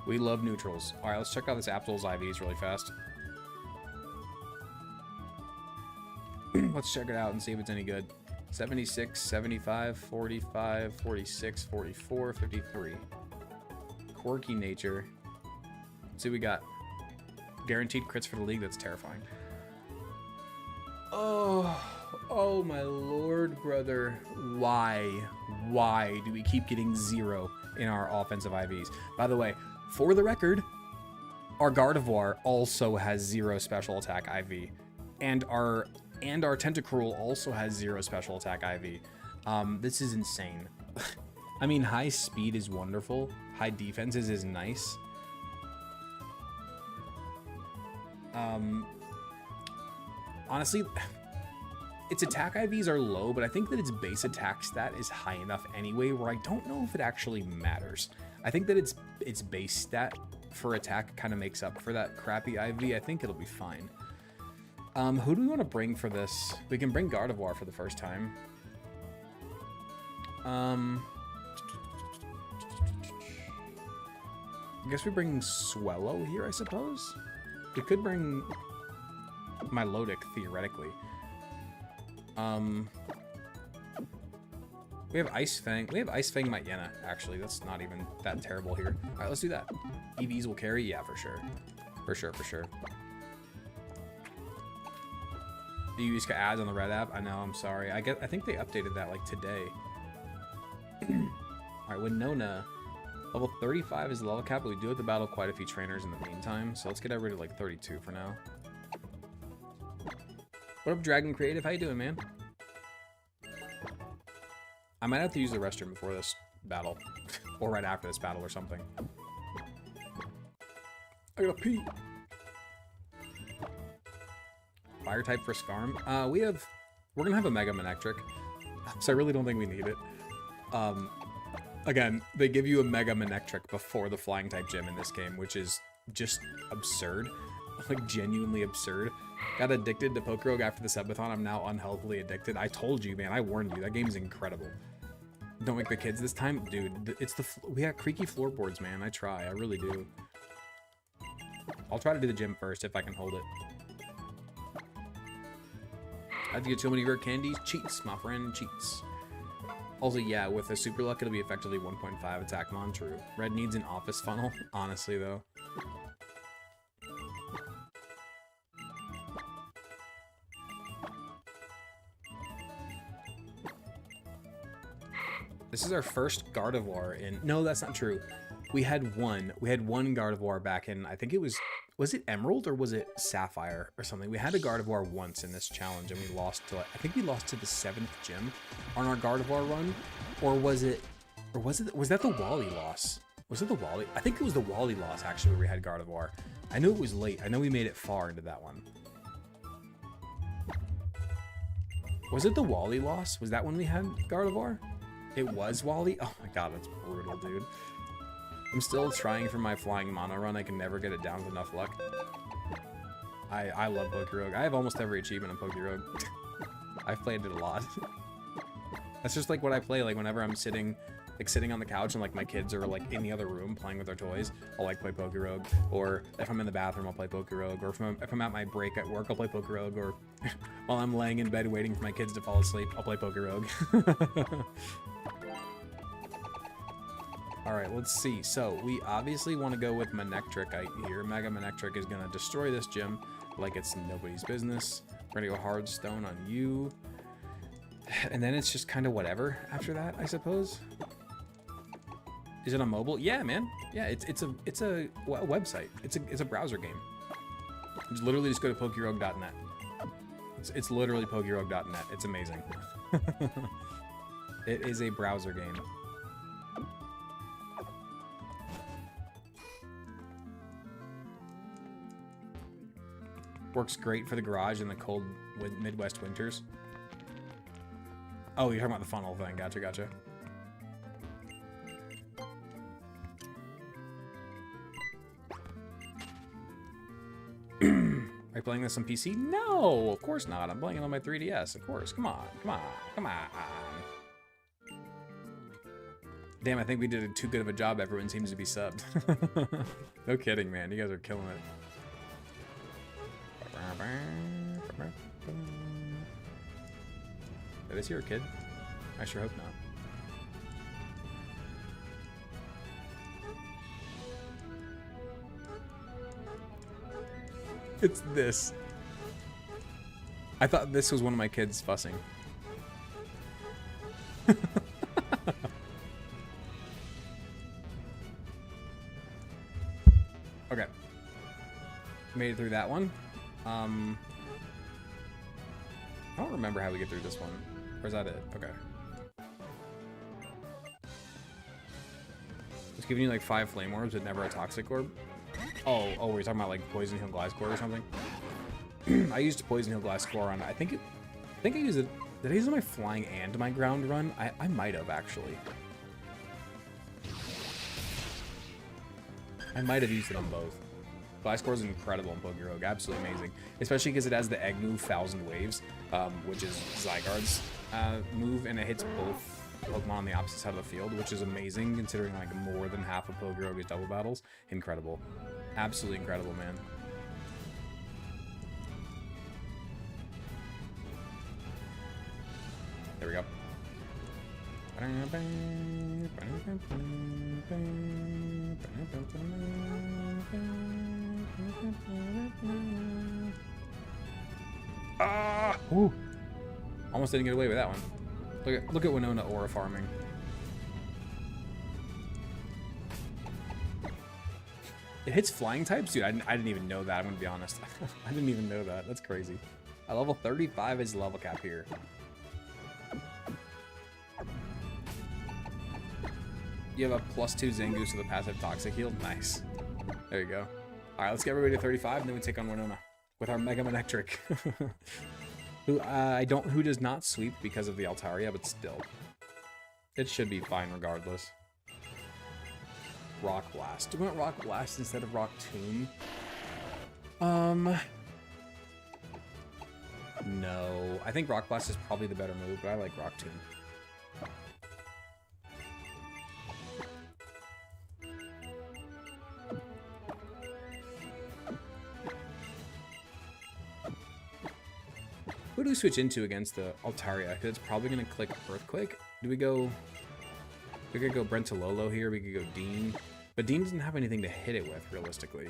We love neutrals. All right, let's check out this Absol's IVs really fast. Let's check it out and see if it's any good. 76, 75, 45, 46, 44, 53. Quirky nature. Let's see what we got. Guaranteed crits for the league. That's terrifying. Oh my lord, brother. Why do we keep getting 0 in our offensive IVs? By the way, for the record, our Gardevoir also has 0 special attack IV. And our Tentacruel also has 0 special attack IV. This is insane. I mean, high speed is wonderful. High defenses is nice. Honestly, its attack IVs are low, but I think that its base attack stat is high enough anyway where I don't know if it actually matters. I think that its base stat for attack kind of makes up for that crappy IV. I think it'll be fine. Who do we want to bring for this? We can bring Gardevoir for the first time. I guess we bring Swellow here, I suppose? We could bring Milotic, theoretically. We have Ice Fang. We have Ice Fang Myena, actually. That's not even that terrible here. All right, let's do that. EVs will carry? Yeah, for sure. For sure. Do you use ads on the Red app? I know, I'm sorry. I think they updated that like today. Alright, Winona. Level 35 is the level cap, but we do have to battle quite a few trainers in the meantime. So let's get everybody to like 32 for now. What up, Dragon Creative? How you doing, man? I might have to use the restroom before this battle. Or right after this battle or something. I gotta pee. Fire type for Skarm. We're gonna have a Mega Manectric, so I really don't think we need it. Again, they give you a Mega Manectric before the Flying type gym in this game, which is just absurd, like genuinely absurd. Got addicted to Pokerogue after the subathon. I'm now unhealthily addicted. I told you, man. I warned you. That game is incredible. Don't make the kids this time, dude. We got creaky floorboards, man. I try. I really do. I'll try to do the gym first if I can hold it. I have to get too many rare candies. Cheats, my friend, cheats. Also, yeah, with a Super Luck, it'll be effectively 1.5 attack mon. True. Red needs an office funnel, honestly, though. This is our first Gardevoir in... No, that's not true. We had one Gardevoir back in... I think it was it Emerald or was it Sapphire or something? We had a Gardevoir once in this challenge and we lost to... I think we lost to the 7th gym on our Gardevoir run. Was that the Wally loss? Was it the Wally? I think it was the Wally loss, actually, where we had Gardevoir. I knew it was late. I know we made it far into that one. Was it the Wally loss? Was that when we had Gardevoir? It was Wally? Oh my god, that's brutal, dude. I'm still trying for my flying mono run. I can never get it down with enough luck. I love Pokerogue. I have almost every achievement on Pokerogue. I've played it a lot. That's just like what I play, like whenever I'm sitting on the couch and like my kids are like in the other room playing with their toys, I'll like play Pokerogue. Or if I'm in the bathroom, I'll play Pokerogue. Or if I'm at my break at work, I'll play Pokerogue. Or while I'm laying in bed waiting for my kids to fall asleep, I'll play Pokerogue. Alright, let's see. So, we obviously want to go with Manectric here. Mega Manectric is going to destroy this gym like it's nobody's business. We're going to go Hard Stone on you. And then it's just kind of whatever after that, I suppose. Is it on mobile? Yeah, man. Yeah, it's a website. It's a browser game. Just literally just go to pokerogue.net. It's literally pokerogue.net. It's amazing. It is a browser game. Works great for the garage in the cold Midwest winters. Oh, you're talking about the funnel thing. Gotcha, gotcha. Are you playing this on PC? No, of course not. I'm playing it on my 3DS, of course. Come on, come on, come on. Damn, I think we did too good of a job. Everyone seems to be subbed. No kidding, man. You guys are killing it. Is this your kid? I sure hope not. It's this. I thought this was one of my kids fussing. Okay. Made it through that one. I don't remember how we get through this one. Or is that it? Okay. It's giving you like 5 flame orbs, but never a toxic orb. Oh, we're talking about like Poison Heal Gliscor or something. I used Poison Heal Gliscor on. I think I used it. Did I use it on my flying and my ground run? I might have actually. I might have used it on both. Gliscor is incredible in Pokerogue, absolutely amazing. Especially because it has the egg move, 1000 Waves, which is Zygarde's move, and it hits both Pokemon on the opposite side of the field, which is amazing considering like more than half of Pokerogue is double battles. Incredible. Absolutely incredible, man. There we go. Ah! Ooh. Almost didn't get away with that one. Look at Winona aura farming. It hits flying types? Dude, I didn't even know that, I'm gonna be honest. I didn't even know that. That's crazy. At level 35 is level cap here. You have a +2 Zangoose with a passive Toxic Heal. Nice. There you go. Alright, let's get everybody to 35 and then we take on Winona with our Mega Manectric. Who does not sweep because of the Altaria, but still. It should be fine regardless. Rock Blast. Do we want Rock Blast instead of Rock Tomb? No. I think Rock Blast is probably the better move, but I like Rock Tomb. Who do we switch into against the Altaria? Because it's probably going to click Earthquake. Do we go... We could go Brentololo here. We could go Dean. But Dean doesn't have anything to hit it with, realistically.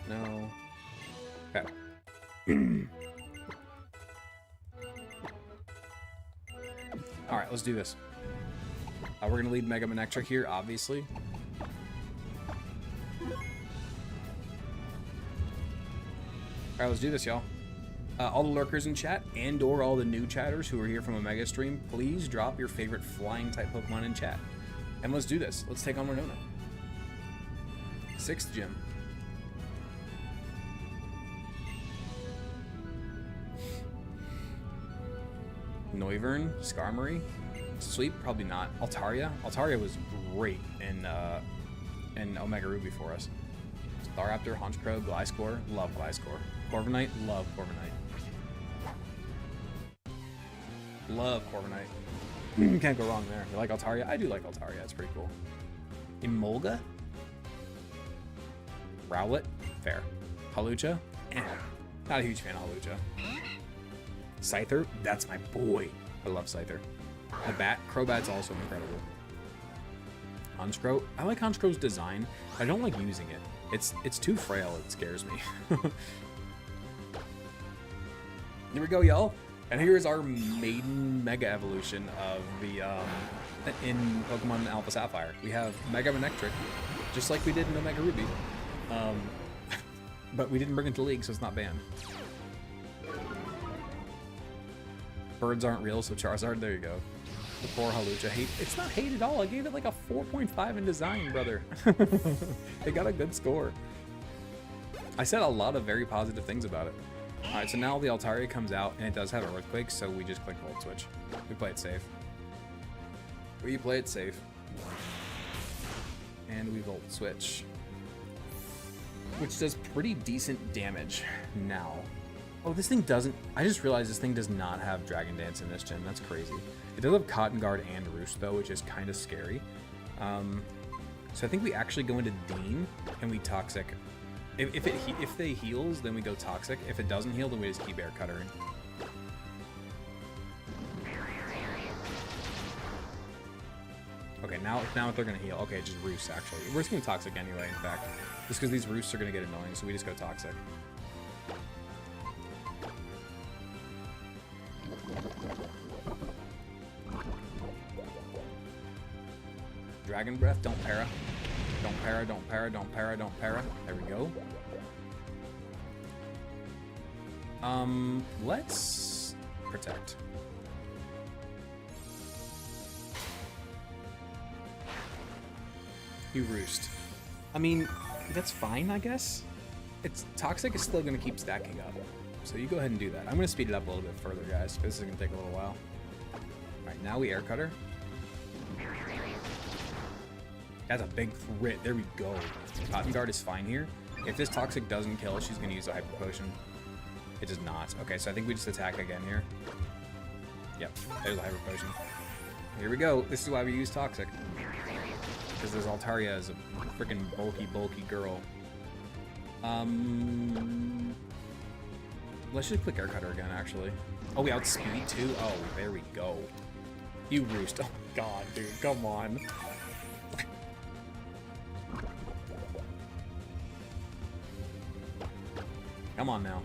No. Okay. Alright, let's do this. We're going to lead Mega Manectric here, obviously. Alright, let's do this, y'all. All the lurkers in chat, and/or all the new chatters who are here from a Mega stream, please drop your favorite flying-type Pokemon in chat. And let's do this. Let's take on Winona. 6th gym. Noivern, Skarmory. Sweep, probably not. Altaria. Altaria was great in Omega Ruby for us. Staraptor, Honchkrow, Gliscor. Love Gliscor. Corviknight. Love Corviknight. Love Corviknight. Can't go wrong there. You like Altaria? I do like Altaria. It's pretty cool. Emolga. Rowlet. Fair. Hawlucha. Not a huge fan of Hawlucha. Scyther, that's my boy. I love Scyther. The bat, Crobat's also incredible. Honchkrow, I like Honchkrow's design. I don't like using it. It's too frail, it scares me. Here we go, y'all. And here's our maiden Mega Evolution of the, in Pokemon Alpha Sapphire. We have Mega Manectric, just like we did in Omega Ruby. But we didn't bring it to League, so it's not banned. Birds aren't real, so Charizard, there you go. The poor Hawlucha hate. It's not hate at all. I gave it like a 4.5 in design, brother. It got a good score. I said a lot of very positive things about it. Alright, so now the Altaria comes out, and it does have Earthquake, so we just click Volt Switch. We play it safe. We play it safe. And we Volt Switch. Which does pretty decent damage now. Oh, this thing doesn't... I just realized this thing does not have Dragon Dance in this gen. That's crazy. It does have Cotton Guard and Roost, though, which is kind of scary. So I think we actually go into Dean, and we Toxic. If they heals, then we go Toxic. If it doesn't heal, then we just keep Air Cutter in. Okay, now they're gonna heal. Okay, just Roost, actually. We're just gonna Toxic anyway, in fact. Just because these Roosts are gonna get annoying, so we just go Toxic. Dragon Breath, don't para. Don't para, don't para, don't para, don't para. There we go. Let's protect. You Roost. I mean, that's fine, I guess. It's Toxic is still gonna keep stacking up. So you go ahead and do that. I'm gonna speed it up a little bit further, guys, because this is gonna take a little while. Alright, now we Air Cutter. That's a big crit. There we go. Cotton Guard is fine here. If this Toxic doesn't kill, she's going to use a Hyper Potion. It does not. Okay, so I think we just attack again here. Yep, there's a Hyper Potion. Here we go. This is why we use Toxic. Because this Altaria is a freaking bulky girl. Let's just click Air Cutter again, actually. Oh, we outspeed too? Oh, there we go. You Roost. Oh, my God, dude. Come on. Come on now.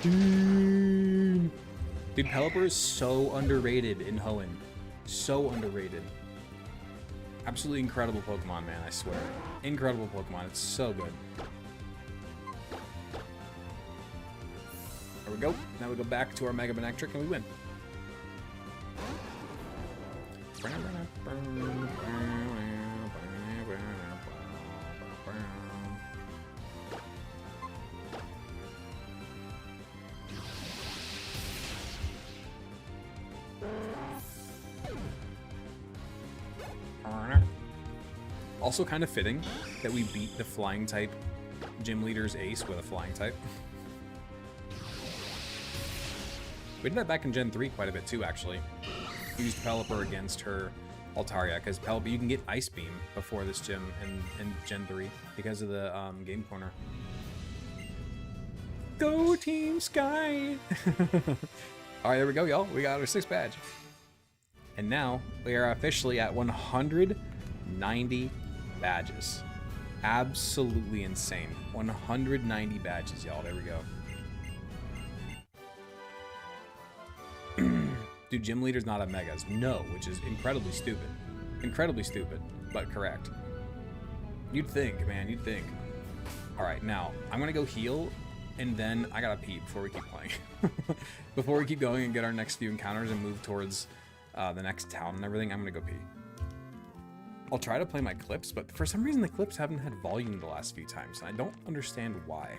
Dude, Pelipper is so underrated in Hoenn. So underrated. Absolutely incredible Pokemon, man, I swear. Incredible Pokemon. It's so good. There we go. Now we go back to our Mega Manectric and we win. Also kind of fitting that we beat the flying type gym leader's ace with a flying type. We did that back in Gen 3 quite a bit too, actually. We used Pelipper against her Altaria, because Pelipper, you can get Ice Beam before this gym in Gen 3 because of the game corner. Go Team Sky! Alright, there we go, y'all. We got our 6th badge. And now, we are officially at 190 badges. Absolutely insane. 190 badges, y'all. There we go. Do gym leaders not have megas? No, which is incredibly stupid. Incredibly stupid, but correct. You'd think, man, you'd think. Alright, now, I'm gonna go heal, and then I gotta pee before we keep playing. Before we keep going and get our next few encounters and move towards the next town and everything, I'm gonna go pee. I'll try to play my clips, but for some reason the clips haven't had volume the last few times, and I don't understand why.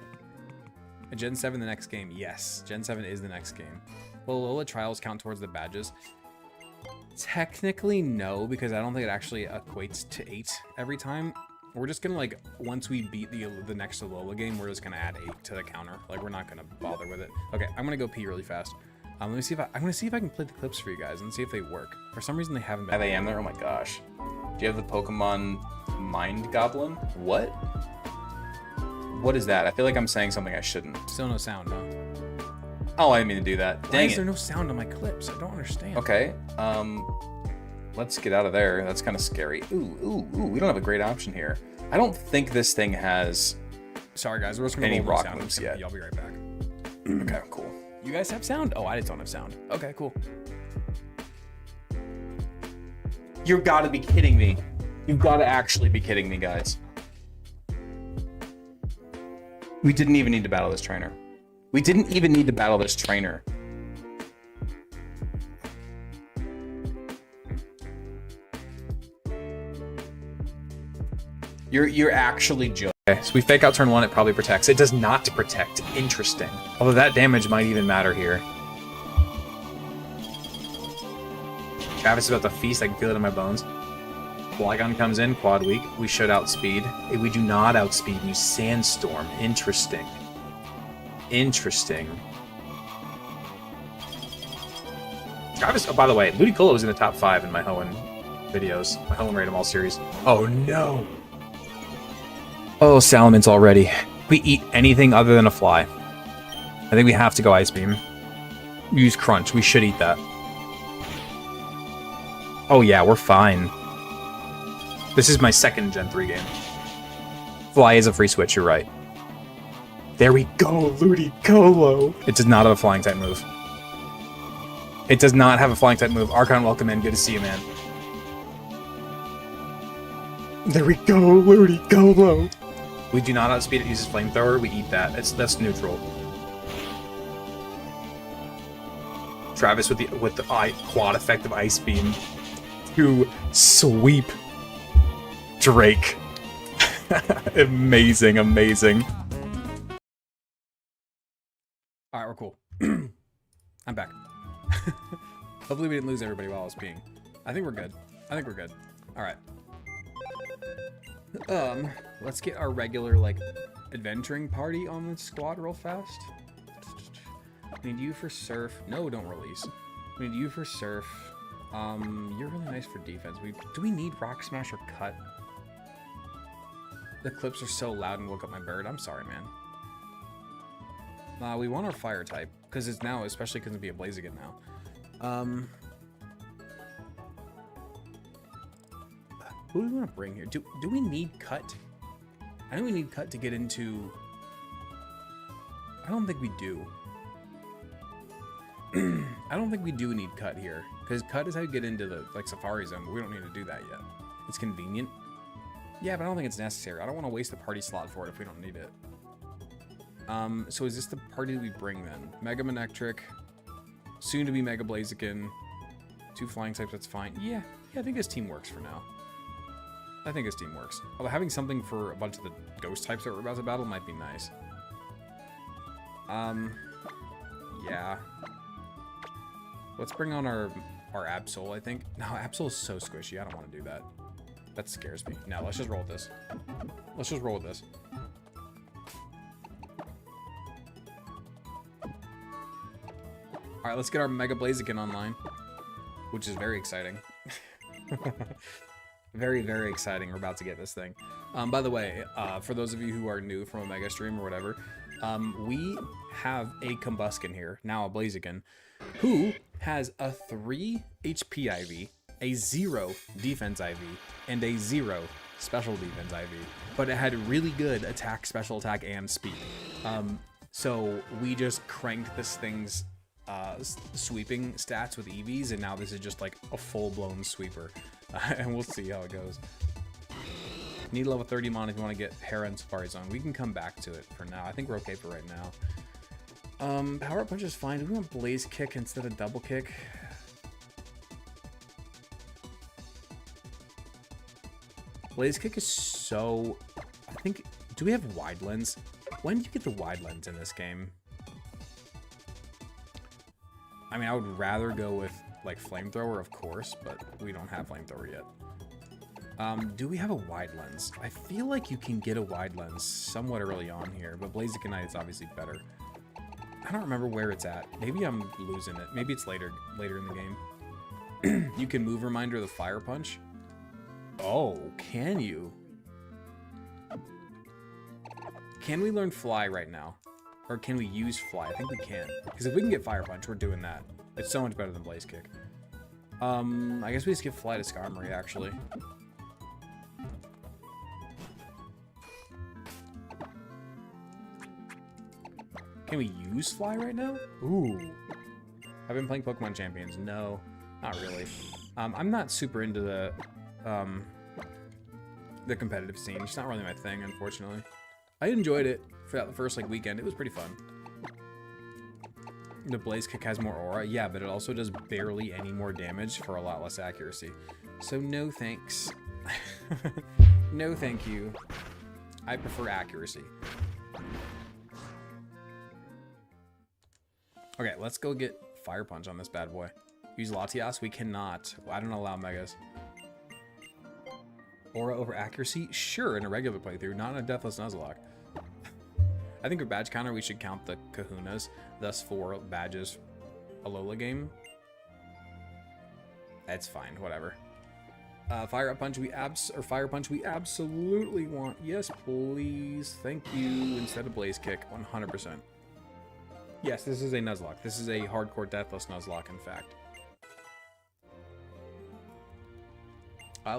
And Gen 7 the next game? Yes, Gen 7 is the next game. Will Lola Trials count towards the badges? Technically no, because I don't think it actually equates to 8 every time. We're just gonna, like, once we beat the next Alola game, we're just gonna add 8 to the counter. Like, we're not gonna bother with it. Okay, I'm gonna go pee really fast. Let me see if I'm gonna see if I can play the clips for you guys and see if they work. For some reason they haven't been. I am there. Oh my gosh. Do you have the Pokemon Mind Goblin? What? What is that? I feel like I'm saying something I shouldn't. Still no sound, no. Oh, I didn't mean to do that. Why Dang is it. there no sound on my clips? I don't understand. Okay. Let's get out of there. That's kind of scary. Ooh. We don't have a great option here. I don't think this thing has Sorry, guys. We're just gonna any roll no rock sound. moves It's gonna yet. be- I'll be right back. Okay, cool. You guys have sound? Oh, I just don't have sound. Okay, cool. You've got to be kidding me. You've got to actually be kidding me, guys. We didn't even need to battle this trainer. We didn't even need to battle this trainer. You're actually joking. Okay, so we fake out turn 1, it probably protects. It does not protect. Interesting. Although that damage might even matter here. Travis is about to feast. I can feel it in my bones. Flygon comes in, quad weak. We should outspeed. We do not outspeed. You Sandstorm. Interesting. Interesting. Travis, oh, by the way, Ludicolo was in the top 5 in my Hoenn videos. My Hoenn Rate 'em All series. Oh, no. Oh, Salamence already. We eat anything other than a fly. I think we have to go Ice Beam. Use Crunch. We should eat that. Oh yeah, we're fine. This is my second Gen 3 game. Fly is a free switch, you're right. There we go, Ludicolo! It does not have a flying type move. It does not have a flying type move. Archon, welcome in. Good to see you, man. There we go, Ludicolo! We do not outspeed it, uses Flamethrower. We eat that. That's neutral. Travis with the quad effect of Ice Beam to sweep Drake. Amazing, amazing. All right, we're cool. I'm back. Hopefully we didn't lose everybody while I was peeing. I think we're good. All right. Let's get our regular, like, adventuring party on the squad real fast. We need you for Surf. No, don't release. We need you for Surf. You're really nice for defense. Do we need Rock Smash or Cut? The clips are so loud and woke up my bird. I'm sorry, man. We want our fire type, because it's now, especially because it'll be a Blaziken now. Who do we want to bring here? Do we need Cut? I know we need Cut to get into... I don't think we do. I don't think we do need Cut here, because Cut is how you get into the Safari Zone, but we don't need to do that yet. It's convenient. Yeah, but I don't think it's necessary. I don't want to waste the party slot for it if we don't need it. So is this the party we bring then? Mega Manectric, soon to be Mega Blaziken, 2 flying types, that's fine. Yeah, I think this team works for now. I think this team works. Although having something for a bunch of the ghost types that we're about to battle might be nice. Yeah. Let's bring on our Absol, I think. No, Absol is so squishy. I don't want to do that. That scares me. No, let's just roll with this. Let's just roll with this. Alright, let's get our Mega Blaziken online. Which is very exciting. Very, very exciting. We're about to get this thing. By the way, for those of you who are new from a Mega stream or whatever, we have a Combusken here, now a Blaziken, who has a 3 HP IV, a 0 defense IV, and a 0 special defense IV. But it had really good attack, special attack, and speed. So we just cranked this thing's sweeping stats with EVs, and now this is just like a full-blown sweeper. And we'll see how it goes. Need level 30 mon if you want to get Hera and Safari Zone. We can come back to it for now. I think we're okay for right now. Power Punch is fine. Do we want Blaze Kick instead of Double Kick? Blaze Kick is so... I think... Do we have Wide Lens? When do you get the Wide Lens in this game? I mean, I would rather go with, like, Flamethrower, of course, but we don't have Flamethrower yet. Do we have a Wide Lens? I feel like you can get a Wide Lens somewhat early on here, but Blaziken Knight is obviously better. I don't remember where it's at. Maybe I'm losing it. Maybe it's later in the game. You can move Reminder the Fire Punch. Oh, can you? Can we learn Fly right now? Or can we use Fly? I think we can. Because if we can get Fire Punch, we're doing that. It's so much better than Blaze Kick. I guess we just give Fly to Skarmory, actually. Can we use Fly right now? Ooh. I've been playing Pokemon Champions. No, not really. I'm not super into the competitive scene. It's not really my thing, unfortunately. I enjoyed it for that first like weekend. It was pretty fun. The Blaze Kick has more aura, yeah, but it also does barely any more damage for a lot less accuracy. So no thanks. No thank you. I prefer accuracy. Okay, let's go get Fire Punch on this bad boy. Use Latias? We cannot. I don't allow Megas. Aura over accuracy? Sure, in a regular playthrough, not in a Deathless Nuzlocke. I think for badge counter, we should count the kahunas, thus 4 badges Alola game. That's fine, whatever. Fire Punch we absolutely want. Yes, please. Thank you. Instead of Blaze Kick, 100%. Yes, this is a Nuzlocke. This is a hardcore Deathless Nuzlocke, in fact.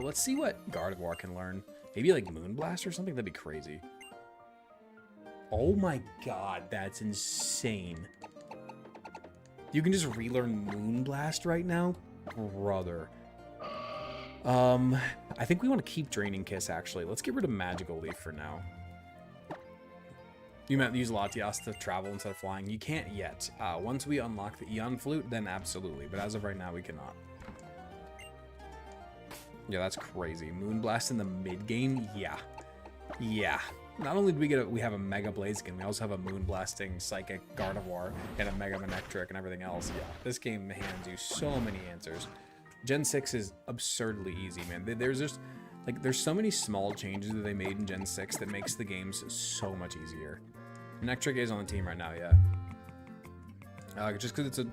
Let's see what Gardevoir can learn. Maybe like Moonblast or something? That'd be crazy. Oh my god, that's insane. You can just relearn Moonblast right now? Brother. I think we want to keep Draining Kiss, actually. Let's get rid of Magical Leaf for now. You might use Latias to travel instead of flying. You can't yet. Once we unlock the Eon Flute, then absolutely. But as of right now, we cannot. Yeah, that's crazy. Moonblast in the mid-game? Yeah. Yeah. Not only do we have a Mega Blaziken, we also have a Moonblasting Psychic Gardevoir and a Mega Manectric and everything else. Yeah, this game hands you so many answers. Gen 6 is absurdly easy, man. There's just, like, there's so many small changes that they made in Gen 6 that makes the games so much easier. Manectric is on the team right now, yeah. Just because it's a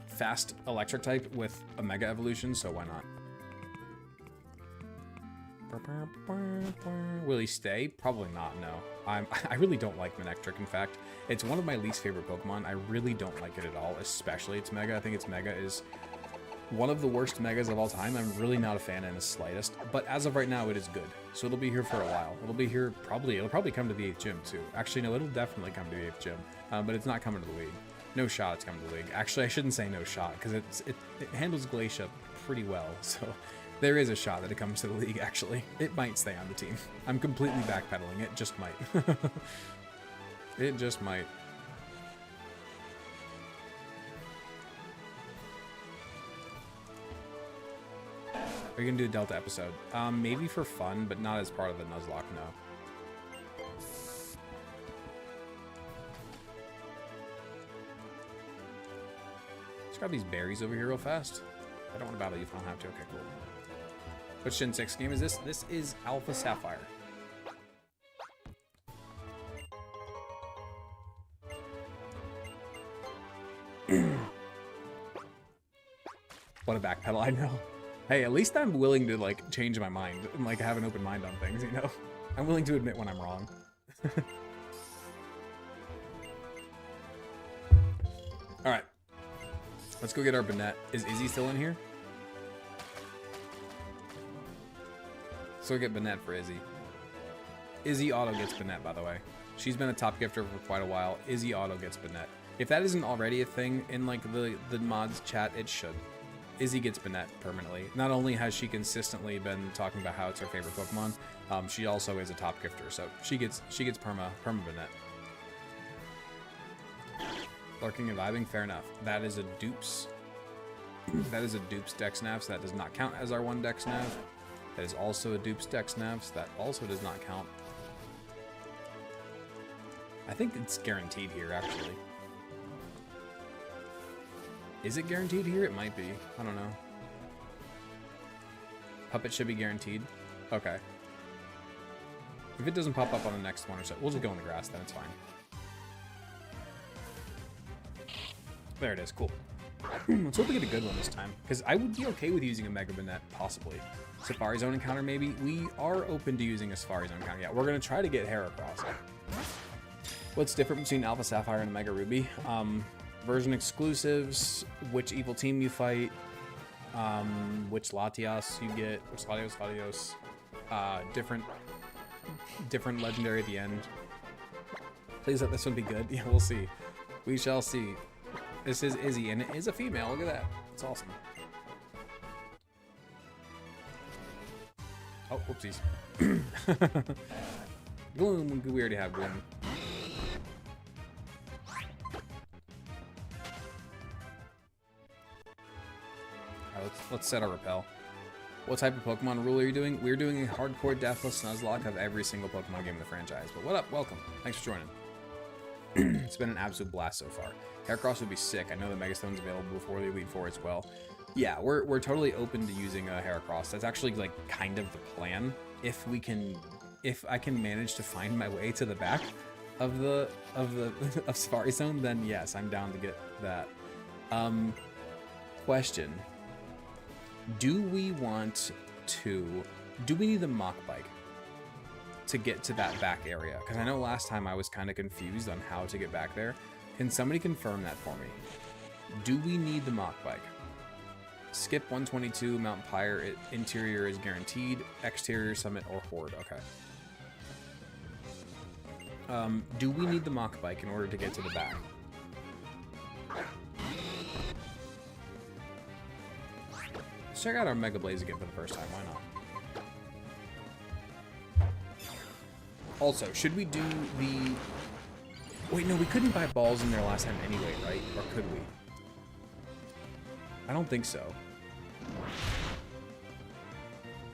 fast electric type with a Mega Evolution, so why not? Will he stay? Probably not, no. I really don't like Manectric, in fact. It's one of my least favorite Pokemon. I really don't like it at all, especially its Mega. I think its Mega is one of the worst Megas of all time. I'm really not a fan in the slightest, but as of right now, it is good. So it'll be here for a while. It'll be here it'll probably come to the 8th gym, too. Actually, no, it'll definitely come to the 8th gym, but it's not coming to the league. No shot it's coming to the league. Actually, I shouldn't say no shot, because it handles Glacia pretty well, so there is a shot that it comes to the league, actually. It might stay on the team. I'm completely backpedaling. It just might. It just might. Are you gonna do a Delta episode? Maybe for fun, but not as part of the Nuzlocke, no. Let's grab these berries over here real fast. I don't want to battle you if I don't have to. Okay, cool. Which Gen 6 game is this? This is Alpha Sapphire. What a backpedal, I know. Hey, at least I'm willing to, like, change my mind and, like, have an open mind on things, you know? I'm willing to admit when I'm wrong. Alright. Let's go get our Banette. Is Izzy still in here? So we get Banette for Izzy. Izzy auto gets Banette, by the way. She's been a top gifter for quite a while. Izzy auto gets Banette. If that isn't already a thing in, like, the mods chat, it should. Izzy gets Banette permanently. Not only has she consistently been talking about how it's her favorite Pokemon, she also is a top gifter, so she gets perma Banette. Lurking and vibing, fair enough. That is a dupes. That is a dupes Dex Nav, so that does not count as our one Dex Nav. That is also a dupes Dex Nav, so that also does not count. I think it's guaranteed here, actually. Is it guaranteed here? It might be. I don't know. Puppet should be guaranteed. Okay. If it doesn't pop up on the next one or so, we'll just go in the grass, then it's fine. There it is. Cool. Let's hope we get a good one this time, because I would be okay with using a Mega Banette, possibly. Safari Zone encounter, maybe? We are open to using a Safari Zone encounter. Yeah, we're going to try to get Heracross. What's different between Alpha Sapphire and Mega Ruby? Version exclusives, which evil team you fight, which Latios you get, which Latios, different legendary at the end. Please let this one be good. Yeah, we'll see. We shall see. This is Izzy, and it is a female. Look at that. It's awesome. Oh, whoopsies. Gloom. We already have Gloom. Alright, let's set our repel. What type of Pokemon rule are you doing? We're doing a hardcore Deathless Nuzlocke of every single Pokemon game in the franchise. But what up? Welcome. Thanks for joining. It's been an absolute blast so far. Heracross would be sick. I know the Megastone's available before the Elite Four as well. Yeah, we're totally open to using a Heracross. That's actually like kind of the plan. If I can manage to find my way to the back of of Safari Zone, then yes, I'm down to get that. Question. Do we need the Mach Bike to get to that back area? Because I know last time I was kind of confused on how to get back there. Can somebody confirm that for me? Do we need the Mach Bike? Skip 122, Mount Pyre, interior is guaranteed, exterior, summit, or horde. Okay. Do we need the Mach Bike in order to get to the back? Let's check out our Mega Blaze again for the first time. Why not? Also, should we do the... Wait, no, we couldn't buy balls in there last time anyway, right? Or could we? I don't think so.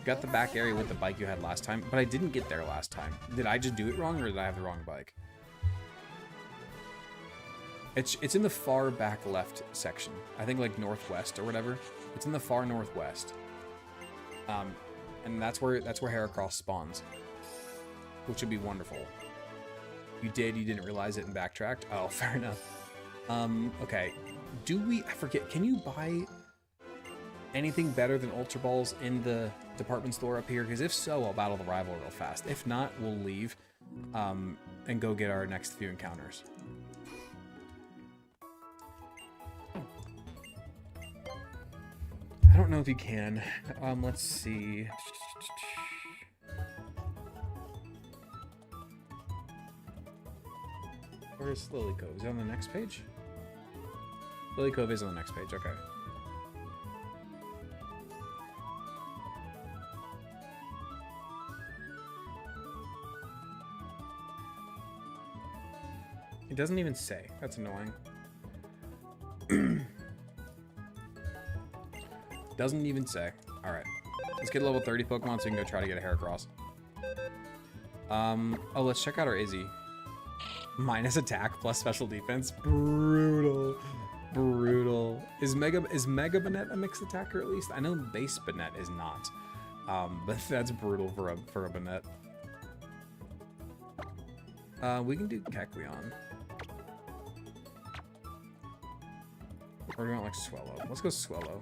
Got the back area with the bike you had last time, but I didn't get there last time. Did I just do it wrong, or did I have the wrong bike? It's in the far back left section. I think like northwest or whatever. It's in the far northwest. And that's where Heracross spawns, which would be wonderful. You didn't realize it and backtracked? Oh, fair enough. Okay. I forget, can you buy anything better than Ultra Balls in the department store up here? Because if so, I'll battle the rival real fast. If not, we'll leave and go get our next few encounters. I don't know if you can. Let's see. Where's Lily Cove? Is it on the next page? Lily Cove is on the next page, okay. It doesn't even say. That's annoying. Doesn't even say. Alright. Let's get level 30 Pokemon so we can go try to get a Heracross. Oh, let's check out our Izzy. Minus attack plus special defense. Brutal. Brutal. Is Mega Banette a mixed attacker at least? I know base Banette is not. But that's brutal for a Banette. We can do Kecleon. Or do we want like Swellow? Let's go Swellow.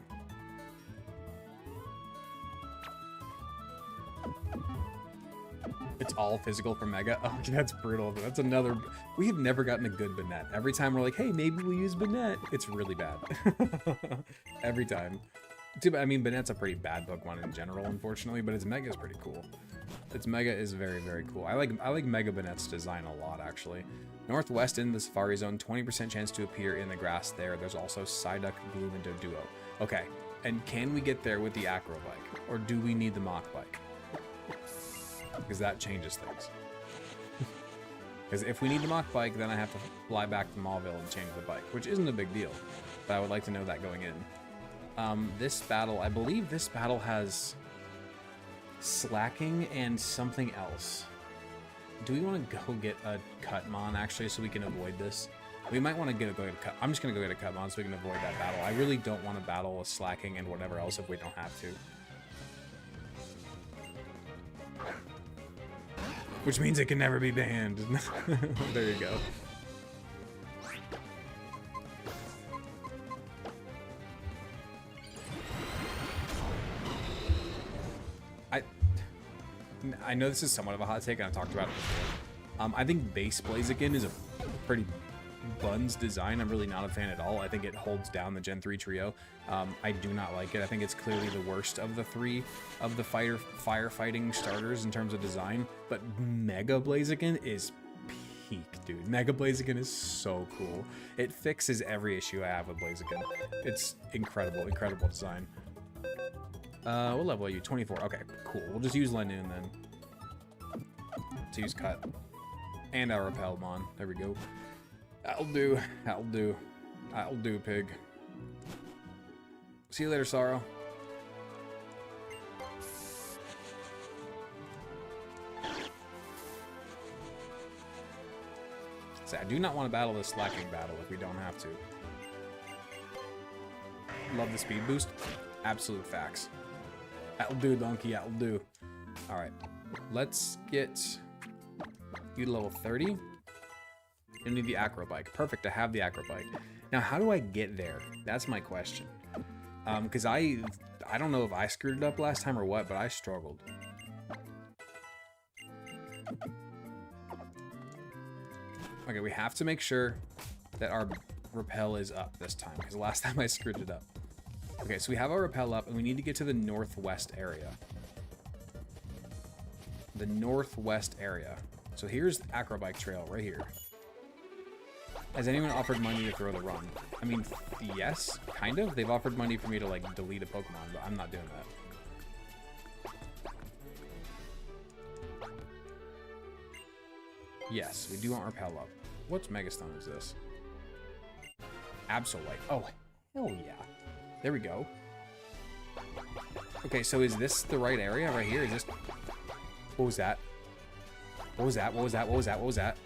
It's all physical for Mega. Oh, that's brutal. That's another... We have never gotten a good Banette. Every time we're like, hey, maybe we'll use Banette. It's really bad. Every time. I mean, Banette's a pretty bad Pokemon in general, unfortunately, but its Mega is pretty cool. Its Mega is very, very cool. I like Mega Banette's design a lot, actually. Northwest in the Safari Zone, 20% chance to appear in the grass there. There's also Psyduck, Gloom, and Doduo. Okay, and can we get there with the Acro Bike? Or do we need the Mach Bike? Because that changes things. Because if we need the Mach Bike, then I have to fly back to Mauville and change the bike, which isn't a big deal. But I would like to know that going in. This battle, I believe this battle has slacking and something else. Do we want to go get a Cutmon, actually, so we can avoid this? We might want to go get a Cut. I'm just going to go get a Cutmon so we can avoid that battle. I really don't want to battle a slacking and whatever else if we don't have to. Which means it can never be banned. There you go. I know this is somewhat of a hot take, and I've talked about it before. I think base Blaziken is a pretty buns design. I'm really not a fan at all. I think it holds down the Gen 3 trio. I do not like it. I think it's clearly the worst of the three of the firefighting starters in terms of design. But Mega Blaziken is peak, dude. Mega Blaziken is so cool. It fixes every issue I have with Blaziken. It's incredible, incredible design. What level are you? 24. Okay, cool. We'll just use Lenoon then. Let's use Cut. And our Repel Mon. There we go. That'll do. That'll do. That'll do, pig. See you later, Sorrow. So I do not want to battle this slacking battle if we don't have to. Love the speed boost. Absolute facts. That'll do, donkey. That'll do. Alright. Let's get you to level 30. You need the acro bike. Perfect, I have the acro bike. Now, how do I get there? That's my question. Because I don't know if I screwed it up last time or what, but I struggled. Okay, we have to make sure that our repel is up this time, because last time I screwed it up. Okay, so we have our repel up, and we need to get to the northwest area. The northwest area. So here's the Acrobike Trail right here. Has anyone offered money to throw the run? I mean, yes, kind of. They've offered money for me to, like, delete a Pokemon, but I'm not doing that. Yes, we do want Repel up. What's Megastone is this? Absol Light. Oh, hell yeah. There we go. Okay, so is this the right area right here? Is this... What was that? What was that? What was that? What was that? What was that?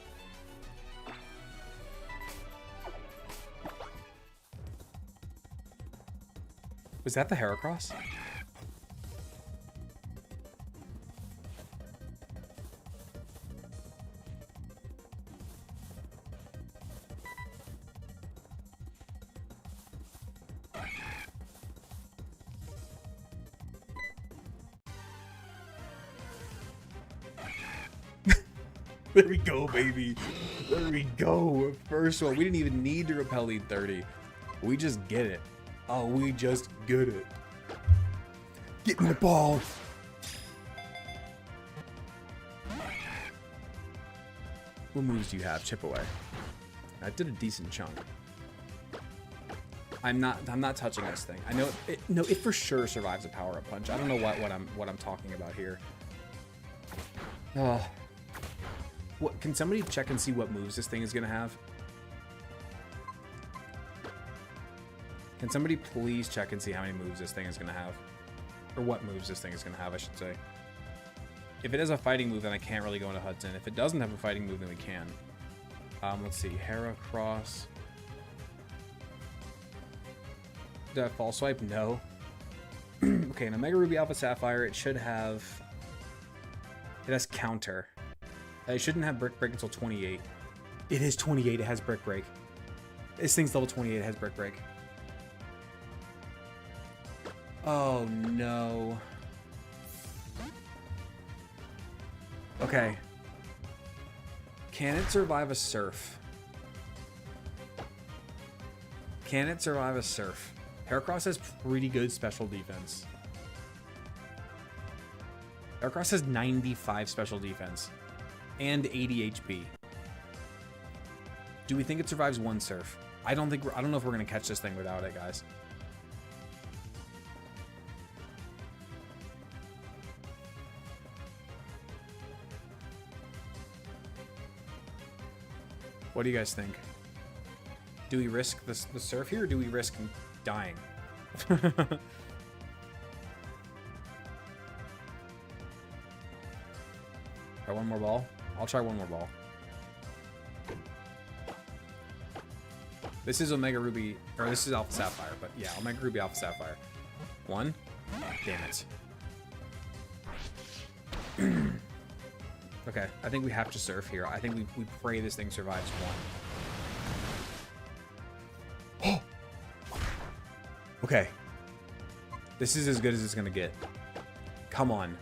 Was that the Heracross? There we go, baby. There we go. First one. We didn't even need to repel lead 30. We just get it. Oh, we just get it. Get me the ball. What moves do you have? Chip away. I did a decent chunk. I'm not touching this thing. I know it for sure survives a power-up punch. I don't know what I'm talking about here. Oh. What, can somebody check and see what moves this thing is gonna have? Can somebody please check and see how many moves this thing is gonna have? Or what moves this thing is gonna have, I should say. If it has a fighting move, then I can't really go into Hudson. If it doesn't have a fighting move, then we can. Let's see, Heracross. Did I have False Swipe? No. Okay, in a Mega Ruby Alpha Sapphire, it should have... It has Counter. It shouldn't have Brick Break until 28. It is 28, it has Brick Break. This thing's level 28, it has Brick Break. Oh no. Okay. Can it survive a Surf? Can it survive a Surf? Heracross has pretty good special defense. Heracross has 95 special defense. And 80 HP. Do we think it survives one Surf? I don't know if we're gonna catch this thing without it, guys. What do you guys think? Do we risk the Surf here, or do we risk dying? Try one more ball. I'll try one more ball. This is Omega Ruby, or this is Alpha Sapphire, but yeah, Omega Ruby Alpha Sapphire. One. Damn it. Okay, I think we have to Surf here. I think we pray this thing survives one. Okay. This is as good as it's gonna get. Come on.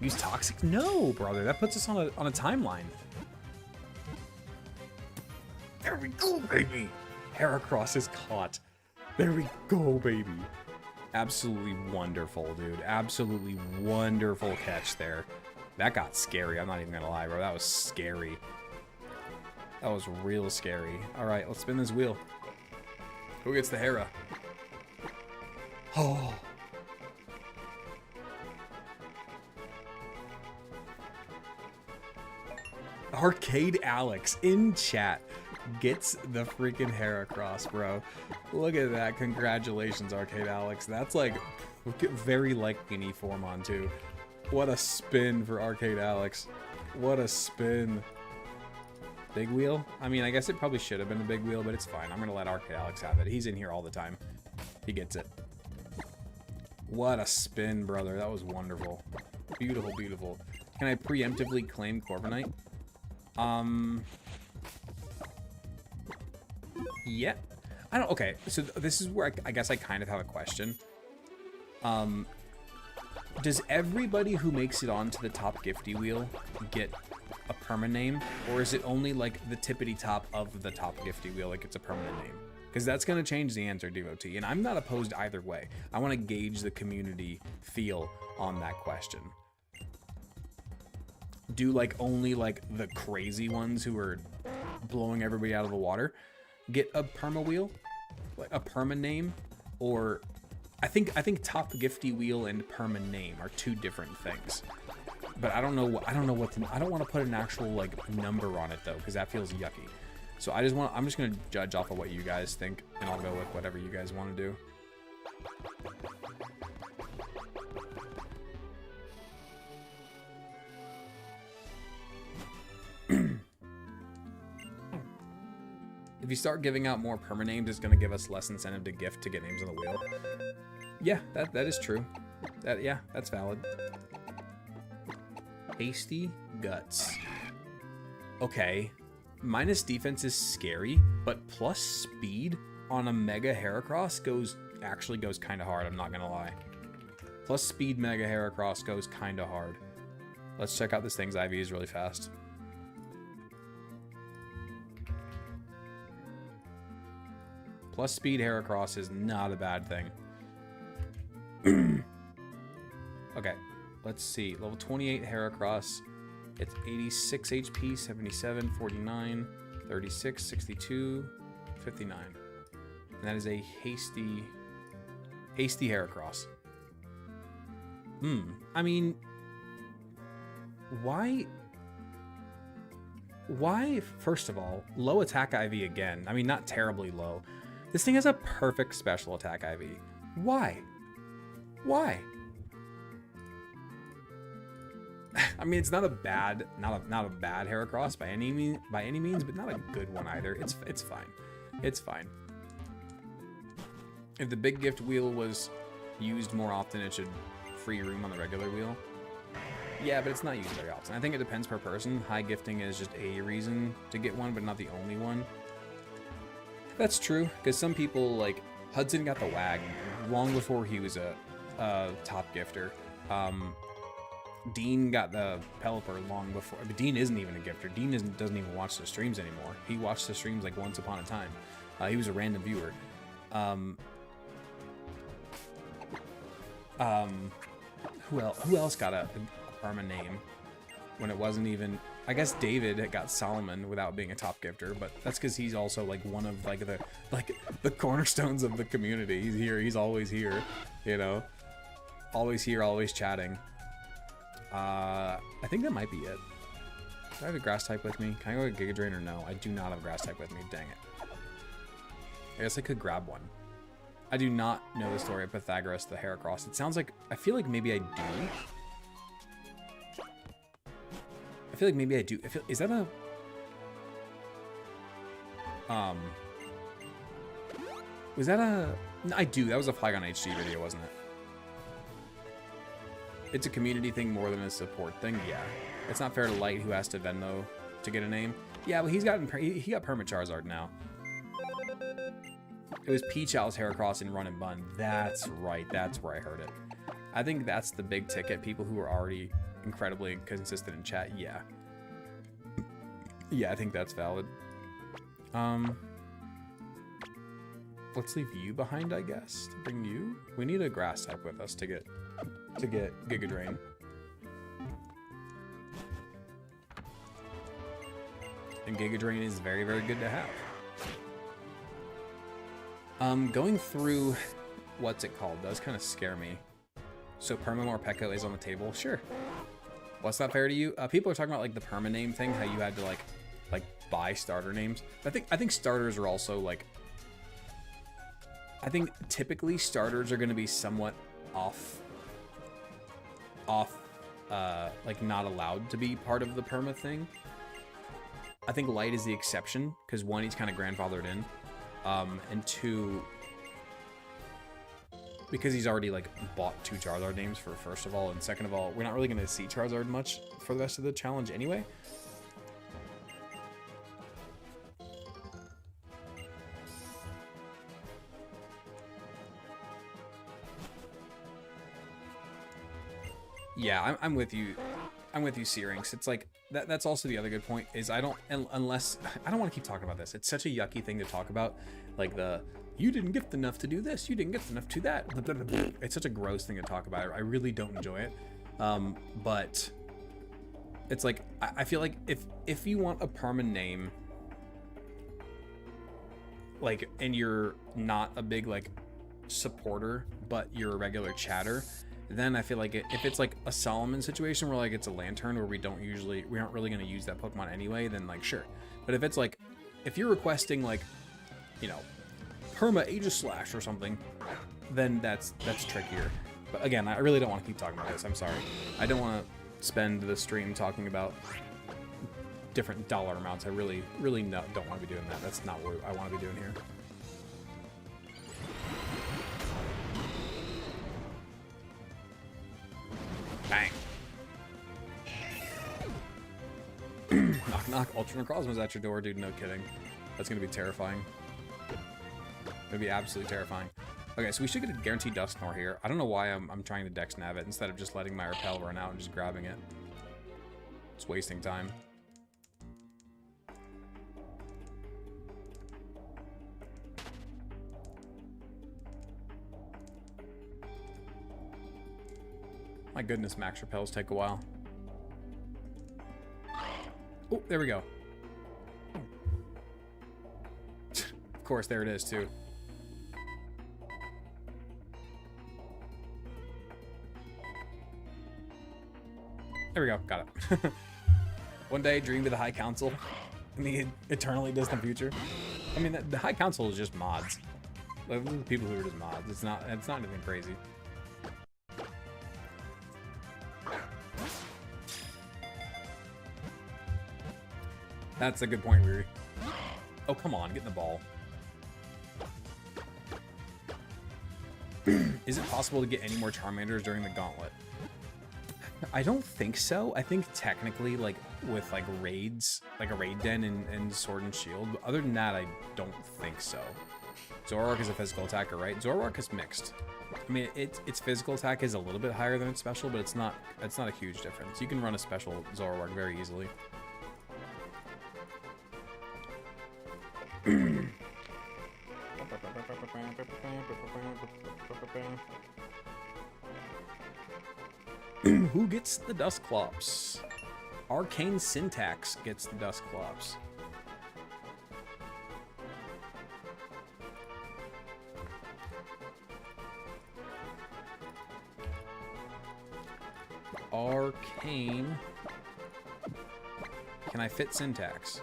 Use toxic? No, brother. That puts us on a timeline. There we go, baby. Heracross is caught. There we go, baby. Absolutely wonderful, dude. Absolutely wonderful catch there. That got scary. I'm not even gonna lie, bro. That was scary. That was real scary. All right, let's spin this wheel. Who gets the Hera? Oh. Arcade Alex in chat gets the freaking Heracross, bro. Look at that. Congratulations, Arcade Alex. That's like very likely an E-Formon too. What a spin for Arcade Alex. What a spin. Big wheel? I mean, I guess it probably should have been a big wheel, but it's fine. I'm going to let Arcade Alex have it. He's in here all the time. He gets it. What a spin, brother. That was wonderful. Beautiful, beautiful. Can I preemptively claim Corviknight? Yeah. I don't, okay, so this is where I guess I kind of have a question. Does everybody who makes it onto the top gifty wheel get a permanent name? Or is it only like the tippity top of the top gifty wheel like it's a permanent name? Because that's going to change the answer, Devotee. And I'm not opposed either way. I want to gauge the community feel on that question. Do like only like the crazy ones who are blowing everybody out of the water get a perma wheel, like a perma name? Or I think top gifty wheel and perma name are two different things. But I don't know what I don't want to put an actual like number on it though, because that feels yucky. So I'm just gonna judge off of what you guys think, and I'll go with whatever you guys want to do. If you start giving out more perma names, it's gonna give us less incentive to gift to get names on the wheel. Yeah, that is true. Yeah, that's valid. Hasty Guts. Okay. Minus defense is scary, but plus speed on a Mega Heracross actually goes kind of hard, I'm not gonna lie. Plus speed Mega Heracross goes kind of hard. Let's check out this thing's IVs really fast. Plus speed Heracross is not a bad thing. Okay, let's see. Level 28 Heracross. It's 86 HP, 77, 49, 36, 62, 59. And that is a hasty Heracross. I mean, why, first of all, low attack IV again? I mean, not terribly low. This thing has a perfect special attack IV. Why? Why? I mean, it's not a bad Heracross by any means, but not a good one either. It's fine. It's fine. If the big gift wheel was used more often, it should free room on the regular wheel. Yeah, but it's not used very often. I think it depends per person. High gifting is just a reason to get one, but not the only one. That's true, because some people, like, Hudson got the WAG long before he was a top gifter. Dean got the Pelipper long before, but Dean isn't even a gifter. Dean doesn't even watch the streams anymore. He watched the streams like once upon a time. He was a random viewer. Who else got a perma name when it wasn't even? I guess David got Solomon without being a top gifter, but that's because he's also like one of like the cornerstones of the community. He's here. He's always here. You know, always here, always chatting. I think that might be it. Do I have a grass type with me? Can I go with Giga Drain or no? I do not have a grass type with me. Dang it. I guess I could grab one. I do not know the story of Pythagoras the Heracross. It sounds like, I feel like maybe I do. I feel like maybe I do. Is that a... Was that a... No, I do. That was a Flygon HD video, wasn't it? It's a community thing more than a support thing. Yeah. It's not fair to Light, who has to Venmo to get a name. Yeah, but he got Perma Charizard now. It was Peach Owl's Heracross in Run and Bun. That's right. That's where I heard it. I think that's the big ticket. People who are already incredibly consistent in chat. Yeah. Yeah, I think that's valid. Let's leave you behind, I guess, to bring you. We need a grass type with us to get Giga Drain. And Giga Drain is very, very good to have. Going through what's it called does kind of scare me. So Permamore Pekko is on the table. Sure. What's not fair to you? People are talking about like the perma name thing, how you had to like buy starter names. I think starters are also like, I think typically starters are going to be somewhat off, like not allowed to be part of the perma thing. I think Light is the exception because one, he's kind of grandfathered in, and two, because he's already like bought 2 Charizard names for first of all, and second of all, we're not really going to see Charizard much for the rest of the challenge anyway. Yeah, I'm with you. I'm with you, Syrinx. It's like that's also the other good point is I don't want to keep talking about this. It's such a yucky thing to talk about, like you didn't gift enough to do this, you didn't gift enough to that. It's such a gross thing to talk about. I really don't enjoy it. But it's like I feel like if you want a perma name, like, and you're not a big like supporter, but you're a regular chatter, then I feel like if it's like a Solomon situation where like it's a Lantern where we aren't really going to use that Pokemon anyway, then like sure. But if it's like, if you're requesting like, you know, Perma Aegislash or something, then that's trickier. But again, I really don't want to keep talking about this. I'm sorry. I don't want to spend the stream talking about different dollar amounts. I really don't want to be doing that. That's not what I want to be doing here. Bang. Knock knock, Ultra Necrozma's at your door, dude, no kidding. That's gonna be terrifying. Gonna be absolutely terrifying. Okay, so we should get a guaranteed Dusknoir here. I don't know why I'm trying to Dex Nav it instead of just letting my Repel run out and just grabbing it. It's wasting time. My goodness, Max Repels take a while. Oh, there we go. Of course, there it is, too. There we go, got it. One day, dream to the High Council in the eternally distant future. I mean, the High Council is just mods. Like, the people who are just mods. It's not anything crazy. That's a good point, Riri. Oh, come on, get in the ball. Is it possible to get any more Charmanders during the Gauntlet? I don't think so. I think technically, like, with, like, raids, like a raid den and Sword and Shield. But other than that, I don't think so. Zoroark is a physical attacker, right? Zoroark is mixed. I mean, its physical attack is a little bit higher than its special, but it's not a huge difference. You can run a special Zoroark very easily. Who gets the Dusclops? Arcane Syntax gets the Dusclops. Arcane. Can I fit Syntax?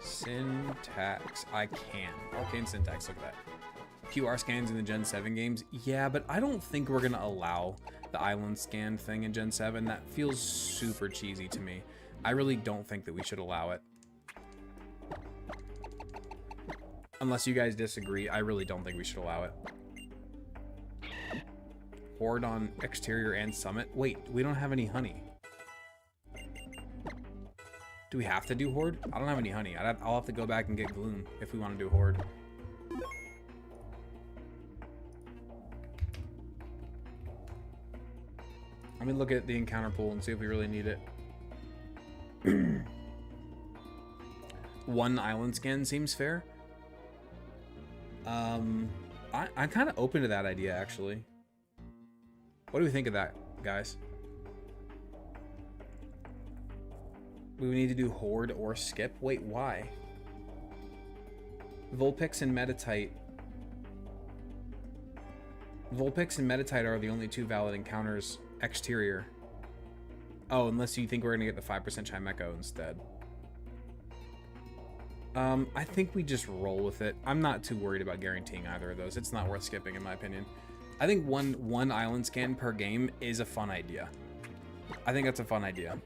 Syntax. I can. Arcane Syntax, look at that. QR scans in the Gen 7 games? Yeah, but I don't think we're going to allow the island scan thing in Gen 7. That feels super cheesy to me. I really don't think that we should allow it. Unless you guys disagree, I really don't think we should allow it. Horde on Exterior and Summit? Wait, we don't have any honey. Do we have to do Horde? I don't have any honey. I'll have to go back and get Gloom if we want to do Horde. Let me look at the encounter pool and see if we really need it. One island scan seems fair. I'm kind of open to that idea, actually. What do we think of that, guys? We would need to do Horde or Skip? Wait, why? Vulpix and Metatite. Vulpix and Metatite are the only two valid encounters exterior. Oh, unless you think we're gonna get the 5% Chimecho instead. I think we just roll with it. I'm not too worried about guaranteeing either of those. It's not worth skipping, in my opinion. I think one island scan per game is a fun idea. I think that's a fun idea.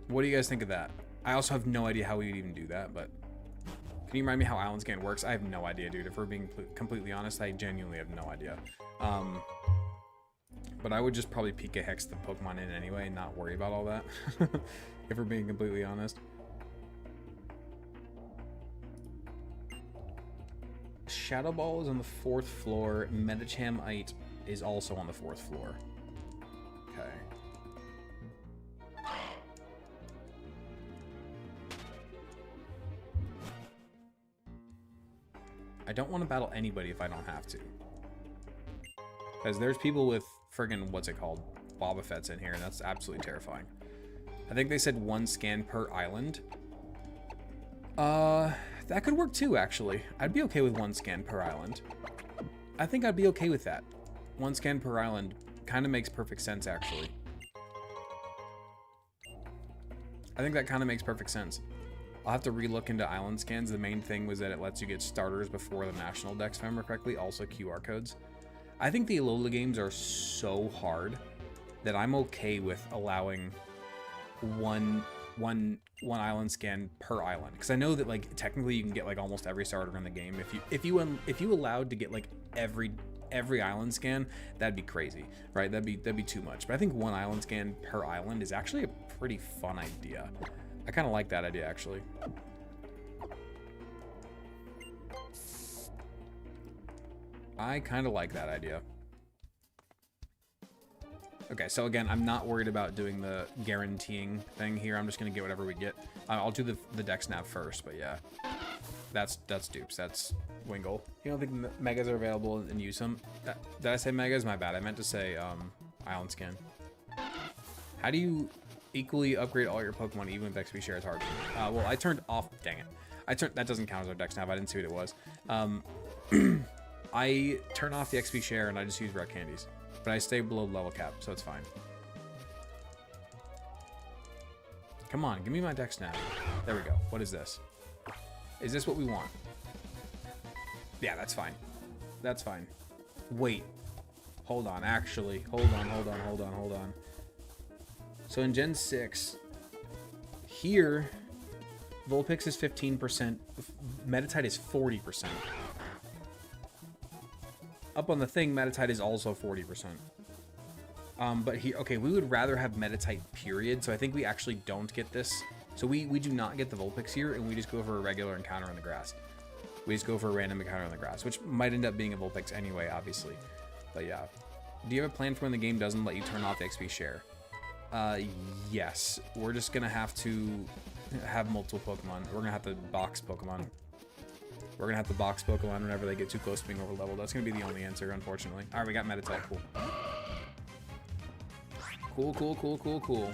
What do you guys think of that? I also have no idea how we would even do that, but can you remind me how island scan works? I have no idea, dude. If we're being completely honest, I genuinely have no idea. But I would just probably Pika Hex the Pokemon in anyway and not worry about all that. If we're being completely honest. Shadow Ball is on the 4th floor. Metachamite is also on the 4th floor. Okay. I don't want to battle anybody if I don't have to. Because there's people with friggin' what's it called? Boba Fett's in here, and that's absolutely terrifying. I think they said 1 scan per island. That could work too, actually. I'd be okay with 1 scan per island. I think I'd be okay with that. 1 scan per island kind of makes perfect sense, actually. I think that kind of makes perfect sense. I'll have to relook into island scans. The main thing was that it lets you get starters before the national dex, if I remember correctly. Also QR codes. I think the Alola games are so hard that I'm okay with allowing one island scan per island, because I know that like technically you can get like almost every starter in the game. If you allowed to get like every island scan, that'd be crazy, right? That'd be too much. But I think 1 island scan per island is actually a pretty fun idea. I kind of like that idea, actually. I kind of like that idea. Okay, so again, I'm not worried about doing the guaranteeing thing here. I'm just going to get whatever we get. I'll do the dex nav first, but yeah. That's dupes. That's Wingull. You don't think the megas are available and use them? Did I say megas? My bad. I meant to say island scan. How do you equally upgrade all your Pokemon even if XP share is hard? Well, I turned off... Dang it. That doesn't count as our dex nav. I didn't see what it was. I turn off the XP share and I just use rec candies. But I stay below level cap, so it's fine. Come on, give me my dex nav. There we go. What is this? Is this what we want? Yeah, that's fine. That's fine. Wait. Hold on, actually. Hold on. So in Gen 6, here, Vulpix is 15%, Metatite is 40%. Up on the thing, Metatite is also 40%. But here, okay, we would rather have Metatite, period, so I think we actually don't get this. So we do not get the Vulpix here, and we just go for a regular encounter in the grass. We just go for a random encounter in the grass, which might end up being a Vulpix anyway, obviously. But yeah. Do you have a plan for when the game doesn't let you turn off the XP share? Yes. We're just gonna have to have multiple Pokemon. We're gonna have to box Pokemon. We're gonna have to box Pokemon whenever they get too close to being over leveled. That's gonna be the only answer, unfortunately. Alright, we got Metatite. Cool. Cool.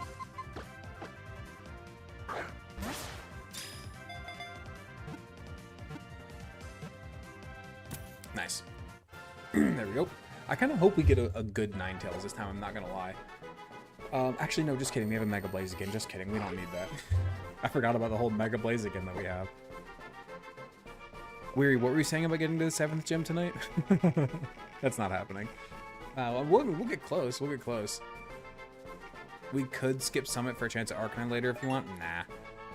Nice. There we go. I kind of hope we get a good Ninetales this time, I'm not gonna lie. Actually, no, just kidding. We have a Mega Blaziken. Just kidding. We don't need that. I forgot about the whole Mega Blaziken that we have. Weary, what were you saying about getting to the 7th gym tonight? That's not happening. We'll get close. We'll get close. We could skip Summit for a chance at Arcanine later if you want. Nah,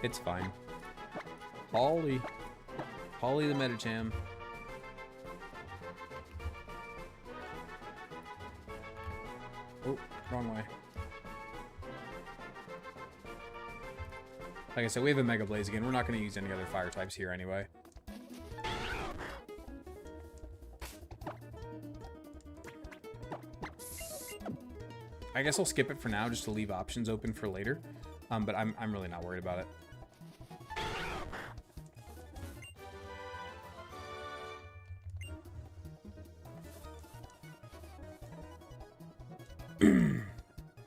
it's fine. Polly the Metacham. Oh, wrong way. Like I said, we have a Mega Blaziken. We're not going to use any other fire types here anyway. I guess I'll skip it for now just to leave options open for later. But I'm really not worried about it.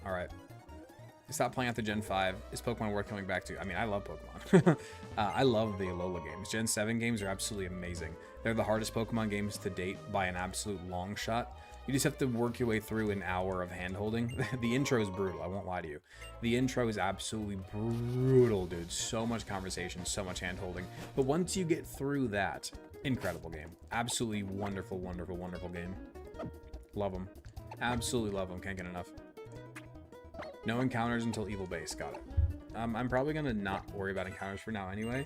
All right. Stop playing after Gen 5. Is Pokemon worth coming back to? I mean, I love Pokemon. I love the Alola games. Gen 7 games are absolutely amazing. They're the hardest Pokemon games to date by an absolute long shot. You just have to work your way through an hour of hand-holding. The intro is brutal, I won't lie to you. The intro is absolutely brutal, dude. So much conversation, so much hand-holding. But once you get through that, incredible game. Absolutely wonderful, wonderful, wonderful game. Love them. Absolutely love them. Can't get enough. No encounters until Evil Base. Got it. I'm probably going to not worry about encounters for now anyway.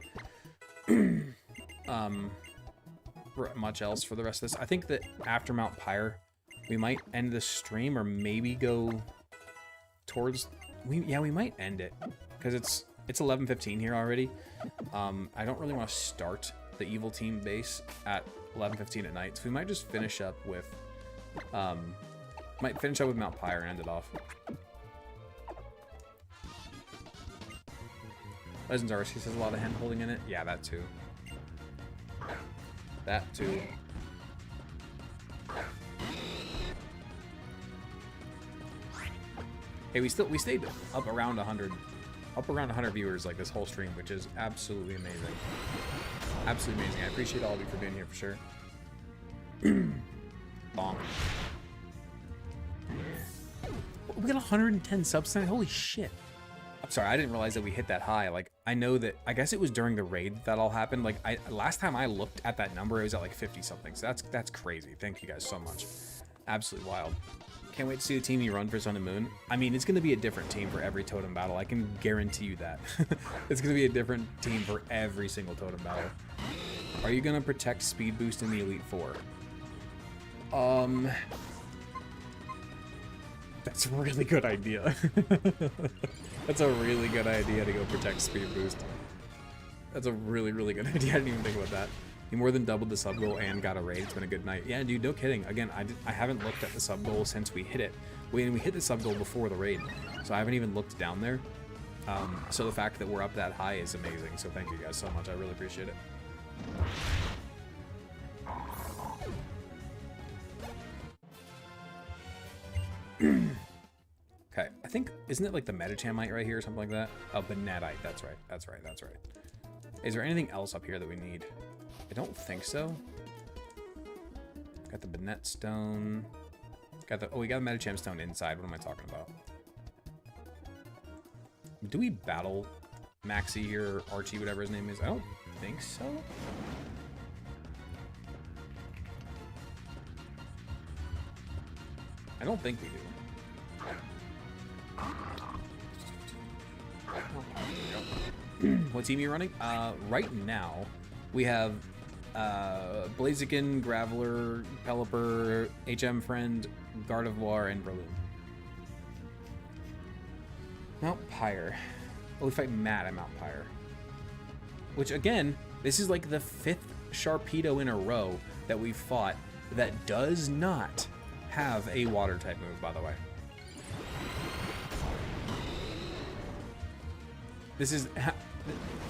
Much else for the rest of this. I think that after Mount Pyre, we might end the stream or maybe go towards... Yeah, we might end it because it's 11:15 here already. I don't really want to start the Evil Team base at 11:15 at night, so we might just finish up with... might finish up with Mount Pyre and end it off. Legends Arceus has a lot of hand holding in it. Yeah, that too. That too. Hey, we stayed up around 100 viewers like this whole stream, which is absolutely amazing. Absolutely amazing. I appreciate all of you for being here for sure. Bonk. We got 110 subs tonight. Holy shit. I'm sorry, I didn't realize that we hit that high. Like, I know that, I guess it was during the raid that all happened. Like, last time I looked at that number, it was at like 50 something. So that's crazy. Thank you guys so much. Absolutely wild. Can't wait to see the team you run for Sun and Moon. I mean, it's going to be a different team for every totem battle. I can guarantee you that. It's going to be a different team for every single totem battle. Are you going to protect speed boost in the Elite Four? That's a really good idea. That's a really good idea to go protect speed boost. That's a really, really good idea. I didn't even think about that. You more than doubled the sub goal and got a raid. It's been a good night. Yeah, dude, no kidding. Again, I haven't looked at the sub goal since we hit it. We hit the sub goal before the raid, so I haven't even looked down there. So the fact that we're up that high is amazing. So thank you guys so much. I really appreciate it. Okay, I think, isn't it like the Metachamite right here or something like that? Oh, Banetite, that's right, that's right, that's right. Is there anything else up here that we need? I don't think so. Got the Banette Stone. Got the, oh, we got a Metacham Stone inside. What am I talking about? Do we battle Maxie here, or Archie, whatever his name is? I don't think so. I don't think we do. What team are you running? Right now, we have Blaziken, Graveler, Pelipper, HM Friend, Gardevoir, and Breloom. Mount Pyre. Oh, we fight Matt at Mount Pyre. Which, again, this is like the 5th Sharpedo in a row that we've fought that does not have a Water-type move, by the way. This is...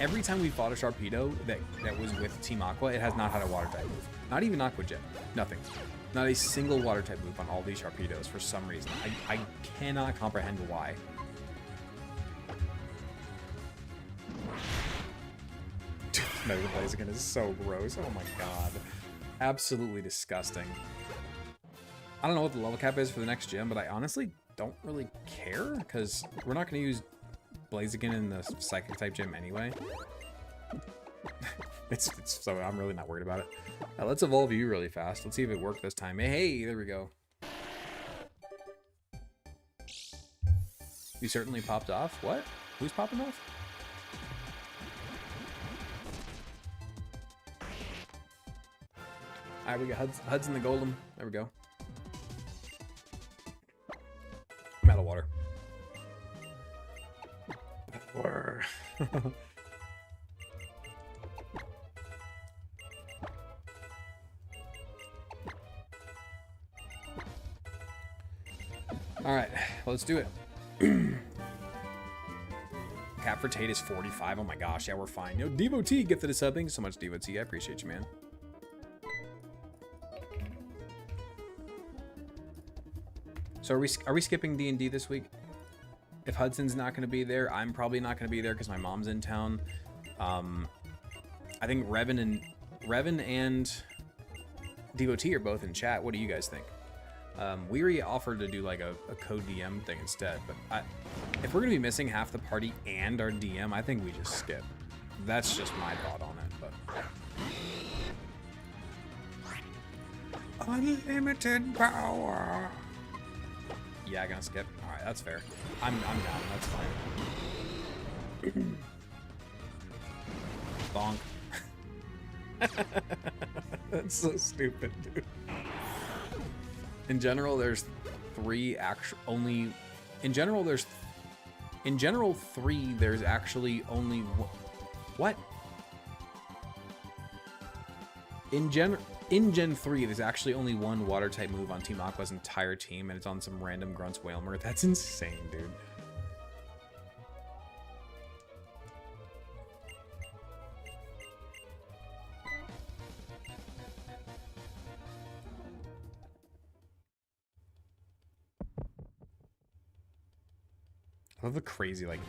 Every time we fought a Sharpedo that was with Team Aqua, it has not had a Water-type move. Not even Aqua Jet. Nothing. Not a single Water-type move on all these Sharpedos for some reason. I cannot comprehend why. Mega Blaziken is so gross. Oh my god. Absolutely disgusting. I don't know what the level cap is for the next gym, but I honestly don't really care, because we're not going to use Blaziken in the Psychic type gym anyway. So I'm really not worried about it. Now, let's evolve you really fast. Let's see if it worked this time. Hey, there we go. You certainly popped off. What? Who's popping off? Alright, we got Hudson the Golem. There we go. I'm out of water. Water. All right, let's do it. Cap for Tate is 45. Oh my gosh, yeah, we're fine. Yo, Devotee gifted a sub. Thank you so much, Devotee. I appreciate you, man. So are we skipping D&D this week? If Hudson's not going to be there, I'm probably not going to be there because my mom's in town. I think Revan and Devotee are both in chat. What do you guys think? Weary offered to do like a co-DM thing instead, but if we're going to be missing half the party and our DM, I think we just skip. That's just my thought on it, but... Unlimited power! Yeah, gonna skip. Alright, that's fair. I'm down, that's fine. Bonk. That's so stupid, dude. In general, there's three actually there's actually only one. What? In Gen 3, there's actually only one water type move on Team Aqua's entire team, and it's on some random Grunts Whalmer. That's insane, dude. I love the crazy, like,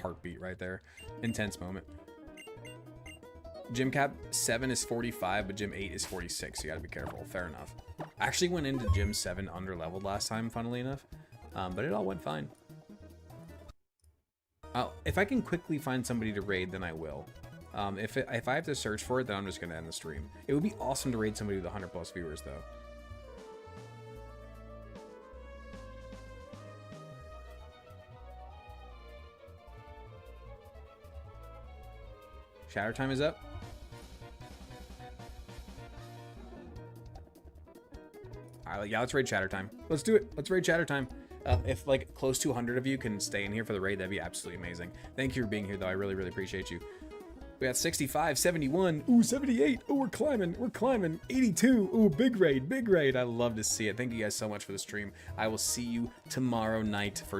heartbeat right there. Intense moment. Gym cap 7 is 45, but gym 8 is 46. You gotta be careful. Fair enough. I actually went into gym 7 under leveled last time, funnily enough, but it all went fine. If I can quickly find somebody to raid, then I will. If I have to search for it, then I'm just gonna end the stream. It would be awesome to raid somebody with 100+ viewers, though. Shatter time is up. All right, yeah, let's raid Shatter time. Let's do it. Let's raid Shatter time. If like close to 100 of you can stay in here for the raid, that'd be absolutely amazing. Thank you for being here, though. I really, really appreciate you. We got 65, 71, ooh, 78. Ooh, we're climbing. 82. Ooh, big raid. I love to see it. Thank you guys so much for the stream. I will see you tomorrow night for